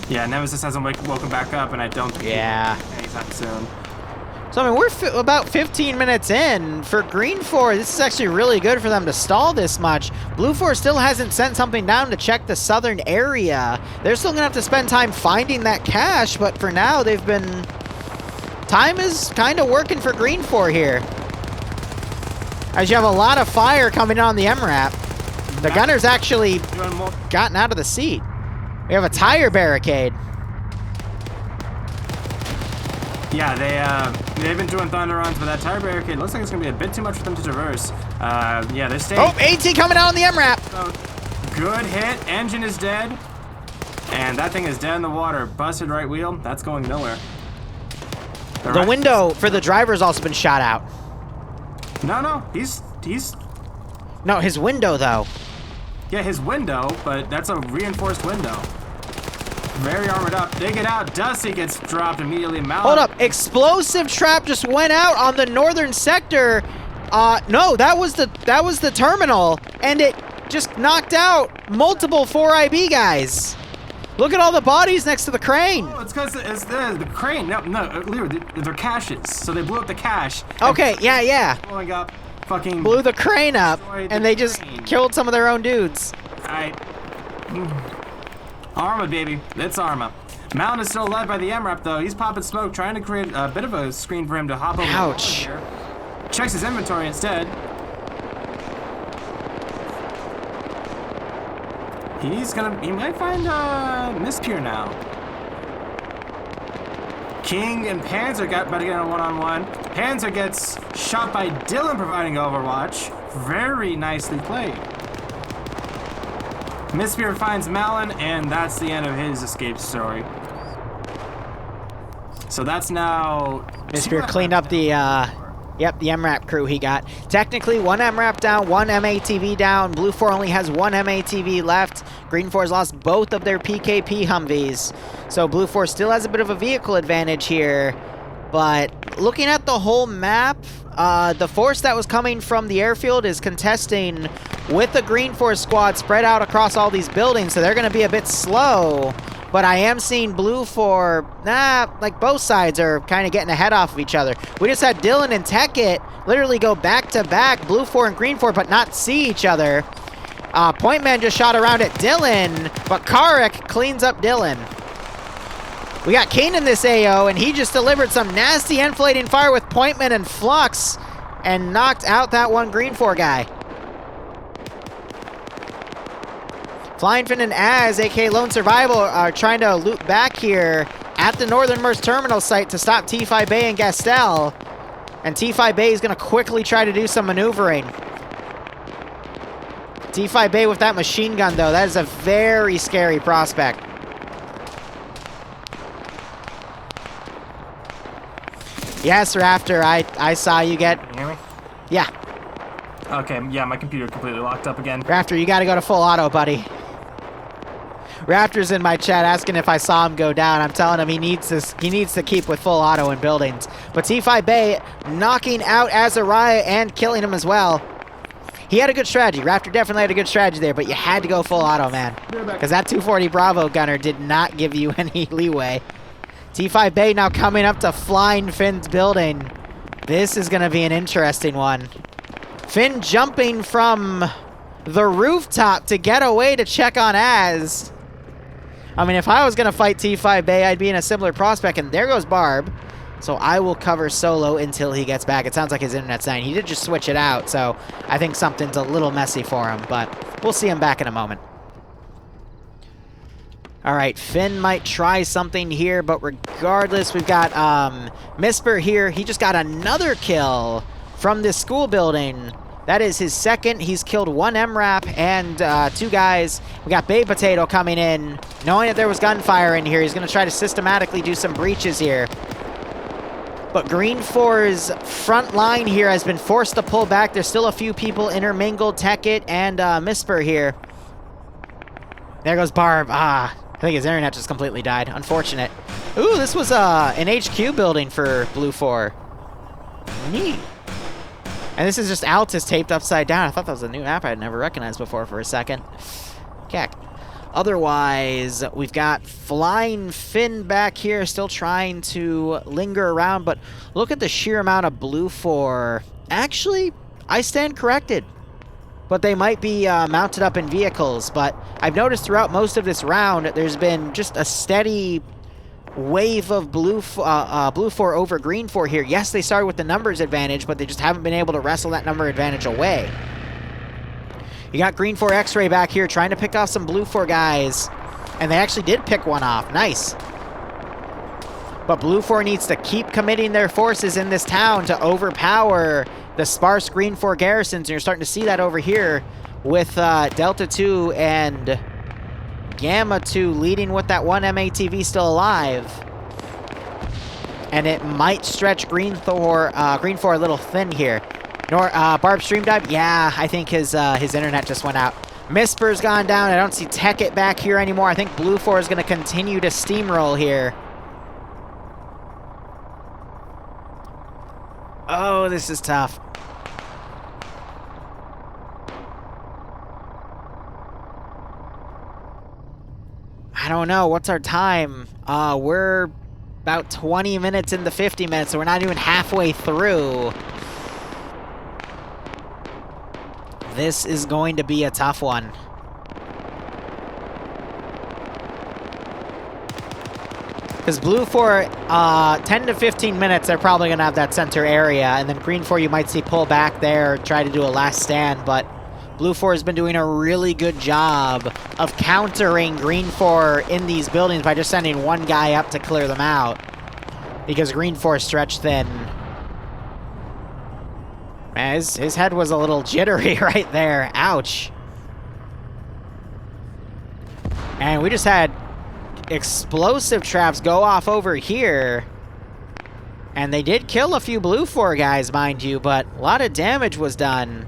Yeah, Nemesis hasn't woken back up, and I don't think Yeah. anytime soon. So, I mean, we're about 15 minutes in. For Green 4, this is actually really good for them to stall this much. Blue 4 still hasn't sent something down to check the southern area. They're still going to have to spend time finding that cache, but for now, they've been... Time is kind of working for Green 4 here. As you have a lot of fire coming in on the MRAP. The gunner's actually gotten out of the seat. We have a tire barricade. Yeah, they've been doing thunder runs, but that tire barricade looks like it's going to be a bit too much for them to traverse. Yeah, they're staying... Oh, AT coming out on the MRAP. So, good hit. Engine is dead. And that thing is dead in the water. Busted right wheel. That's going nowhere. The window for the driver's also been shot out. No, he's... No, his window, though. Yeah, his window, but that's a reinforced window. Very armored up. They get out. Dusty gets dropped immediately. Hold up. Explosive trap just went out on the northern sector. No, that was the terminal, and it just knocked out multiple 4IB guys. Look at all the bodies next to the crane. Oh, it's because it's the crane. No, Liru, they're caches. So they blew up the cache. Okay, yeah. Blowing up, fucking... Blew the crane up, and they just killed some of their own dudes. Arma, baby. It's Arma. Mountain is still led by the MRAP, though. He's popping smoke, trying to create a bit of a screen for him to hop over. Ouch. Here. Checks his inventory instead. He might find Miss Pier now. King and Panzer about to get on a one-on-one. Panzer gets shot by Dylan, providing Overwatch. Very nicely played. Miss Pier finds Malin, and that's the end of his escape story. So that's now... Miss Pier cleaned up the, the MRAP crew he got. Technically, one MRAP down, one MATV down. Blue 4 only has one MATV left. Green 4's lost both of their PKP Humvees. So Blue 4 still has a bit of a vehicle advantage here. But looking at the whole map, the force that was coming from the airfield is contesting with the Green 4 squad spread out across all these buildings. So they're going to be a bit slow. But I am seeing Blue 4, like both sides are kind of getting ahead off of each other. We just had Dylan and Tekkit literally go back to back, Blue 4 and Green 4, but not see each other. Point Man just shot around at Dylan, but Karek cleans up Dylan. We got Kane in this AO, and he just delivered some nasty inflating fire with Point Man and Flux, and knocked out that one Green 4 guy. Flying Finn and Az, aka Lone Survival, are trying to loop back here at the Northernmost Terminal site to stop T5 Bay and Gastel. And T5 Bay is going to quickly try to do some maneuvering. T5 Bay with that machine gun, though, that is a very scary prospect. Yes, Raptor, I saw you get... Can you hear me? Yeah. Okay, yeah, my computer completely locked up again. Raptor, you got to go to full auto, buddy. Raptor's in my chat asking if I saw him go down. I'm telling him he needs to keep with full auto in buildings. But T5 Bay knocking out Azariah and killing him as well. He had a good strategy. Raptor definitely had a good strategy there, but you had to go full auto, man. Because that 240 Bravo gunner did not give you any leeway. T5 Bay now coming up to Flying Finn's building. This is going to be an interesting one. Finn jumping from the rooftop to get away to check on Az. I mean, if I was going to fight T5 Bay, I'd be in a similar prospect, and there goes Barb. So I will cover solo until he gets back. It sounds like his internet's dying. He did just switch it out, so I think something's a little messy for him, but we'll see him back in a moment. All right, Finn might try something here, but regardless, we've got Misper here. He just got another kill from this school building. That is his second. He's killed one MRAP and two guys. We got Bay Potato coming in. Knowing that there was gunfire in here, he's going to try to systematically do some breaches here. But Green 4's front line here has been forced to pull back. There's still a few people intermingled. Tekkit and Misper here. There goes Barb. I think his internet just completely died. Unfortunate. Ooh, this was an HQ building for Blue 4. Neat. And this is just Altus taped upside down. I thought that was a new map I had never recognized before for a second. Keck. Otherwise, we've got Flying Finn back here, still trying to linger around, but look at the sheer amount of Blue 4. Actually, I stand corrected. But they might be mounted up in vehicles, but I've noticed throughout most of this round, there's been just a steady wave of Blue 4 over Green 4 here. Yes, they started with the numbers advantage, but they just haven't been able to wrestle that number advantage away. You got Green 4 X-Ray back here trying to pick off some Blue 4 guys, and they actually did pick one off. Nice. But Blue 4 needs to keep committing their forces in this town to overpower the sparse Green 4 garrisons, and you're starting to see that over here with Delta 2 and Gamma 2 leading with that one MATV still alive. And it might stretch Green 4 a little thin here. Barb stream dive? Yeah, I think his internet just went out. Misper's gone down. I don't see Tekkit back here anymore. I think Blue 4 is going to continue to steamroll here. Oh, this is tough. I don't know. What's our time? We're about 20 minutes into 50 minutes, so we're not even halfway through. This is going to be a tough one. Because Blue for 10 to 15 minutes, they're probably going to have that center area. And then Green 4, you might see pull back there, try to do a last stand. But Blue 4 has been doing a really good job of countering Green 4 in these buildings by just sending one guy up to clear them out. Because Green 4 is stretched thin. Man, his head was a little jittery right there. Ouch. And we just had explosive traps go off over here. And they did kill a few Blue 4 guys, mind you, but a lot of damage was done.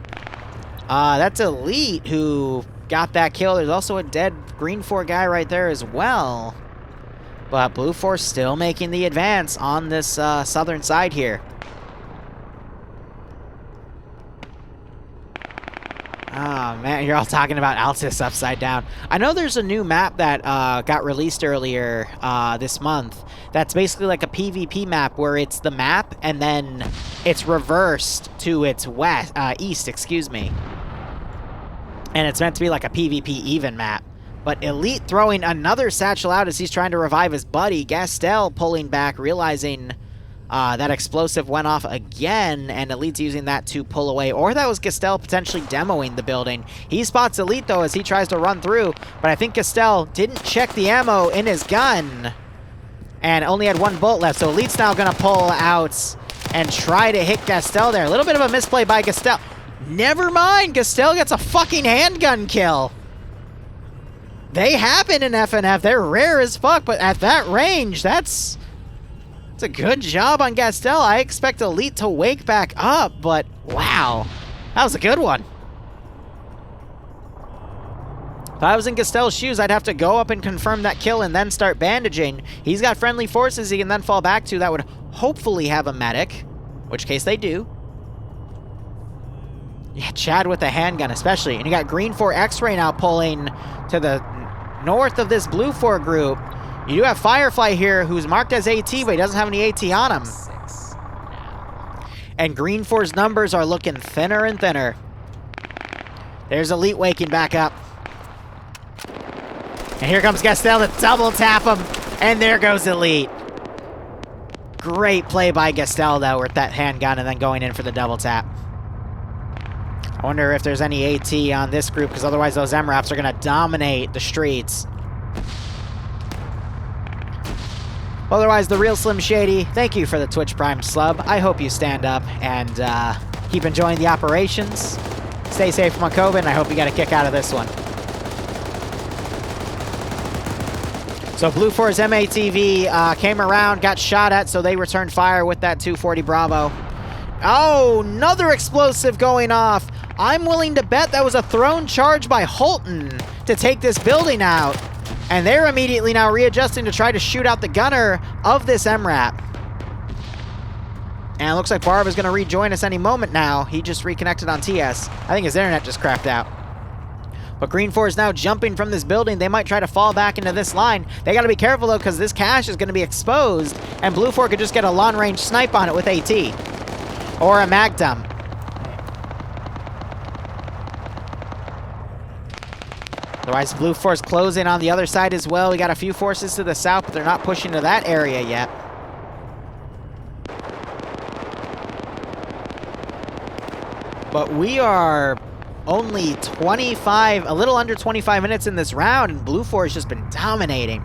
That's Elite who got that kill. There's also a dead Green 4 guy right there as well. But Blue 4 still making the advance on this southern side here. Oh, man, you're all talking about Altus upside down. I know there's a new map that got released earlier this month. That's basically like a PvP map where it's the map and then it's reversed to its east, excuse me. And it's meant to be like a PvP even map. But Elite throwing another satchel out as he's trying to revive his buddy. Gastel pulling back, realizing that explosive went off again, and Elite's using that to pull away. Or that was Gastel potentially demoing the building. He spots Elite, though, as he tries to run through, but I think Gastel didn't check the ammo in his gun and only had one bullet left, so Elite's now going to pull out and try to hit Gastel there. A little bit of a misplay by Gastel. Never mind, Gastel gets a fucking handgun kill. They happen in FNF. They're rare as fuck, but at that range, that's a good job on Gastel. I expect Elite to wake back up, but wow, that was a good one. If I was in Gastel's shoes, I'd have to go up and confirm that kill and then start bandaging. He's got friendly forces he can then fall back to that would hopefully have a medic, which case they do. Yeah, Chad with the handgun especially. And you got Green 4 X-Ray now pulling to the north of this Blue 4 group. You do have Firefly here, who's marked as AT, but he doesn't have any AT on him. And Green 4's numbers are looking thinner and thinner. There's Elite waking back up. And here comes Gastel to double tap him. And there goes Elite. Great play by Gastel, though, with that handgun and then going in for the double tap. I wonder if there's any AT on this group, because otherwise those MRAPs are going to dominate the streets. Otherwise, the real Slim Shady, thank you for the Twitch Prime sub. I hope you stand up and keep enjoying the operations. Stay safe from COVID, and I hope you got a kick out of this one. So Blue 4's MATV came around, got shot at, so they returned fire with that 240 Bravo. Oh, another explosive going off. I'm willing to bet that was a thrown charge by Holton to take this building out. And they're immediately now readjusting to try to shoot out the gunner of this MRAP. And it looks like Barb is going to rejoin us any moment now. He just reconnected on TS. I think his internet just crapped out. But Green 4 is now jumping from this building. They might try to fall back into this line. They got to be careful, though, because this cache is going to be exposed. And Blue 4 could just get a long-range snipe on it with AT. Or a mag dump. Otherwise, Blue 4 is closing on the other side as well. We got a few forces to the south, but they're not pushing to that area yet. But we are only 25, a little under 25 minutes in this round, and Blue 4 has just been dominating.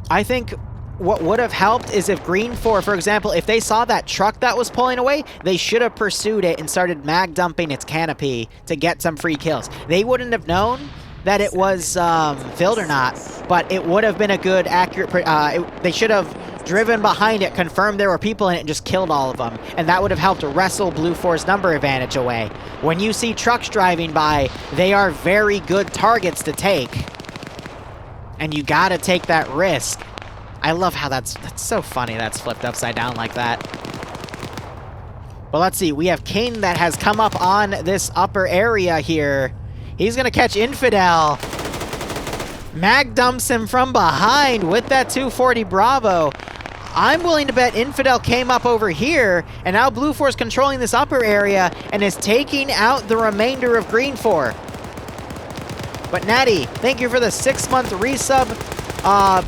I think what would have helped is if Green 4, for example, if they saw that truck that was pulling away, they should have pursued it and started mag dumping its canopy to get some free kills. They wouldn't have known that it was filled or not, but it would have been a good, accurate... they should have driven behind it, confirmed there were people in it, and just killed all of them. And that would have helped wrestle Blue 4's number advantage away. When you see trucks driving by, they are very good targets to take. And you gotta take that risk. I love how that's so funny that's flipped upside down like that. But let's see, we have King that has come up on this upper area here. He's gonna catch Infidel. Mag dumps him from behind with that 240 Bravo. I'm willing to bet Infidel came up over here, and now Blue 4 is controlling this upper area and is taking out the remainder of Green 4. But Natty, thank you for the 6-month resub.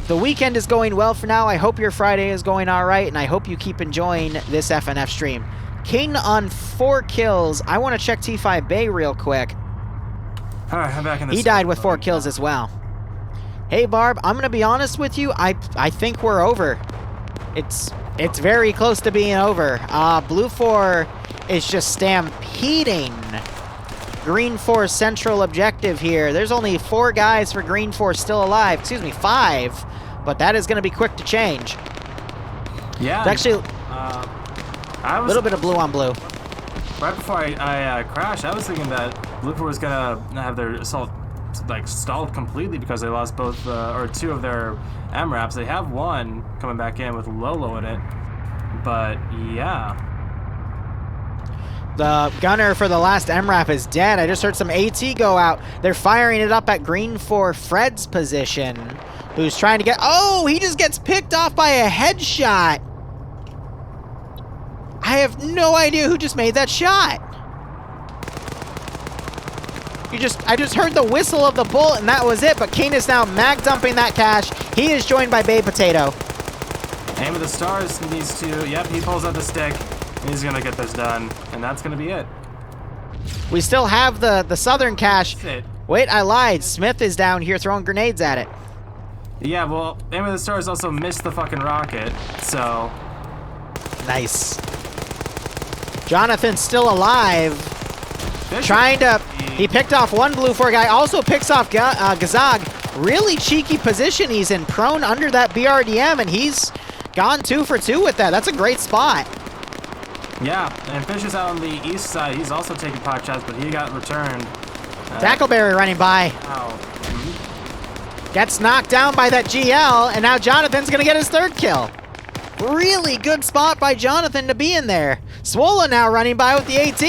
The weekend is going well for now. I hope your Friday is going all right, and I hope you keep enjoying this FNF stream. King on 4 kills. I want to check T5 Bay real quick. All right, I'm back in this. He died with 4 kills as well. Hey, Barb, I'm going to be honest with you. I think we're over. It's very close to being over. Blue 4 is just stampeding Green 4 central objective here. There's only 4 guys for Green 4 still alive. Excuse me, 5. But that is going to be quick to change. Yeah. It's actually a little bit of blue on blue. Right before I crashed, I was thinking that Blue 4 was going to have their assault like stalled completely because they lost both or 2 of their MRAPs. They have 1 coming back in with Lolo in it. But yeah. The gunner for the last MRAP is dead. I just heard some AT go out. They're firing it up at Green 4 Fred's position, who's trying to get... Oh, he just gets picked off by a headshot. I have no idea who just made that shot. I just heard the whistle of the bullet, and that was it. But Kane is now mag dumping that cash. He is joined by Bay Potato. Aim of the Stars needs to... Yep, he pulls out the stick. He's going to get this done, and that's going to be it. We still have the southern cache. Wait, I lied. Smith is down here throwing grenades at it. Yeah, well, Aim of the Stars also missed the fucking rocket, so... Nice. Jonathan's still alive. Trying to... He picked off 1 Blue 4 guy. Also picks off Gazag. Really cheeky position he's in. Prone under that BRDM, and he's gone 2 for 2 with that. That's a great spot. Yeah, and Fish is out on the east side. He's also taking pot shots, but he got returned. Tackleberry running by. Ow. Gets knocked down by that GL, and now Jonathan's going to get his 3rd kill. Really good spot by Jonathan to be in there. Swola now running by with the AT.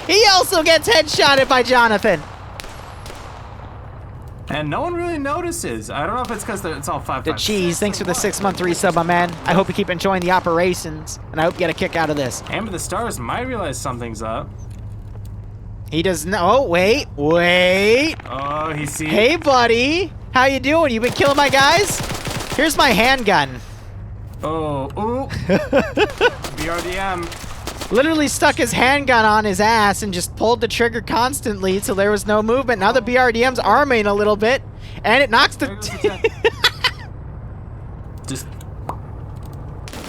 He also gets headshotted by Jonathan. And no one really notices. I don't know if it's because it's all 5-5. The cheese, thanks for the 6-month resub, my man. I hope you keep enjoying the operations, and I hope you get a kick out of this. Aim of the Stars might realize something's up. He does not. Oh, wait. Oh, he sees. Hey, buddy. How you doing? You been killing my guys? Here's my handgun. Oh, ooh. BRDM. Literally stuck his handgun on his ass and just pulled the trigger constantly till there was no movement. Now the BRDM's arming a little bit, and it knocks the... Just...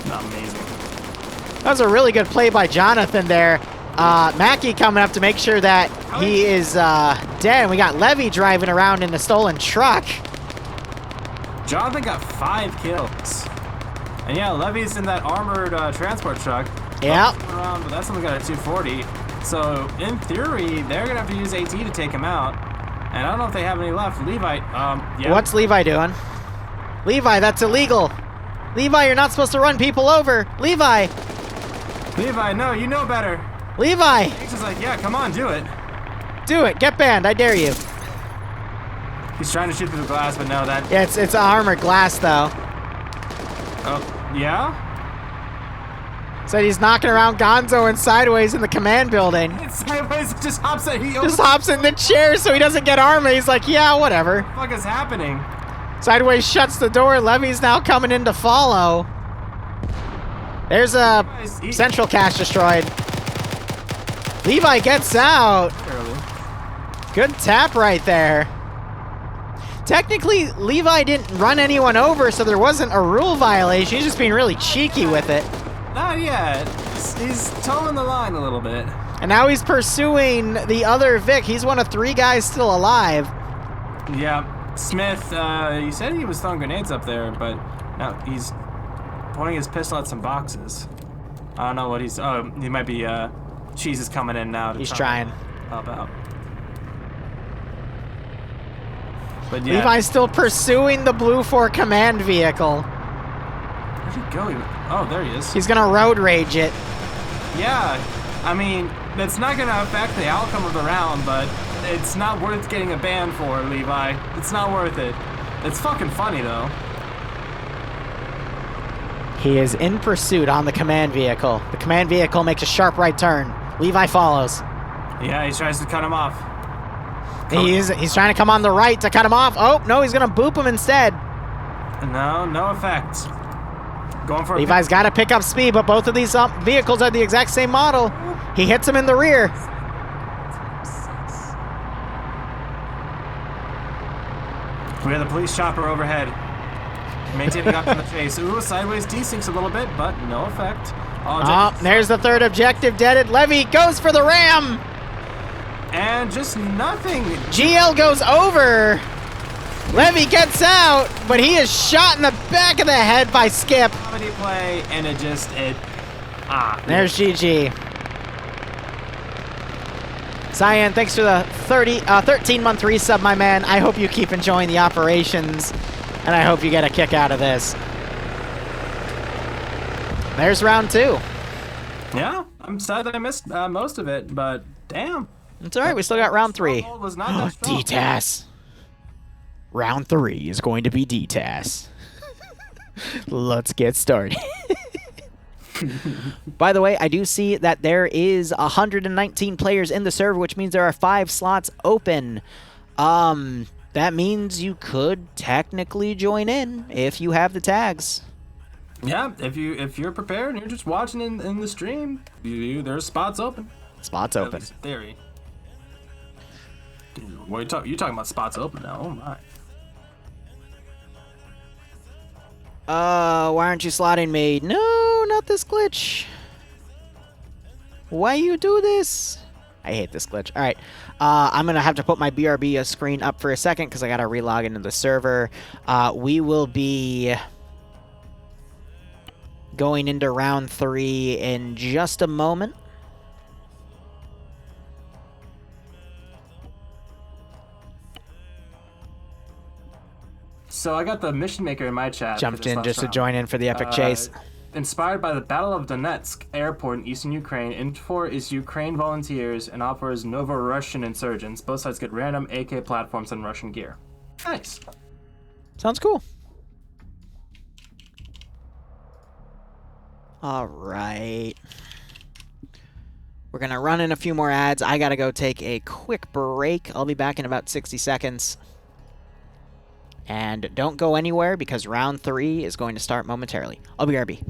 amazing. That was a really good play by Jonathan there. Mackie coming up to make sure that he is dead. We got Levy driving around in a stolen truck. Jonathan got 5 kills. And yeah, Levy's in that armored transport truck. Yeah. But that's only got a 240. So in theory, they're gonna have to use AT to take him out. And I don't know if they have any left. Levi, yeah. What's Levi doing? Levi, that's illegal. Levi, you're not supposed to run people over. Levi. Levi, no, you know better. Levi. He's just like, yeah, come on, do it. Do it. Get banned. I dare you. He's trying to shoot through the glass, but no, that... Yeah, it's armored glass, though. Oh, yeah? Said he's knocking around Gonzo and sideways in the command building. It's sideways, just hops in. Just hops in the chair so he doesn't get armor. He's like, yeah, whatever. What the fuck is happening? Sideways shuts the door. Levy's now coming in to follow. There's a central cache destroyed. Levi gets out. Good tap right there. Technically, Levi didn't run anyone over, so there wasn't a rule violation. He's just being really cheeky with it. Not yet. He's towing the line a little bit. And now he's pursuing the other Vic. He's one of 3 guys still alive. Yeah. Smith, you said he was throwing grenades up there, but now he's pointing his pistol at some boxes. I don't know what he's... Oh, he might be... Cheese is coming in now. He's trying. Help out. But yeah. Levi's still pursuing the Blue 4 command vehicle. Where'd he go? Oh, there he is. He's gonna road rage it. Yeah, I mean, it's not gonna affect the outcome of the round, but it's not worth getting a ban for, Levi. It's not worth it. It's fucking funny, though. He is in pursuit on the command vehicle. The command vehicle makes a sharp right turn. Levi follows. Yeah, he tries to cut him off. He's trying to come on the right to cut him off. Oh, no, he's going to boop him instead. No effect. Going for Levi's got to pick up speed, but both of these vehicles are the exact same model. He hits him in the rear. We have the police chopper overhead. Maintaining up in the chase. Ooh, sideways desinks a little bit, but no effect. Oh, there's the third objective deaded. Levy goes for the ram. And just nothing. GL goes over. Levy gets out, but he is shot in the back of the head by Skip. Comedy play, and there's GG. Cyan, thanks for the 13-month resub, my man. I hope you keep enjoying the operations, and I hope you get a kick out of this. There's round 2. Yeah, I'm sad that I missed most of it, but damn. It's all right. We still got round 3. Was not that strong. DTAS. Round 3 is going to be DTAS. Let's get started. By the way, I do see that there is 119 players in the server, which means there are 5 slots open. That means you could technically join in if you have the tags. Yeah, if you're prepared and you're just watching in the stream, there's spots open. Spots open. At least in theory. Dude, what are you talking about spots open now? Oh my. Why aren't you slotting me? No, not this glitch. Why you do this? I hate this glitch. All right. I'm going to have to put my BRB screen up for a second because I got to relog into the server. We will be going into round 3 in just a moment. So I got the mission maker in my chat. Jumped in just to join in for the epic chase. Inspired by the Battle of Donetsk airport in eastern Ukraine, INFOR is Ukraine volunteers and offers Novo-Russian insurgents. Both sides get random AK platforms and Russian gear. Nice. Sounds cool. All right. We're going to run in a few more ads. I got to go take a quick break. I'll be back in about 60 seconds. And don't go anywhere because round 3 is going to start momentarily. I'll be RB.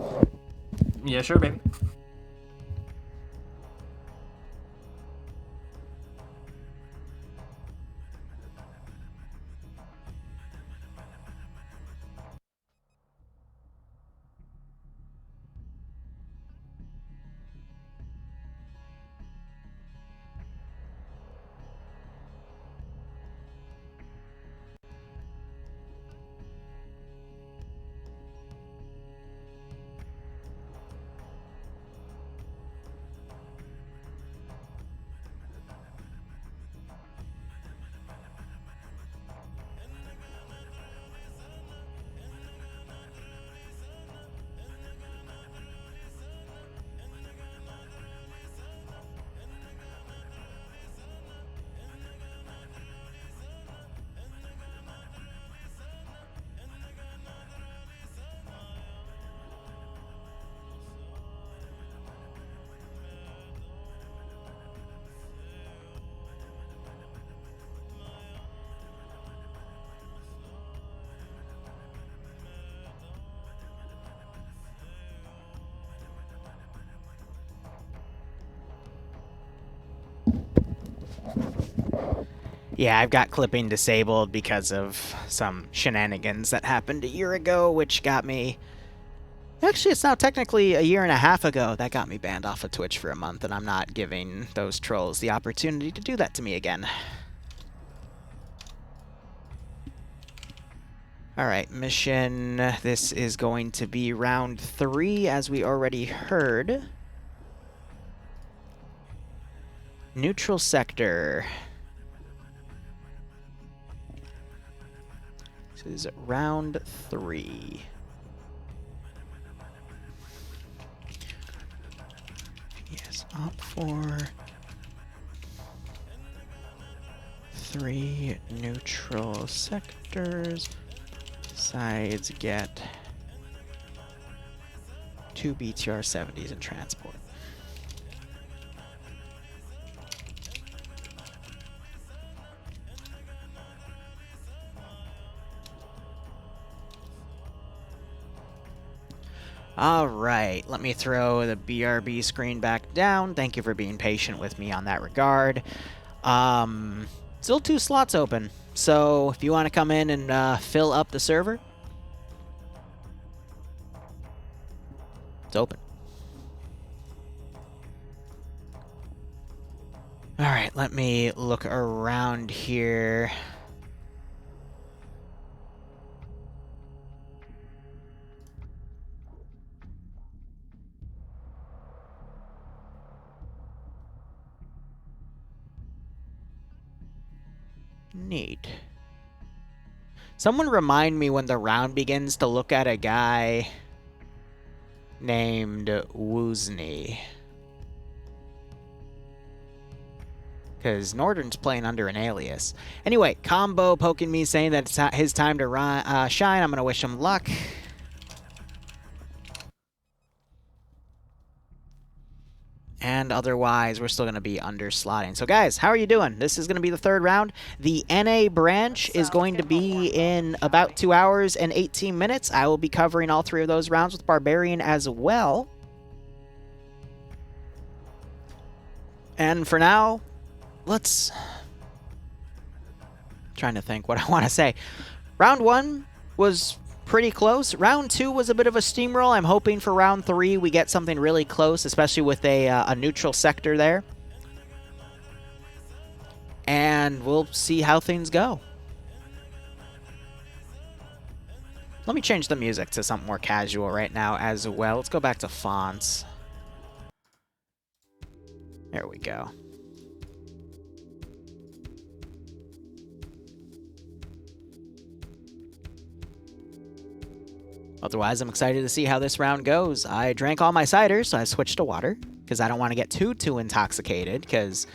Yeah, sure, baby. Yeah, I've got clipping disabled because of some shenanigans that happened a year ago, which got me... Actually, it's now technically a year and a half ago that got me banned off of Twitch for a month, and I'm not giving those trolls the opportunity to do that to me again. Alright, mission. This is going to be round 3, as we already heard. Neutral sector. This is round 3. Yes, up for 3 neutral sectors. Sides get 2 BTR-70s in transport. All right, let me throw the BRB screen back down. Thank you for being patient with me on that regard. Still 2 slots open, so if you want to come in and fill up the server, it's open. All right, let me look around here. Neat. Someone remind me when the round begins to look at a guy named Woosney. Because Northern's playing under an alias. Anyway, Combo poking me saying that it's his time to shine. I'm going to wish him luck. And otherwise, we're still going to be under-slotting. So guys, how are you doing? This is going to be the 3rd round. The NA branch is going to be in about 2 hours and 18 minutes. I will be covering all 3 of those rounds with Barbarian as well. And for now, let's... trying to think what I want to say. Round 1 was pretty close. Round 2 was a bit of a steamroll. I'm hoping for round 3 we get something really close, especially with a neutral sector there. And we'll see how things go. Let me change the music to something more casual right now as well. Let's go back to fonts. There we go. Otherwise, I'm excited to see how this round goes. I drank all my cider, so I switched to water, because I don't want to get too intoxicated, because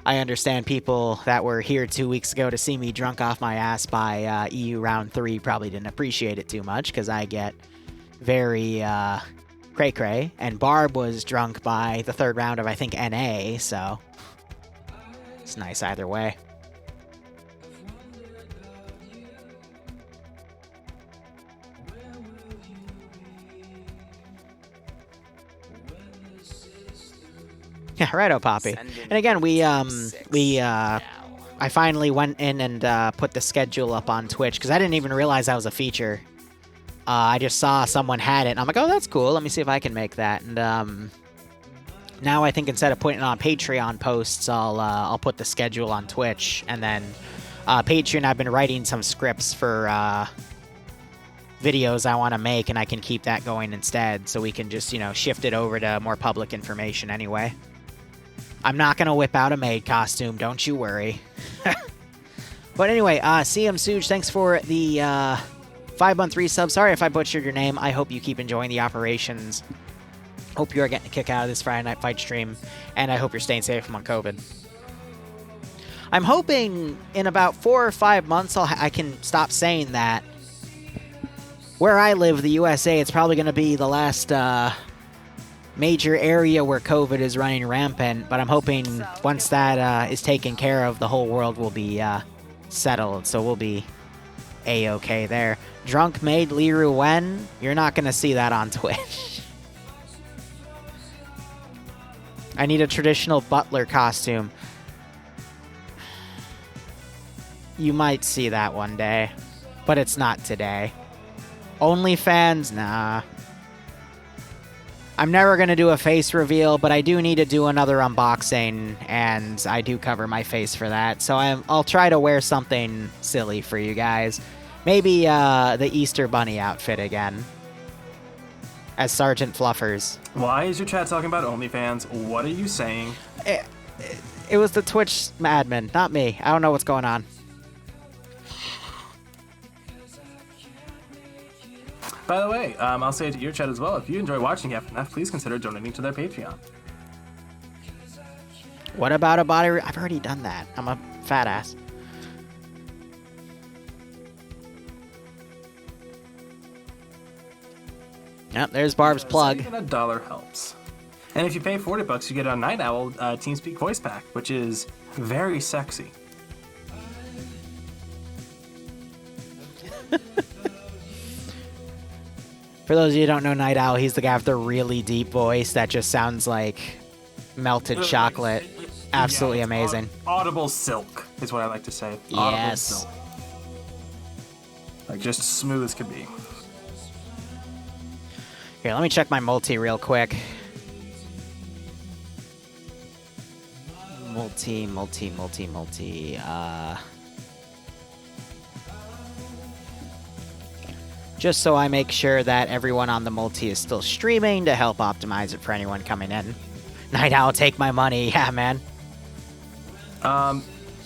I understand people that were here 2 weeks ago to see me drunk off my ass by EU round 3 probably didn't appreciate it too much, because I get very cray-cray, and Barb was drunk by the 3rd round of, I think, NA, so it's nice either way. Yeah, righto, Poppy. And again, I finally went in and put the schedule up on Twitch, because I didn't even realize that was a feature. I just saw someone had it, and I'm like, oh, that's cool. Let me see if I can make that. And now I think instead of putting it on Patreon posts, I'll put the schedule on Twitch, and then Patreon, I've been writing some scripts for videos I want to make, and I can keep that going instead, so we can just, you know, shift it over to more public information anyway. I'm not going to whip out a maid costume, don't you worry. But anyway, CM Suge, thanks for the 5-month resub. Sorry if I butchered your name. I hope you keep enjoying the operations. Hope you are getting a kick out of this Friday Night Fight stream, and I hope you're staying safe among COVID. I'm hoping in about 4 or 5 months I can stop saying that. Where I live, the USA, it's probably going to be the last major area where COVID is running rampant, but I'm hoping once that is taken care of, the whole world will be settled, so we'll be A-okay there. Drunk Maid Liru Wen, you're not going to see that on Twitch. I need a traditional butler costume. You might see that one day, but it's not today. OnlyFans? Nah. I'm never going to do a face reveal, but I do need to do another unboxing, and I do cover my face for that. So I'll try to wear something silly for you guys. Maybe the Easter Bunny outfit again. As Sergeant Fluffers. Why is your chat talking about OnlyFans? What are you saying? It was the Twitch admin, not me. I don't know what's going on. By the way, I'll say it to your chat as well. If you enjoy watching FNF, please consider donating to their Patreon. What about a body? I've already done that. I'm a fat ass. Yep, there's Barb's plug. Even $1 helps. And if you pay $40, you get a Night Owl TeamSpeak voice pack, which is very sexy. For those of you who don't know Night Owl, he's the guy with the really deep voice that just sounds like melted chocolate. Absolutely Yeah, amazing. Audible silk is what I like to say. Yes. Audible silk. Like, just smooth as could be. Here, let me check my multi real quick. Multi. Just so I make sure that everyone on the multi is still streaming to help optimize it for anyone coming in. Night Owl, take my money. Yeah, man.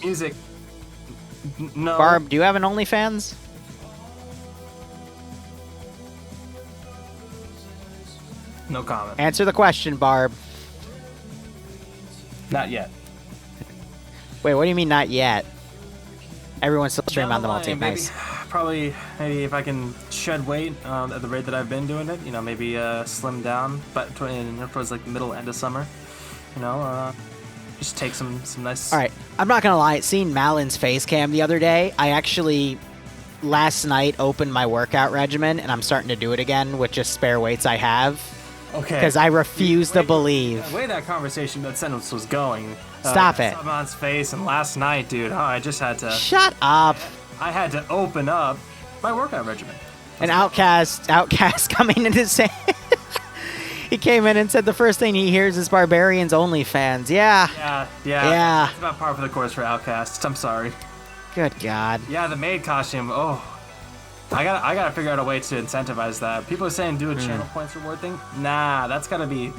Music. No. Barb, do you have an OnlyFans? No comment. Answer the question, Barb. Not yet. Wait, what do you mean not yet? Everyone's still streaming on the multi. Maybe, Nice. Probably, maybe if I can shed weight at the rate that I've been doing it, you know, maybe slim down, but towards like the middle end of summer, you know, just take some nice. All right, I'm not gonna lie. Seeing Malin's face cam the other day, I actually last night opened my workout regimen, and I'm starting to do it again with just spare weights I have. Okay. Because I refuse to believe. The way that conversation, that sentence was going. Stop it. Someone's face, and last night, dude, I just had to. Shut up. I had to open up my workout regimen. An Outcast coming in to say. He came in and said the first thing he hears is Barbarians OnlyFans. Yeah. Yeah. It's about par for the course for Outcasts. I'm sorry. Good God. Yeah, the maid costume. Oh, I gotta figure out a way to incentivize that. People are saying do a channel points reward thing. Nah, that's gotta be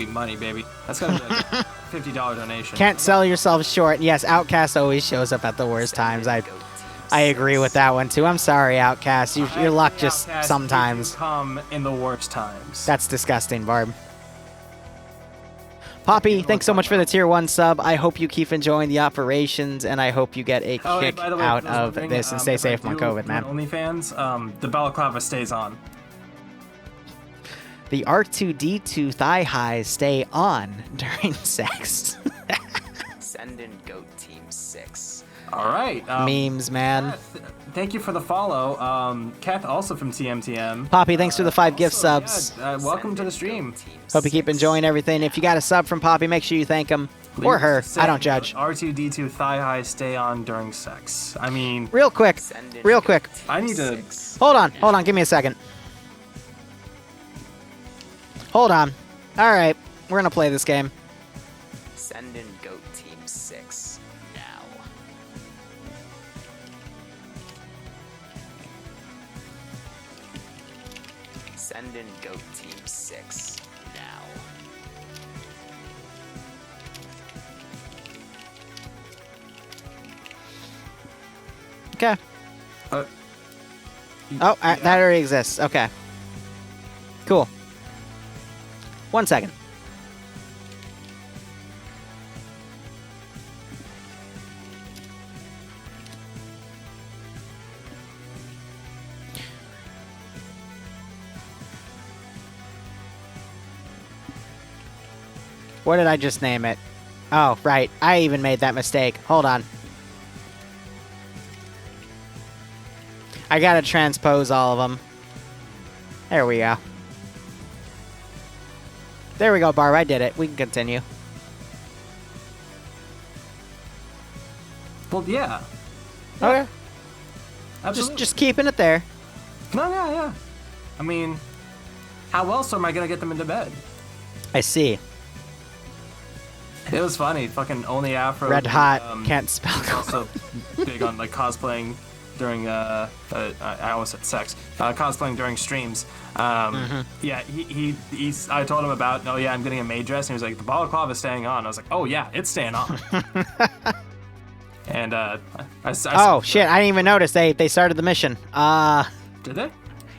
money, baby. That's gotta be like a $50 donation. Can't sell yourself short. Yes, Outcast always shows up at the worst times. I agree with that one too. I'm sorry, Outcast. Your luck just Outcasts sometimes. come in the worst times. That's disgusting, Barb. Poppy, thanks so much for the tier 1 sub. I hope you keep enjoying the operations, and I hope you get a kick by the way, out for those of wondering, this and stay if I safe from do COVID, do man. OnlyFans, the balaclava stays on. The R2-D2 thigh highs stay on during sex. Send in Goat Team 6. All right. Memes, man. Thank you for the follow. Kath, also from TMTM. Poppy, thanks for the 5 gift Also, subs. yeah, welcome to the stream. Hope you keep enjoying everything. If you got a sub from Poppy, make sure you thank him. Or her. I don't judge. R2D2 thigh high stay on during sex. I mean, Real quick. I need to. Hold on. Give me a second. Hold on. All right. We're going to play this game. Send in Goat Team 6 now. Send in Goat Team 6 now. Okay. Uh, That already exists. Okay. Cool. 1 second. What did I just name it? Oh, right. I even made that mistake. Hold on. I gotta transpose all of them. There we go. There we go, Barb. I did it. We can continue. Well, yeah. Okay. Absolutely. Just keeping it there. No, yeah. I mean, how else am I gonna get them into bed? I see. It was funny. Fucking Only Afro. Red hot. Can't spell. Also big on like cosplaying during I almost said sex. Cosplaying during streams. Yeah, he's. I told him about. Oh yeah, I'm getting a maid dress, and he was like, the balaclava is staying on. I was like, oh yeah, it's staying on. And Oh shit! I didn't even notice they started the mission. Did they?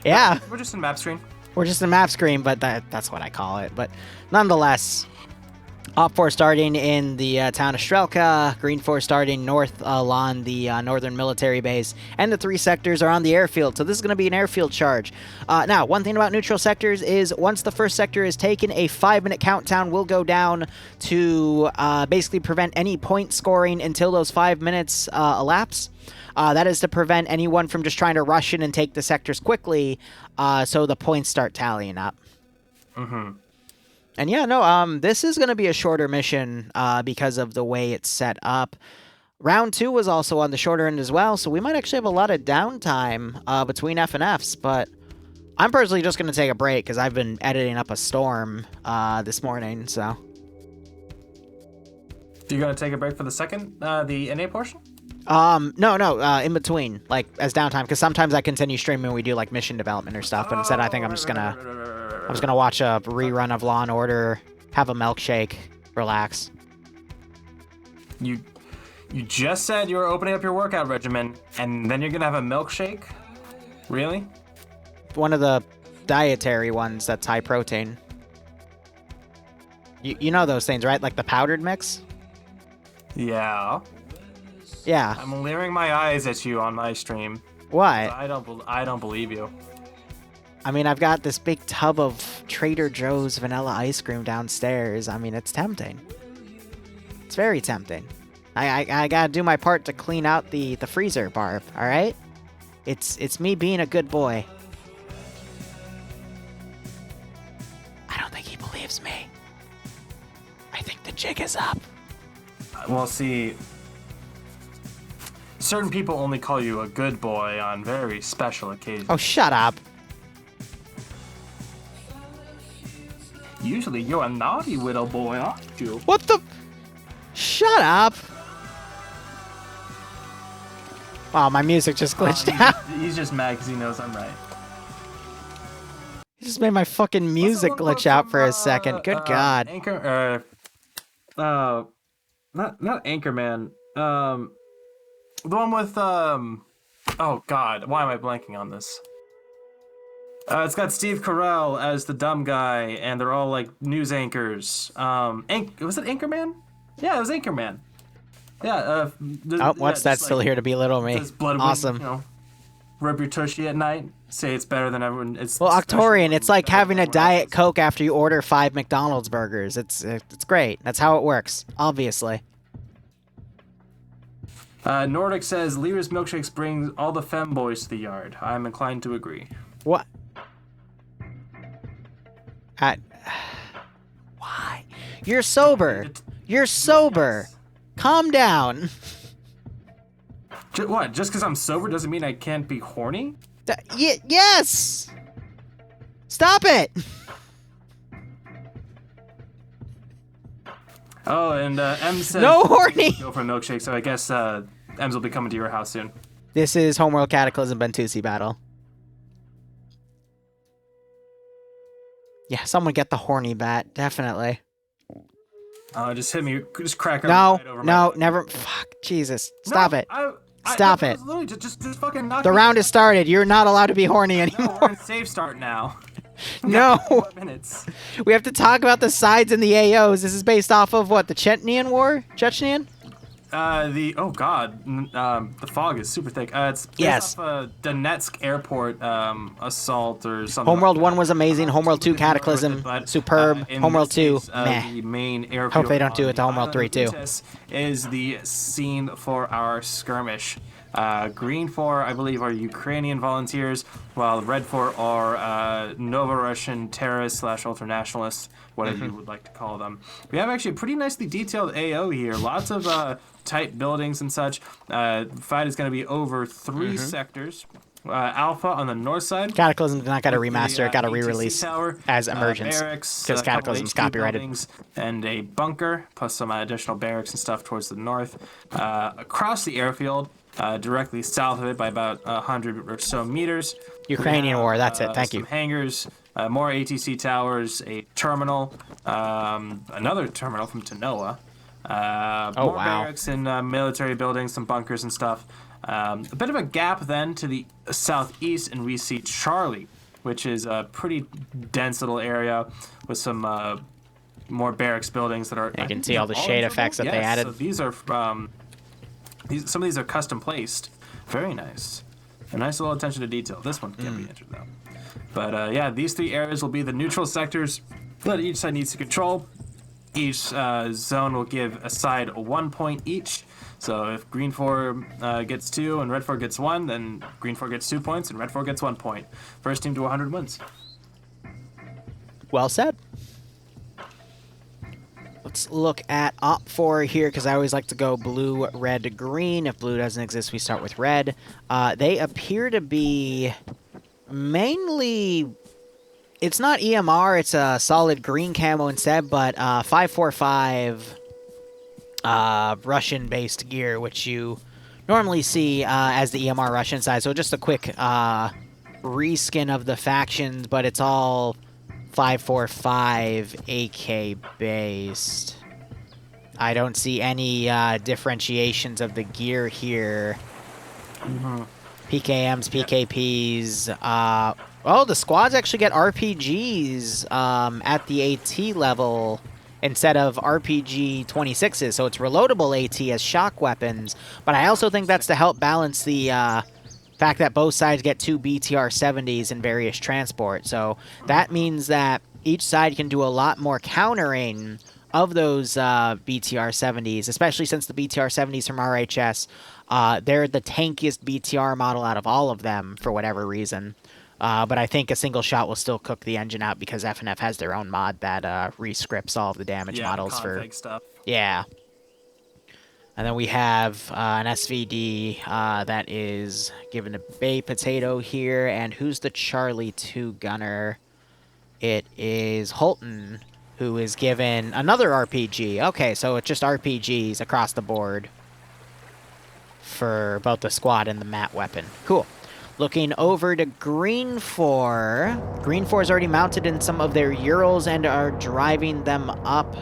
Yeah. We're just in map screen. We're just a map screen, but that's what I call it. But nonetheless, Op 4 starting in the town of Strelka, Green 4 starting north along the northern military base, and the 3 sectors are on the airfield, so this is going to be an airfield charge. Now, one thing about neutral sectors is once the first sector is taken, a 5-minute countdown will go down to basically prevent any point scoring until those 5 minutes elapse. That is to prevent anyone from just trying to rush in and take the sectors quickly, so the points start tallying up. Mm-hmm. And yeah, no, this is going to be a shorter mission because of the way it's set up. Round 2 was also on the shorter end as well, so we might actually have a lot of downtime between F and Fs, but I'm personally just going to take a break because I've been editing up a storm this morning, so... You gonna take a break for the second, the NA portion? No, in between, like, as downtime, because sometimes I continue streaming when we do, like, mission development or stuff, but instead I think I'm just gonna watch a rerun of Law & Order, have a milkshake, relax. You just said you were opening up your workout regimen, and then you're gonna have a milkshake? Really? One of the dietary ones that's high protein. You know those things, right? Like the powdered mix? Yeah. Yeah. I'm leering my eyes at you on my stream. Why? I don't believe you. I mean, I've got this big tub of Trader Joe's vanilla ice cream downstairs. I mean, it's tempting. It's very tempting. I gotta do my part to clean out the freezer, Barb, alright? It's me being a good boy. I don't think he believes me. I think the jig is up. Well, see, certain people only call you a good boy on very special occasions. Oh, shut up. Usually you're a naughty little boy, aren't you? What the? Shut up. Wow, my music just glitched out. He's just mad because he knows I'm right. He just made my fucking music glitch out for a second. Good God. Not Anchorman. The one with oh God, why am I blanking on this? It's got Steve Carell as the dumb guy, and they're all like news anchors. Was it Anchorman? Yeah, it was Anchorman. Yeah. What's that still here to belittle me? Awesome. You know, rub your tushy at night. Say it's better than everyone. Well, Octorian, it's like having a Diet Coke after you order 5 McDonald's burgers. It's great. That's how it works, obviously. Nordic says, Liru's milkshakes bring all the femboys to the yard. I'm inclined to agree. What? Why? You're sober. You're sober. Calm down. What? Just because I'm sober doesn't mean I can't be horny? Yes! Stop it! Oh, and M says... No horny! Go for a milkshake, so I guess Ems will be coming to your house soon. This is Homeworld Cataclysm Bentusi battle. Yeah, someone get the horny bat, definitely. Just hit me, just crack her No, right over no, my... never. Fuck, Jesus. Stop it. Stop it. Just fucking knock The me round has started. You're not allowed to be horny anymore. No, we're in safe start now. No. 4 minutes. We have to talk about the sides and the AOs. This is based off of what? The Chechenian War? Chechenian? Oh god, the fog is super thick. It's based off Donetsk airport assault or something. Homeworld like 1 was amazing. Homeworld 2 Cataclysm, superb. Homeworld 2, meh. The main airfield. Hope they don't do it to Homeworld 3 too. Is the scene for our skirmish. Green for, I believe, are Ukrainian volunteers, while red for are Nova-Russian terrorists / ultranationalists, whatever you would like to call them. We have actually a pretty nicely detailed AO here. Lots of tight buildings and such. Fight is going to be over 3 sectors. Alpha on the north side. Cataclysm did not got a remaster. It got a re-release as Emergence because Cataclysm's copyrighted. And a bunker, plus some additional barracks and stuff towards the north. Across the airfield, directly south of it by about 100 or so meters. Ukrainian war, that's it. Thank you. Some hangars, more ATC towers, a terminal, another terminal from Tanoa. More barracks and military buildings, some bunkers and stuff. A bit of a gap then to the southeast, and we see Charlie, which is a pretty dense little area with some more barracks buildings that are... You can see all the shade effects that they added. So these are... some of these are custom placed. Very nice. A nice little attention to detail. This one can't be entered though. But yeah, these 3 areas will be the neutral sectors that each side needs to control. Each zone will give a side 1 point each. So if green 4 gets 2 and red 4 gets 1, then green 4 gets 2 points and red 4 gets 1 point. First team to 100 wins. Well said. Let's look at Op 4 here, because I always like to go blue, red, green. If blue doesn't exist, we start with red. They appear to be mainly... It's not EMR, it's a solid green camo instead, but 545 Russian-based gear, which you normally see as the EMR Russian side. So just a quick reskin of the factions, but it's all 545 AK based. I don't see any differentiations of the gear here. PKMs, PKPs. Oh, the squads actually get RPGs at the AT level instead of RPG 26s, so it's reloadable AT as shock weapons. But I also think that's to help balance the fact that both sides get 2 BTR 70s in various transport. So that means that each side can do a lot more countering of those BTR 70s, especially since the BTR 70s from RHS, they're the tankiest BTR model out of all of them for whatever reason. But I think a single shot will still cook the engine out because FNF has their own mod that rescripts all of the damage models for stuff. Yeah. And then we have an SVD that is given a Bay Potato here. And who's the Charlie 2 gunner? It is Holton, who is given another RPG. Okay, so it's just RPGs across the board for both the squad and the mat weapon. Cool. Looking over to Green 4. Green 4 is already mounted in some of their Urals and are driving them up.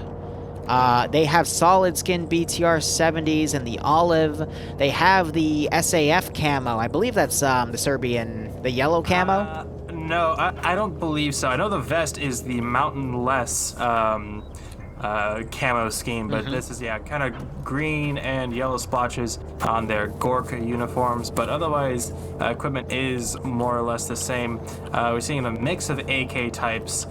They have solid skin BTR 70s and the olive. They have the SAF camo. I believe that's the Serbian, the yellow camo. No, I don't believe so. I know the vest is the mountain-less camo scheme, but this is, yeah, kind of green and yellow splotches on their Gorka uniforms, but otherwise equipment is more or less the same. We're seeing a mix of AK types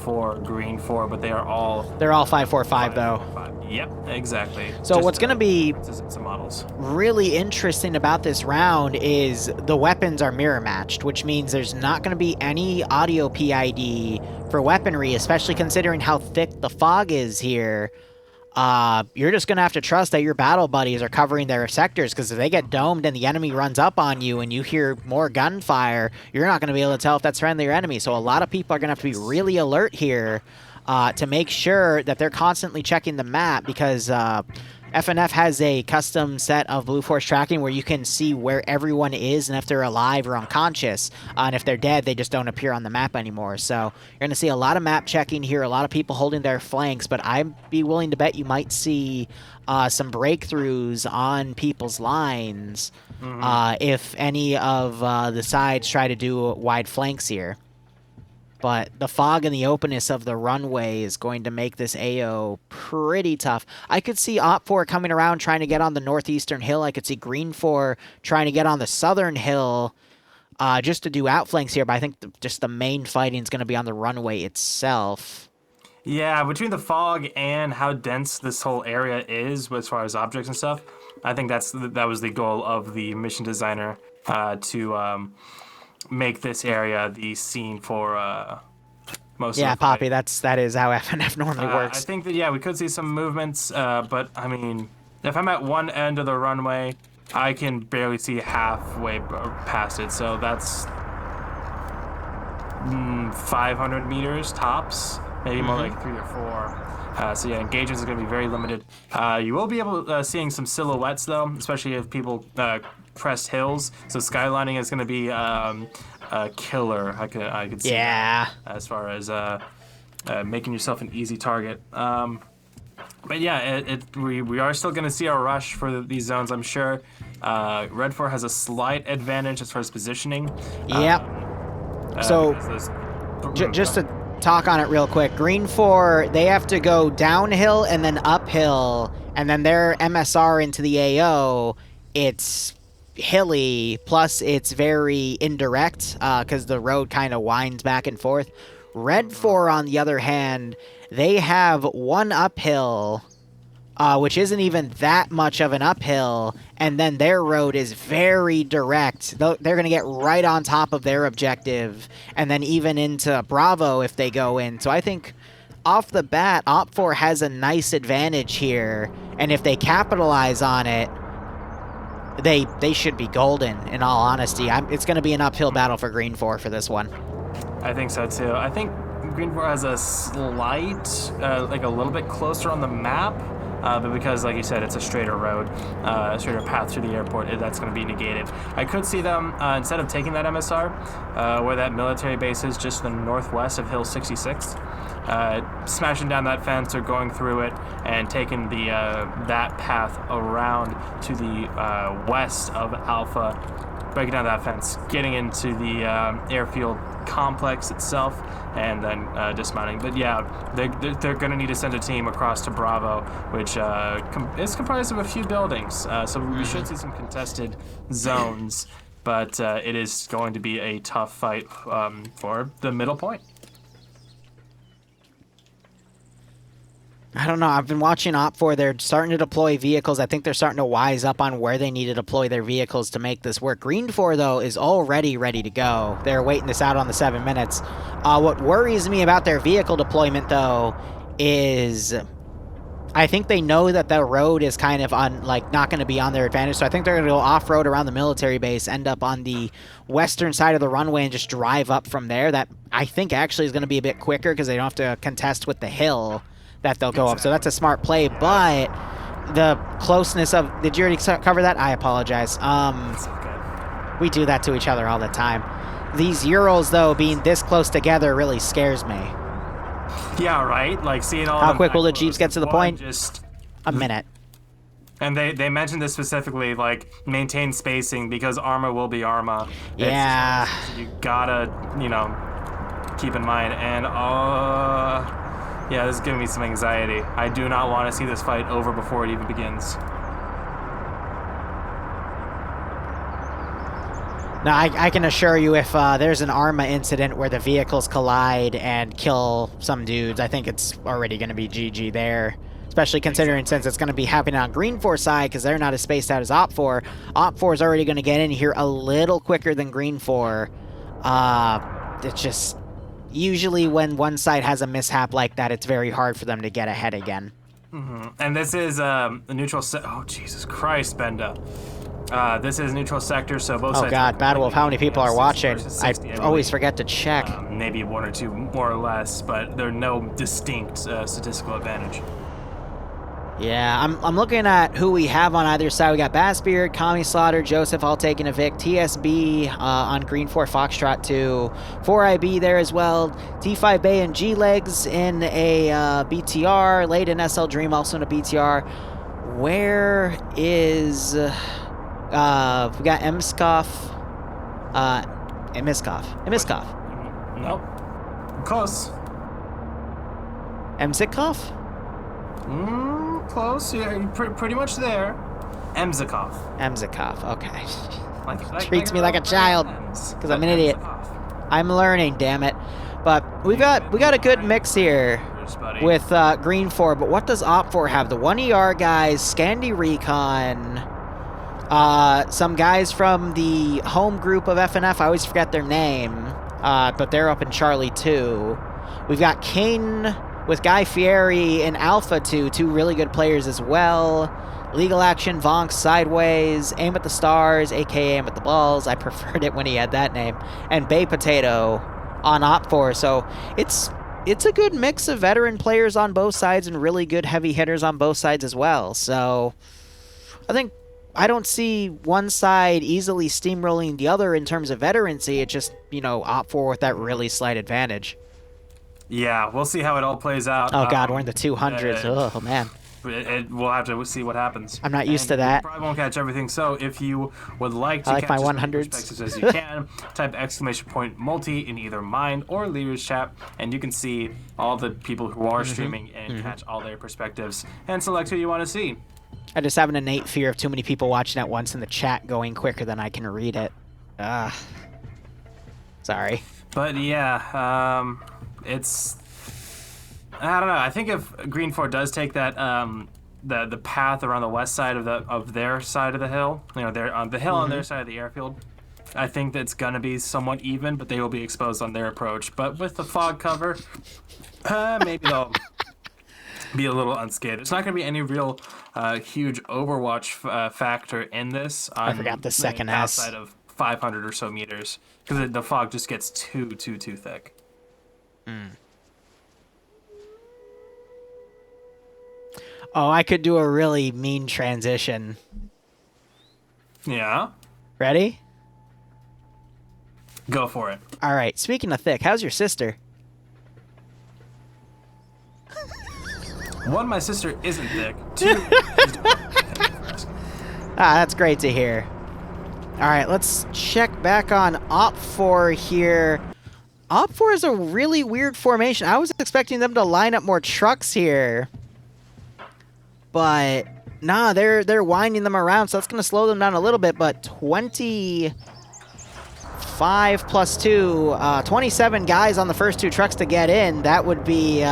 for Green 4, but they're all 545 though. Yep, exactly. So Just, what's going to be some models. really interesting about this round is the weapons are mirror matched, which means there's not going to be any audio PID for weaponry, especially considering how thick the fog is here. You're just going to have to trust that your battle buddies are covering their sectors, because if they get domed and the enemy runs up on you and you hear more gunfire, you're not going to be able to tell if that's friendly or enemy. So a lot of people are going to have to be really alert here to make sure that they're constantly checking the map, because FNF has a custom set of Blue Force tracking where you can see where everyone is and if they're alive or unconscious. And if they're dead, they just don't appear on the map anymore. So you're going to see a lot of map checking here, a lot of people holding their flanks, but I'd be willing to bet you might see some breakthroughs on people's lines if any of the sides try to do wide flanks here. But the fog and the openness of the runway is going to make this AO pretty tough. I could see Op 4 coming around trying to get on the northeastern hill. I could see Green 4 trying to get on the southern hill just to do outflanks here. But I think just the main fighting is going to be on the runway itself. Yeah, between the fog and how dense this whole area is as far as objects and stuff, I think that was the goal of the mission designer to make this area the scene for most of the Poppy, that is how FNF normally works. I think that, yeah, we could see some movements, but, I mean, if I'm at one end of the runway, I can barely see halfway past it, so that's 500 meters tops, maybe more like 3 or 4. So yeah, engagement is going to be very limited. You will be able seeing some silhouettes though, especially if people crest hills. So skylining is going to be a killer. I could see that, as far as making yourself an easy target. But yeah, we are still going to see a rush for these zones, I'm sure. Red 4 has a slight advantage as far as positioning. Yep. So just to talk on it real quick, Green 4, they have to go downhill and then uphill, and then their MSR into the AO, it's hilly, plus it's very indirect because the road kind of winds back and forth. Red 4, on the other hand, they have one uphill which isn't even that much of an uphill, and then their road is very direct. They're going to get right on top of their objective, and then even into Bravo if they go in. So I think off the bat, Op4 has a nice advantage here, and if they capitalize on it, they should be golden, in all honesty. It's going to be an uphill battle for Green 4 for this one. I think so too. I think Green 4 has a slight, like a little bit closer on the map, but because, like you said, it's a straighter road, a straighter path through the airport, that's going to be negated. I could see them, instead of taking that MSR, where that military base is just to the northwest of Hill 66, smashing down that fence or going through it and taking the that path around to the west of Alpha, breaking down that fence, getting into the airfield complex itself, and then dismounting. But yeah, they're going to need to send a team across to Bravo, which is comprised of a few buildings, so we should see some contested zones, but it is going to be a tough fight for the middle point. I don't know. I've been watching Op4. They're starting to deploy vehicles. I think they're starting to wise up on where they need to deploy their vehicles to make this work. Green 4, though, is already ready to go. They're waiting this out on the 7 minutes. What worries me about their vehicle deployment, though, is I think they know that the road is kind of not going to be on their advantage. So I think they're going to go off-road around the military base, end up on the western side of the runway, and just drive up from there. That, I think, actually is going to be a bit quicker because they don't have to contest with the hill that they'll go up. So that's a smart play, but the closeness of... Did you already cover that? I apologize. It's okay. We do that to each other all the time. These Urals, though, being this close together really scares me. Yeah, right? Like, seeing all How quick will the Jeeps get to the point? Just a minute. And they mentioned this specifically, like, maintain spacing because Arma will be Arma. Yeah. You gotta, keep in mind. And, yeah, this is giving me some anxiety. I do not want to see this fight over before it even begins. Now, I can assure you if there's an Arma incident where the vehicles collide and kill some dudes, I think it's already going to be GG there. Especially considering since it's going to be happening on Green 4 side because they're not as spaced out as Op4. Op4 is already going to get in here a little quicker than Green 4. It's just... Usually when one side has a mishap like that, it's very hard for them to get ahead again. Mm-hmm. And this is a neutral oh, Jesus Christ, Benda. This is neutral sector, so both sides... Oh god, Battle of how many people are watching. 60, I always forget to check. Maybe one or two more or less, but there's no distinct statistical advantage. Yeah, I'm looking at who we have on either side. We got Bassbeard, Kami Slaughter, Joseph all taking a Vic, TSB on Green 4 Foxtrot 2, 4IB there as well, T5 Bay and G-Legs in a BTR, Late in SL Dream also in a BTR. Where is... we got Emskov. Emiskov. Nope. Close. Emzikov? Close. Yeah, pretty much there. Emzikov. Emzikov, okay. Treats me like a child, because I'm an idiot. I'm learning, damn it. But we got a good mix here with Green 4, but what does Op4 have? The 1ER guys, Scandi Recon, some guys from the home group of FNF, I always forget their name, but they're up in Charlie 2. We've got Kane with Guy Fieri in Alpha 2, two really good players as well. Legal Action, Vonk, Sideways, Aim at the Stars, aka Aim at the Balls. I preferred it when he had that name. And Bay Potato on Op4. So it's a good mix of veteran players on both sides and really good heavy hitters on both sides as well. So I don't see one side easily steamrolling the other in terms of veterancy. It's just, Op4 with that really slight advantage. Yeah, we'll see how it all plays out. Oh, God, we're in the 200s. Oh, man. We'll have to see what happens. I'm not used to that. We probably won't catch everything, so if you would like to catch my as 100s many perspectives as you can, type !multi in either mine or Liru's chat, and you can see all the people who are streaming and catch all their perspectives and select who you want to see. I just have an innate fear of too many people watching at once and the chat going quicker than I can read it. Sorry. But yeah, it's... I don't know. I think if Green 4 does take that the path around the west side of their side of the hill. You know, they're on the hill on their side of the airfield. I think that's gonna be somewhat even, but they will be exposed on their approach. But with the fog cover, maybe they'll be a little unscathed. It's not gonna be any real huge Overwatch factor in this. I forgot the second S. Outside of 500 or so meters, because the fog just gets too thick. Oh, I could do a really mean transition. Yeah, Ready? go for it. All right. Speaking of thick, how's your sister? One, my sister isn't thick. Two, she's doing Ah, that's great to hear. All right, let's check back on Op4 here. Op4 is a really weird formation. I was expecting them to line up more trucks here. But, nah, they're winding them around, so that's going to slow them down a little bit. But 25 plus 2, 27 guys on the first two trucks to get in. That would be...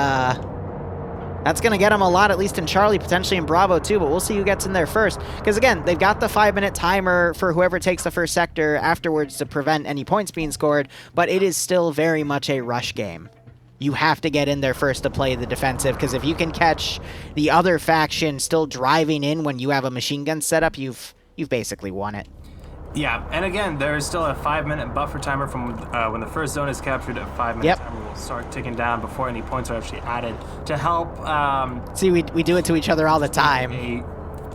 That's going to get them a lot, at least in Charlie, potentially in Bravo too, but we'll see who gets in there first. Because again, they've got the 5-minute timer for whoever takes the first sector afterwards to prevent any points being scored, but it is still very much a rush game. You have to get in there first to play the defensive, because if you can catch the other faction still driving in when you have a machine gun set up, you've basically won it. Yeah, and again, there is still a 5-minute buffer timer from when the first zone is captured. A 5-minute timer will start ticking down before any points are actually added to help. See, we do it to each other all the time.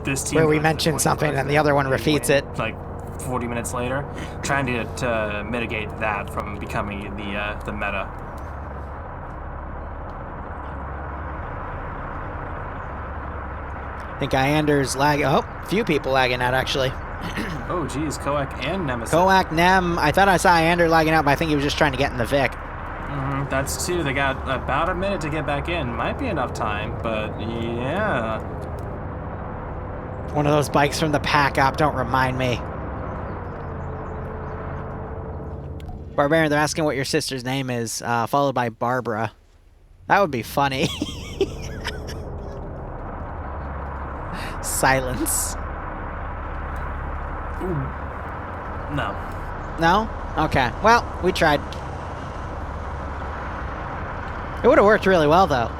This team where we mention something and the other one repeats it. Like 40 minutes later, trying to mitigate that from becoming the meta. I think Iander's lagging. Oh, a few people lagging out, actually. Oh, geez, Koak and Nemesis. Koak, Nem. I thought I saw Iander lagging out, but I think he was just trying to get in the Vic. That's two. They got about a minute to get back in. Might be enough time, but yeah. One of those bikes from the pack op, don't remind me. Barbarian, they're asking what your sister's name is, followed by Barbara. That would be funny. Silence. Ooh. No. No? Okay. Well, we tried. It would have worked really well, though.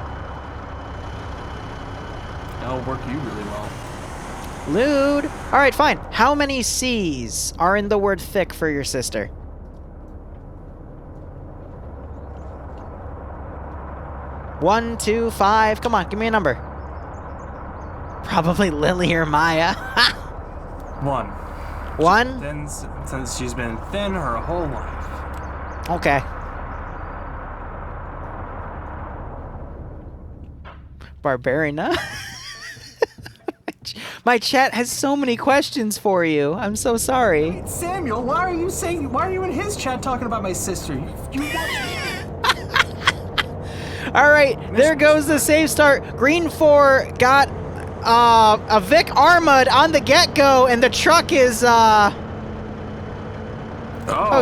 That'll work you really well. Lewd. All right, fine. How many C's are in the word thick for your sister? One, 2, 5. Come on, give me a number. Probably Lily or Maya. One. One? Thin, since she's been thin her whole life. Okay. Barbarian, huh? My chat has so many questions for you. I'm so sorry. Samuel, why are you in his chat talking about my sister? All right, there goes the save start. Green 4 got a Vic Armud on the get-go, and the truck is, oh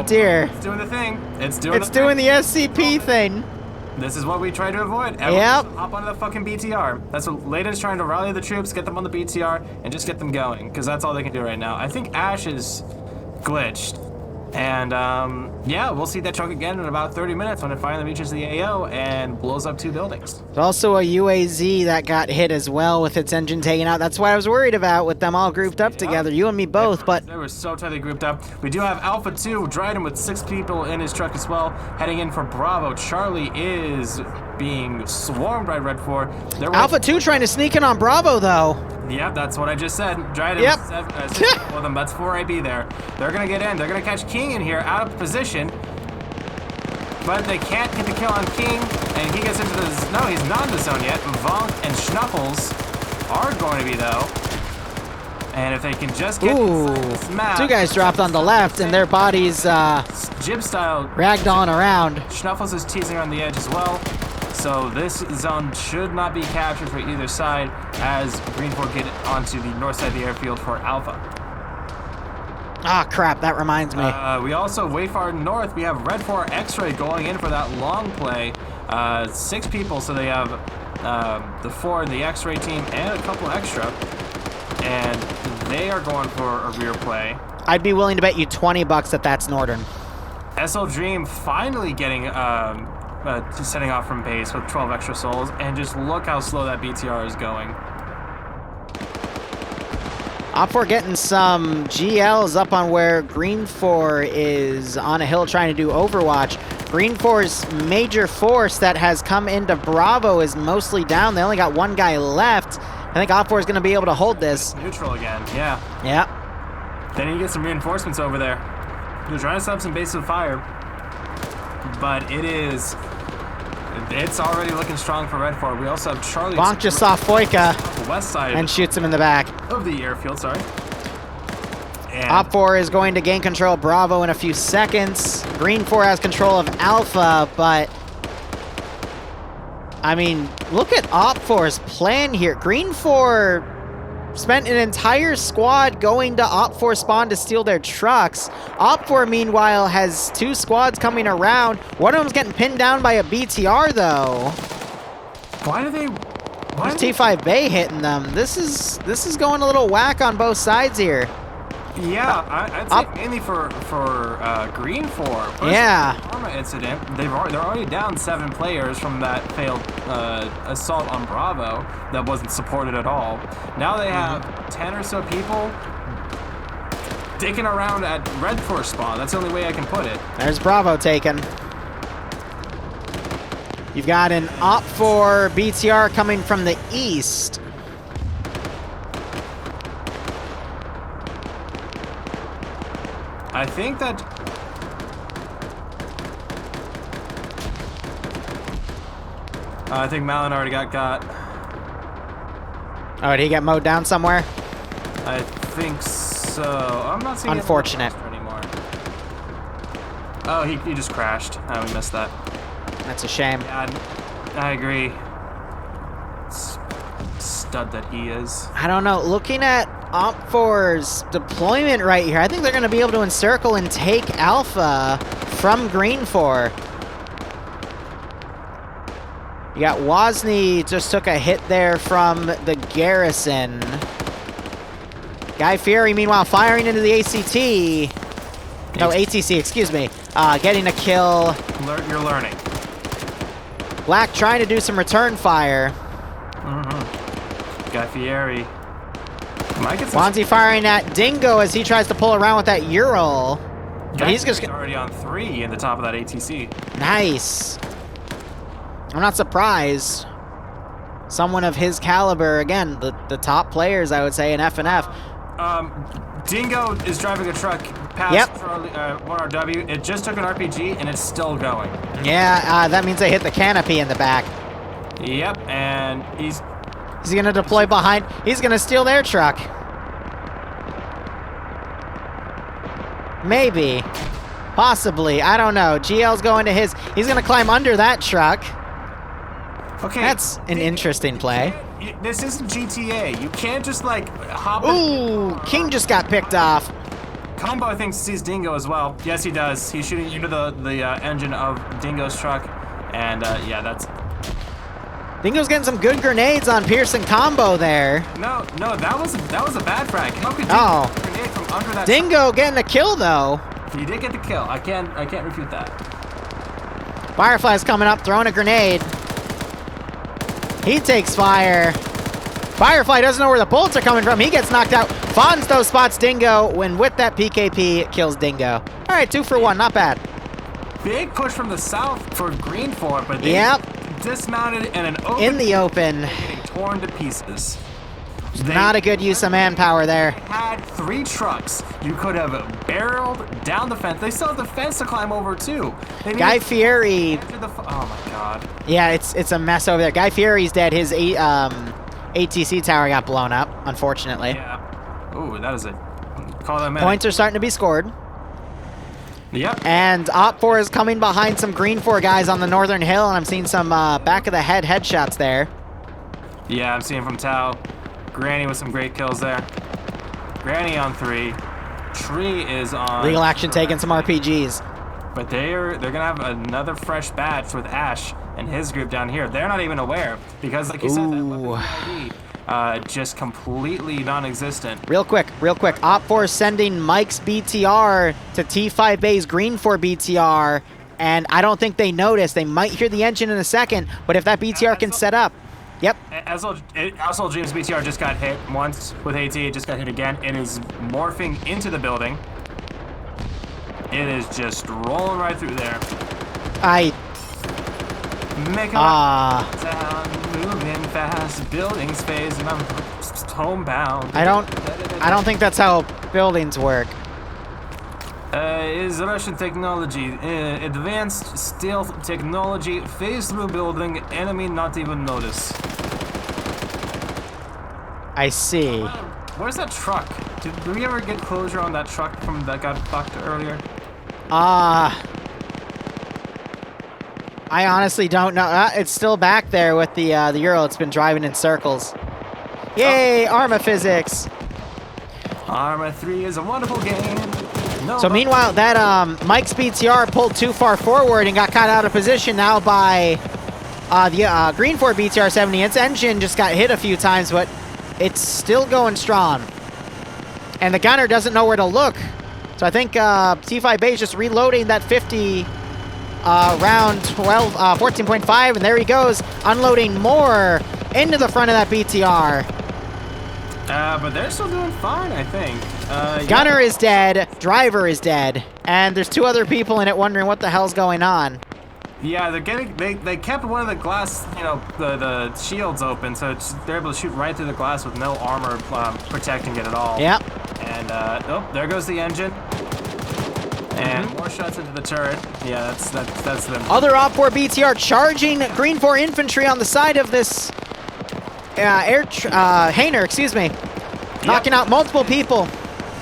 dear. It's doing the thing. It's doing the SCP thing. This is what we try to avoid. Everyone just hop onto the fucking BTR. That's what Layden's trying to rally the troops, get them on the BTR, and just get them going, because that's all they can do right now. I think Ash is glitched. And, yeah, we'll see that truck again in about 30 minutes when it finally reaches the AO and blows up 2 buildings. There's also a UAZ that got hit as well with its engine taken out. That's what I was worried about with them all grouped up together, you and me both, but... They were so tightly grouped up. We do have Alpha 2, Dryden with 6 people in his truck as well, heading in for Bravo. Charlie is being swarmed by Red 4. Alpha 2 trying to sneak in on Bravo, though. Yep, that's what I just said. Dryden for them. That's 4 AB there. They're going to get in. They're going to catch King in here out of position. But they can't get the kill on King. And he gets into the... No, he's not in the zone yet. Vonk and Schnuffles are going to be, though. And if they can just get inside this map... 2 guys dropped on the left, and their bodies, Jib style... ragdolling around. Schnuffles is teasing on the edge as well. So this zone should not be captured for either side as Green 4 get onto the north side of the airfield for Alpha. Ah, crap, that reminds me. We also, way far north, we have Red 4 X-Ray going in for that long play. 6 people, so they have the 4 in the X-ray team, and a couple extra. And they are going for a rear play. I'd be willing to bet you 20 bucks that that's Northern. SL Dream finally getting setting off from base with 12 extra souls, and just look how slow that BTR is going. Op4 getting some GLs up on where Green 4 is on a hill trying to do Overwatch. Green 4's major force that has come into Bravo is mostly down. They only got one guy left. I think Op4 is going to be able to hold this. Neutral again, yeah. Yep. Then you get some reinforcements over there. They're trying to set up some base of fire, but it's already looking strong for Red 4. We also have Charlie. Bonk just saw Foika west side and shoots him in the back. of the airfield, sorry. And Op4 is going to gain control of Bravo in a few seconds. Green 4 has control of Alpha, but I mean, look at Op4's plan here. Green 4 spent an entire squad going to Op4 spawn to steal their trucks. Op4, meanwhile, has 2 squads coming around. One of them's getting pinned down by a BTR, though. why do they... There's T5 Bay hitting them. This is going a little whack on both sides here. Yeah, I'd say mainly for Green 4. First, Yeah. The Karma incident, they're already down 7 players from that failed assault on Bravo that wasn't supported at all. Now they have 10 or so people dicking around at Red 4 spawn. That's the only way I can put it. There's Bravo taken. You've got an Op4 BTR coming from the east. I think that... I think Malin already got. Oh, did he get mowed down somewhere? I think so. I'm not seeing Unfortunate. it anymore. Oh, he just crashed. Oh, we missed that. That's a shame. Yeah, I agree. Stud that he is. I don't know. Looking at Op4's deployment right here, I think they're going to be able to encircle and take Alpha from Green 4. You got Wozni just took a hit there from the Garrison. Guy Fieri, meanwhile, firing into the ACT. No, ATC, excuse me. Getting a kill. You're learning. Black trying to do some return fire. Guy Fieri. Might get some... Wanzi firing at Dingo as he tries to pull around with that Ural. But he's just already on 3 in the top of that ATC. Nice. I'm not surprised. Someone of his caliber, again, the top players, I would say, in FNF. Dingo is driving a truck past Charlie, 1RW. It just took an RPG and it's still going. Yeah, that means they hit the canopy in the back. Yep, and he's going to deploy behind. He's going to steal their truck. Maybe. Possibly. I don't know. GL's going to his. He's going to climb under that truck. Okay. That's an interesting play. This isn't GTA. You can't just, like, hop Ooh, King just got picked off. Combo, I think, sees Dingo as well. Yes, he does. He's shooting into the engine of Dingo's truck. And, yeah, that's... Dingo's getting some good grenades on Pearson Combo there. No, that was a bad frag. How could Dingo get a grenade from under that Dingo getting a kill, though. He did get the kill. I can't refute that. Firefly's coming up, throwing a grenade. He takes fire. Firefly doesn't know where the bullets are coming from. He gets knocked out. Fonsto spots Dingo when with that PKP kills Dingo. All right, 2 for 1, not bad. Big push from the south for Green 4, but they dismounted in an open. In the open. Getting torn to pieces. Not a good use of manpower there. Had 3 trucks. You could have barreled down the fence. They still have the fence to climb over too. Guy Fieri. Oh my god. Yeah, it's a mess over there. Guy Fieri's dead. His ATC tower got blown up, unfortunately. Yeah. Ooh, that is a call that man. Points are starting to be scored. Yep. And Op4 is coming behind some Green 4 guys on the northern hill, and I'm seeing some back of the head headshots there. Yeah, I'm seeing from Tao. Granny with some great kills there. Granny on 3. Tree is on... Legal Action taking some RPGs. But they're gonna have another fresh batch with Ash and his group down here. They're not even aware because, like you said, that weapon VOD, just completely non-existent. Real quick. Op4 sending Mike's BTR to T5 Bay's green for BTR, and I don't think they notice. They might hear the engine in a second, but if that BTR can set up. Yep. Also, James BTR just got hit once with AT. It just got hit again. It is morphing into the building. It is just rolling right through there. Making down, moving fast, buildings phase, and I'm homebound. I don't think that's how buildings work. Is Russian technology, advanced stealth technology, phase through building, enemy not even notice. I see. Where's that truck? Did we ever get closure on that truck from that got fucked earlier? I honestly don't know. It's still back there with the Euro. It's been driving in circles. Yay, Arma physics. Arma 3 is a wonderful game. No, So meanwhile, that Mike's BTR pulled too far forward and got caught out of position now by the green 4 BTR 70. Its engine just got hit a few times, but it's still going strong. And the gunner doesn't know where to look. So I think T5 Bay is just reloading that 50 round 14.5, and there he goes, unloading more into the front of that BTR. But they're still doing fine, I think. Gunner is dead, driver is dead, and there's 2 other people in it wondering what the hell's going on. Yeah, they kept one of the glass, the shields open, so they're able to shoot right through the glass with no armor protecting it at all. Yep. And oh, there goes the engine. And more shots into the turret. Yeah, that's them. Other Op4 BTR charging green 4 infantry on the side of this Hainer, excuse me. Knocking out multiple people.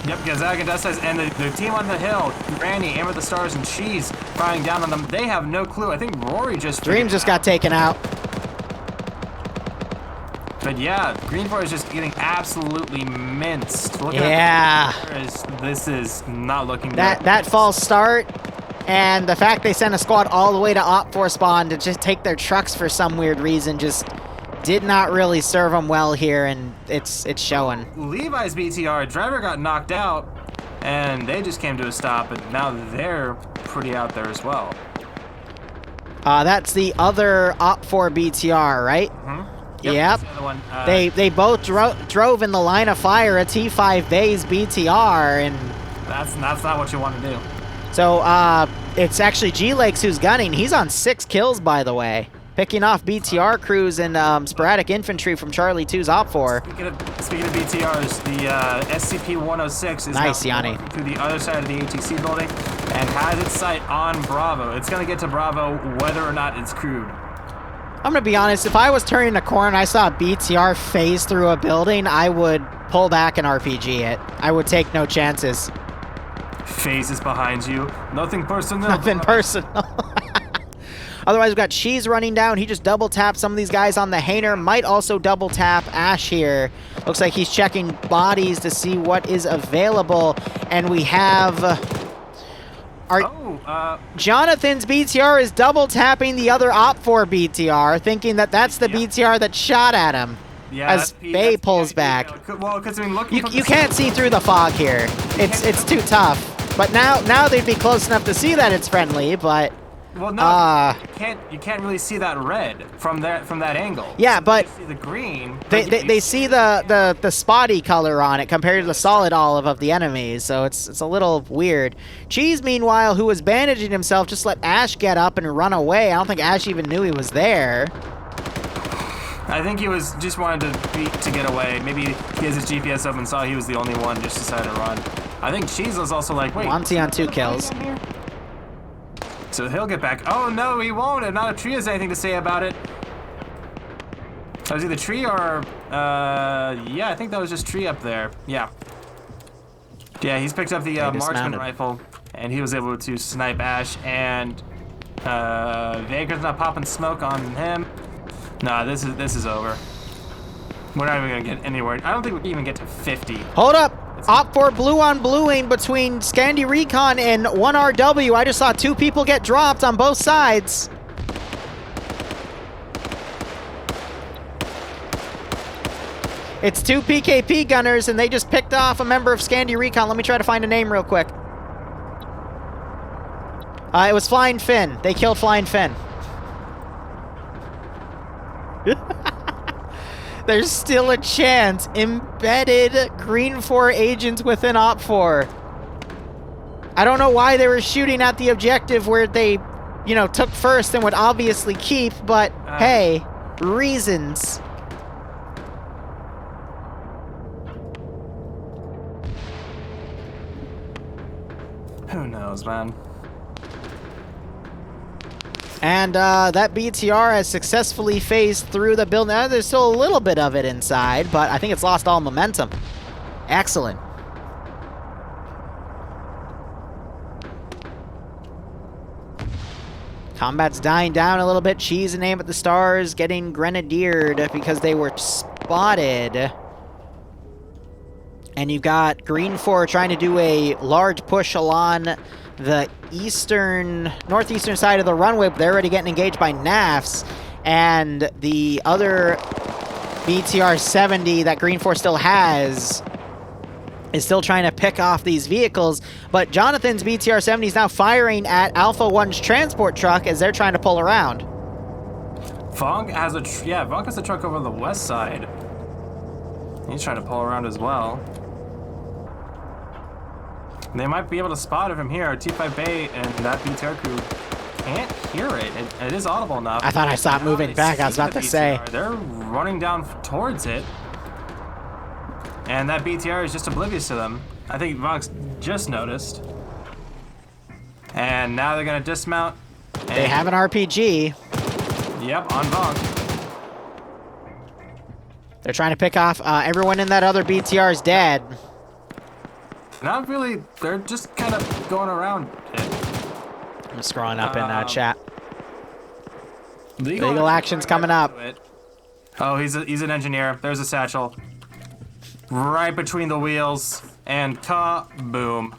Yep, Gonzaga does says, and the team on the hill, Granny, Amber the Stars, and Cheese firing down on them. They have no clue. I think Rory just Dreams just got taken out. But yeah, Green 4 is just getting absolutely minced. Look Yeah. This is not looking good. That false start, and the fact they sent a squad all the way to Op4 spawn to just take their trucks for some weird reason just did not really serve them well here, and it's showing. Levi's BTR driver got knocked out, and they just came to a stop, and now they're pretty out there as well. That's the other Op4 BTR, right? Mm-hmm. Yep. That's the other one. They both drove in the line of fire at T5 Bay's BTR, and that's not what you want to do. so it's actually G-Lakes who's gunning. He's on 6 kills, by the way, picking off BTR crews and sporadic infantry from Charlie 2's Op4. Speaking of BTRs, the SCP-106 is nice, now Yanni. to the other side of the ATC building and has its sight on Bravo. It's going to get to Bravo whether or not it's crewed. I'm gonna be honest, if I was turning a corner and I saw a BTR phase through a building, I would pull back and RPG it. I would take no chances. Phases behind you. Nothing personal. Nothing personal. Otherwise, we've got Cheese running down. He just double tapped some of these guys on the Hainer. Might also double tap Ash here. Looks like he's checking bodies to see what is available. And we have... Jonathan's BTR is double tapping the other Op4 BTR, thinking that that's the BTR that shot at him. Yeah, as Bay pulls back. Well, because I mean, you can't see through the fog here. It's too tough. But now they'd be close enough to see that it's friendly. But well, no, you can't really see that red from that angle. Yeah, so but you see the green. They see the spotty color on it compared to the solid olive of the enemies, so it's a little weird. Cheese, meanwhile, who was bandaging himself, just let Ash get up and run away. I don't think Ash even knew he was there. I think he was just wanted to get away. Maybe he has his GPS up and saw he was the only one, just decided to run. I think Cheese was also like, wait. Monty on 2 kills. So he'll get back. Oh no, he won't. And not a tree has anything to say about it. So was either tree or yeah, I think that was just tree up there. Yeah. Yeah, he's picked up the marksman rifle, and he was able to snipe Ash, and Vager's not popping smoke on him. Nah, this is over. We're not even gonna get anywhere. I don't think we can even get to 50. Hold up! Op 4 blue on bluing between Scandi Recon and 1RW. I just saw 2 people get dropped on both sides. It's 2 PKP gunners, and they just picked off a member of Scandi Recon. Let me try to find a name real quick. It was Flying Finn. They killed Flying Finn. There's still a chance. Embedded Green 4 agents within Op 4. I don't know why they were shooting at the objective where they, you know, took first and would obviously keep, but hey, reasons. Who knows, man? And that BTR has successfully phased through the building. There's still a little bit of it inside, but I think it's lost all momentum. Excellent. Combat's dying down a little bit. Cheese and Aim at the Stars getting grenadiered because they were spotted. And you've got Green 4 trying to do a large push along the northeastern side of the runway, but they're already getting engaged by NAFs. And the other BTR-70 that Green 4 still has is still trying to pick off these vehicles. But Jonathan's BTR-70 is now firing at Alpha 1's transport truck as they're trying to pull around. Vonk has a truck over the west side. He's trying to pull around as well. They might be able to spot it from here. T5 Bay and that BTR crew can't hear it. It is audible enough. I thought I saw it moving back. I was about to say. They're running down towards it. And that BTR is just oblivious to them. I think Vonk's just noticed. And now they're going to dismount. They have an RPG. Yep, on Vonk. They're trying to pick off everyone in that other BTR is dead. Not really. They're just kind of going around it. I'm scrolling up in chat. Legal action's coming up. Oh, he's an engineer. There's a satchel. Right between the wheels. And kaboom.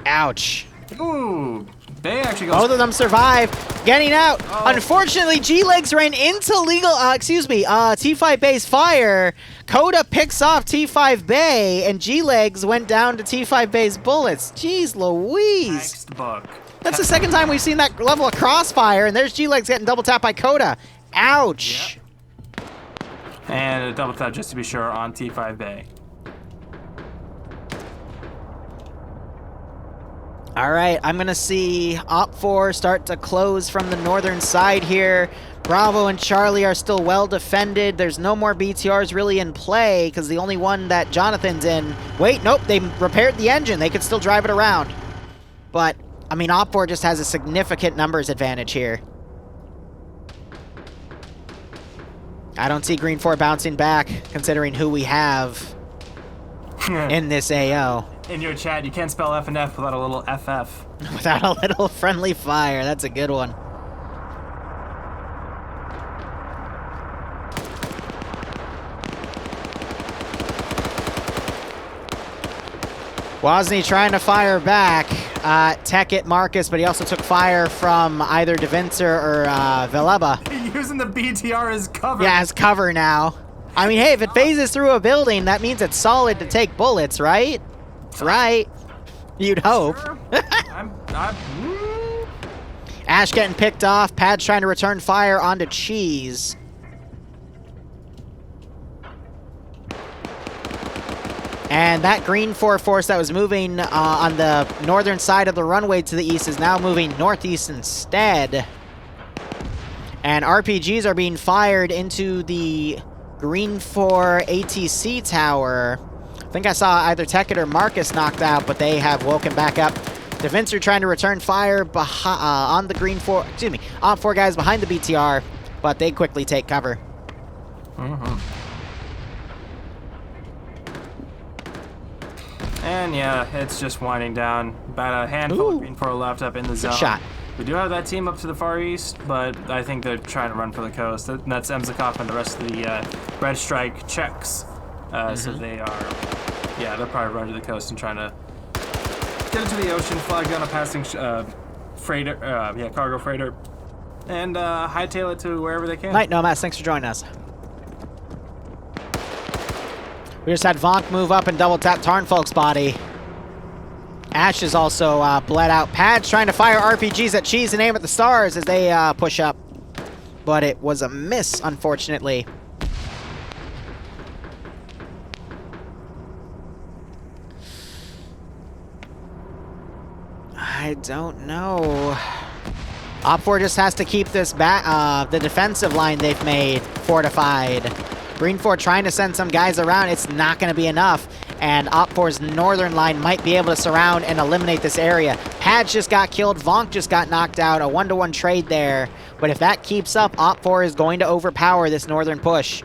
Ouch. Ooh. They actually go. Both of them survive. Getting out. Oh. Unfortunately, G-Legs ran into T5 Bay's fire. Coda picks off T5 Bay, and G-Legs went down to T5 Bay's bullets. Jeez Louise. Textbook. That's the second time we've seen that level of crossfire, and there's G-Legs getting double tapped by Coda. Ouch. Yep. And a double tap, just to be sure, on T5 Bay. All right, I'm going to see Op 4 start to close from the northern side here. Bravo and Charlie are still well defended. There's no more BTRs really in play because the only one that Jonathan's in... Wait, nope, they repaired the engine. They could still drive it around. But, I mean, Op 4 just has a significant numbers advantage here. I don't see Green 4 bouncing back considering who we have in this AO. In your chat, you can't spell F and F without a little FF. Without a little friendly fire. That's a good one. Wozni trying to fire back. Tech it Marcus, but he also took fire from either Devincer or Veleba. Using the BTR as cover. Yeah, as cover now. I mean, hey, if it phases through a building, that means it's solid to take bullets, right? Right. You'd hope. Sure. Ash getting picked off. Pad's trying to return fire onto Cheese. And that Green 4 force that was moving on the northern side of the runway to the east is now moving northeast instead. And RPGs are being fired into the Green 4 ATC tower. I think I saw either Tekkit or Marcus knocked out, but they have woken back up. Devincer trying to return fire on the Green 4, excuse me, Op 4 guys behind the BTR, but they quickly take cover. And yeah, it's just winding down. About a handful of Green 4 left up in the zone. Good shot. We do have that team up to the far east, but I think they're trying to run for the coast. That's Emzakov and the rest of the Red Strike checks. So they are Yeah, they're probably running to the coast and trying to get into the ocean, flag down a passing freighter, cargo freighter, and hightail it to wherever they can. Night Nomads, thanks for joining us. We just had Vonk move up and double tap Tarnfolk's body. Ash is also bled out. Pad's trying to fire RPGs at Cheese and aim at the stars as they push up. But it was a miss, unfortunately. I don't know. Op4 just has to keep this the defensive line they've made fortified. Green 4 trying to send some guys around. It's not going to be enough. And Op4's northern line might be able to surround and eliminate this area. Pad just got killed. Vonk just got knocked out. A 1-to-1 trade there. But if that keeps up, Op4 is going to overpower this northern push.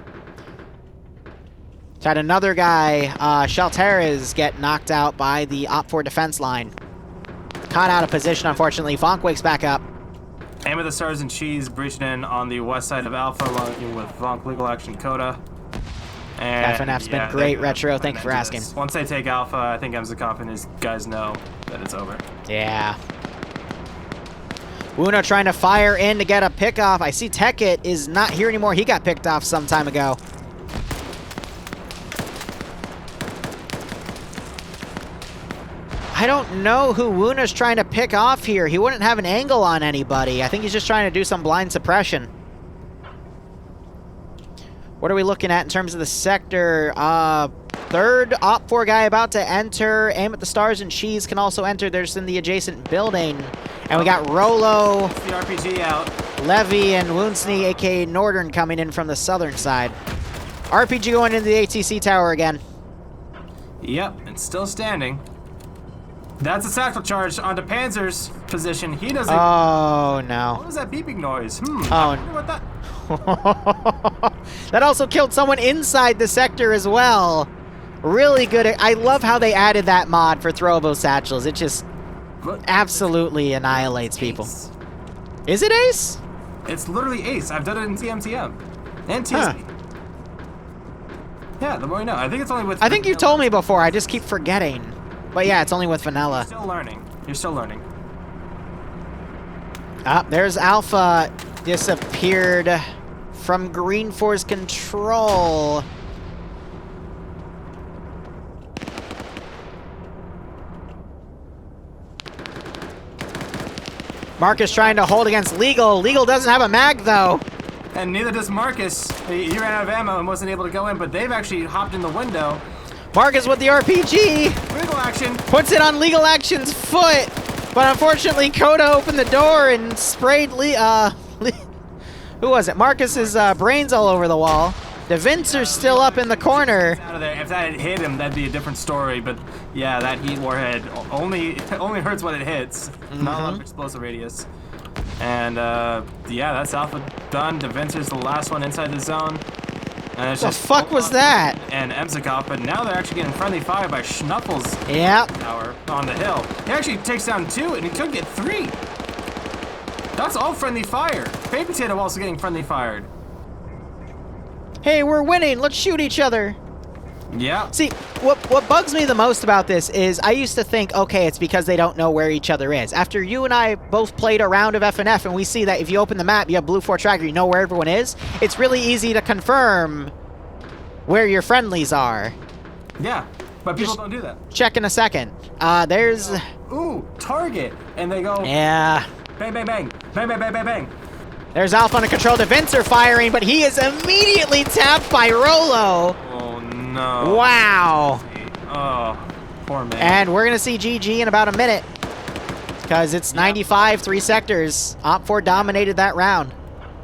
Had another guy, Shalteres, get knocked out by the Op4 defense line. Caught out of position, unfortunately. Vonk wakes back up. Aim of the Stars and Cheese breaching in on the west side of Alpha, along with Vonk Legal Action Coda. And FNF's been great, Retro. Thank you for asking. Once they take Alpha, I think Emzikov and his guys know that it's over. Yeah. Wuno trying to fire in to get a pickoff. I see Tekit is not here anymore. He got picked off some time ago. I don't know who Wuna's trying to pick off here. He wouldn't have an angle on anybody. I think he's just trying to do some blind suppression. What are we looking at in terms of the sector? Third Op4 guy about to enter. Aim at the Stars and Cheese can also enter. They're just in the adjacent building. And we got Rolo, The RPG out. Levy, and Woonsney, aka Northern, coming in from the southern side. RPG going into the ATC tower again. Yep, it's still standing. That's a satchel charge onto Panzer's position. He doesn't. Oh, no. What was that beeping noise? Oh. I wonder what that. That also killed someone inside the sector as well. Really good. I love how they added that mod for throwable satchels. It just absolutely annihilates people. Ace. Is it Ace? It's literally Ace. I've done it in TMTM and TSP. Yeah, the more you know. I think it's only with. I think you told me before. I just keep forgetting. But yeah, it's only with vanilla. Still learning. You're still learning. There's Alpha disappeared from Green 4's control. Marcus trying to hold against Legal. Legal doesn't have a mag, though. And neither does Marcus. He ran out of ammo and wasn't able to go in, but they've actually hopped in the window. Marcus with the RPG. Legal Action. Puts it on Legal Action's foot. But unfortunately, Coda opened the door and sprayed who was it? Marcus's brains all over the wall. The Vincer's still up in the corner. Out of there. If that had hit him, that'd be a different story. But yeah, that heat warhead only hurts when it hits. Not a lot of explosive radius. And yeah, that's Alpha done. The Vincer's the last one inside the zone. And it's The fuck was that? And Emzikov, but now they're actually getting friendly fire by Schnuffles tower on the hill. He actually takes down 2, and he could get 3. That's all friendly fire. Baby Potato also getting friendly fired. Hey, we're winning. Let's shoot each other. Yeah. See, what bugs me the most about this is I used to think, okay, it's because they don't know where each other is. After you and I both played a round of FNF and we see that if you open the map, you have Blue 4 Tracker, you know where everyone is, it's really easy to confirm where your friendlies are. Yeah, but people don't do that. Check in a second. There's... Ooh, target. And they go... Yeah. Bang, bang, bang. Bang, bang, bang, bang, bang. There's Alpha under control. Vincer firing, but he is immediately tapped by Rolo. Oh, no. Wow. Oh, poor man. And we're going to see GG in about a minute. Because it's 95, 3 sectors. Op4 dominated that round.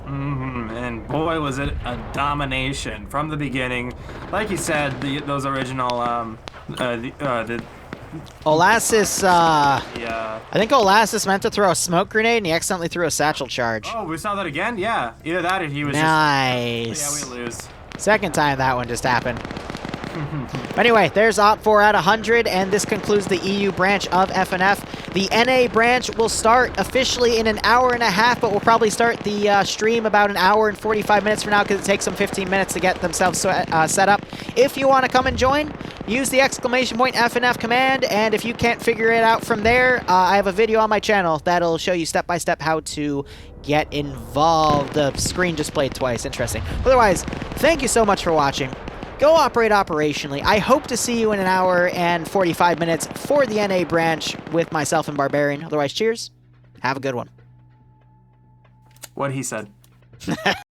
And boy, was it a domination from the beginning. Like you said, those original, Olassis, I yeah. think Olassis meant to throw a smoke grenade and he accidentally threw a satchel charge. Oh, we saw that again? Yeah. Either that or he was Nice. just... Yeah, we lose. Second time that one just happened. Anyway, there's Op4 at 100, and this concludes the EU branch of FNF. The NA branch will start officially in an hour and a half, but we'll probably start the stream about an hour and 45 minutes from now because it takes them 15 minutes to get themselves set up. If you want to come and join, use the exclamation point FNF command, and if you can't figure it out from there, I have a video on my channel that'll show you step-by-step how to get involved. The screen just played twice. Interesting. Otherwise, thank you so much for watching. Go operate operationally. I hope to see you in an hour and 45 minutes for the NA branch with myself and Barbarian. Otherwise, cheers. Have a good one. What he said.